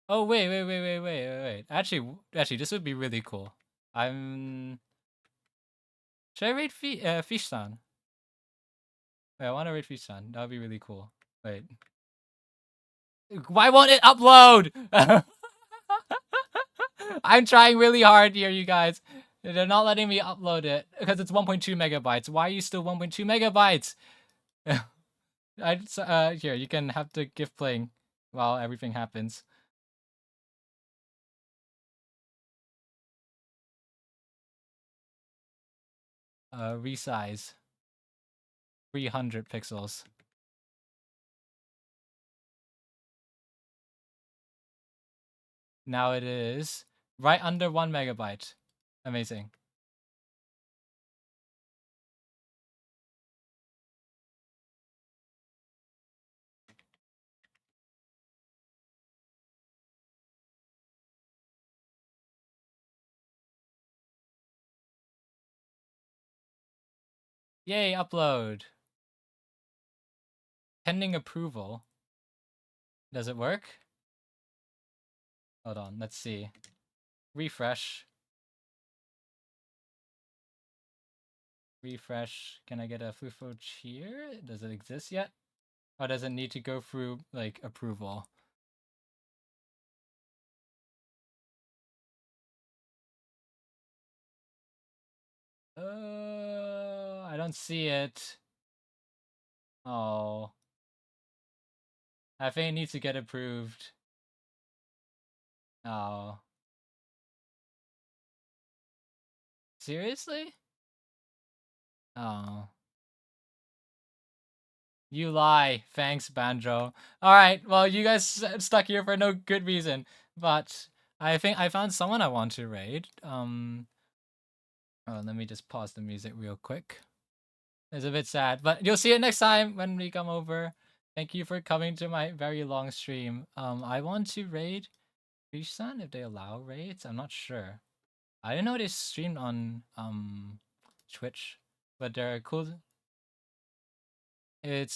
Oh, wait. Actually, this would be really cool. Should I rate Fishsan? Wait, I want to rate Fishsan. That would be really cool. Wait. Why won't it upload? I'm trying really hard here, you guys. They're not letting me upload it because it's 1.2 megabytes. Why are you still 1.2 megabytes? Here, you can have the GIF playing while everything happens. Resize. 300 pixels. Now it is right under 1 megabyte. Amazing. Yay, upload. Pending approval. Does it work? Hold on, let's see. Refresh. Refresh. Can I get a Flufo cheer? Does it exist yet? Or does it need to go through, like, approval? I don't see it. Oh. I think it needs to get approved. Oh. Seriously? Oh. You lie. Thanks, Banjo. Alright, well, you guys stuck here for no good reason. But I think I found someone I want to raid. Oh, let me just pause the music real quick. It's a bit sad, but you'll see it next time when we come over. Thank you for coming to my very long stream. I want to raid Fishsan if they allow raids. I'm not sure. I didn't know they streamed on Twitch, but they're cool. They're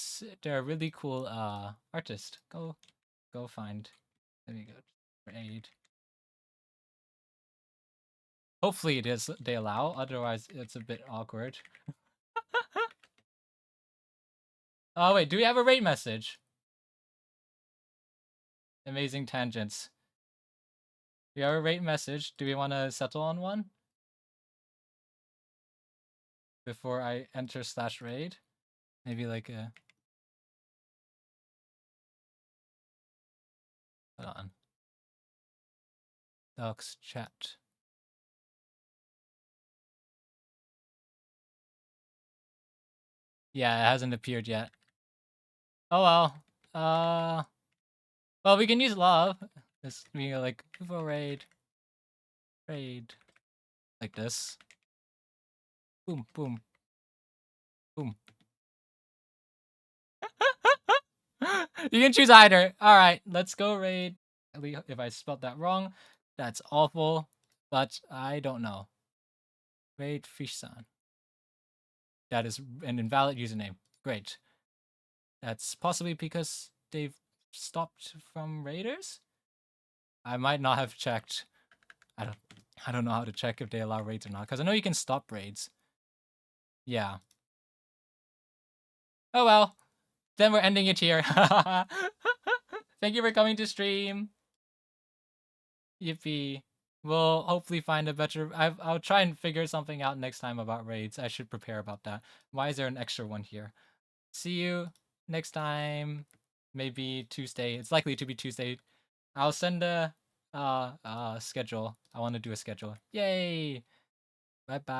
a really cool artist. Go find. Let me go raid. Hopefully it is they allow, otherwise it's a bit awkward. Oh wait, do we have a rate message? Amazing tangents. We have a rate message. Do we want to settle on one? Before I enter /raid? Maybe like a... Hold on. Docs chat. Yeah, it hasn't appeared yet. Oh well. Well, we can use love. Just be like, UFO raid. Raid. Like this. Boom, boom, boom. You can choose either. Alright, let's go raid. If I spelled that wrong, that's awful. But I don't know. Raid Fishsan. That is an invalid username. Great. That's possibly because they've stopped from raiders? I might not have checked. I don't know how to check if they allow raids or not, because I know you can stop raids. Yeah. Oh well. Then we're ending it here. Thank you for coming to stream. Yippee. We'll hopefully find a better... I'll try and figure something out next time about raids. I should prepare about that. Why is there an extra one here? See you next time. Maybe Tuesday. It's likely to be Tuesday. I'll send a schedule. I want to do a schedule. Yay! Bye-bye.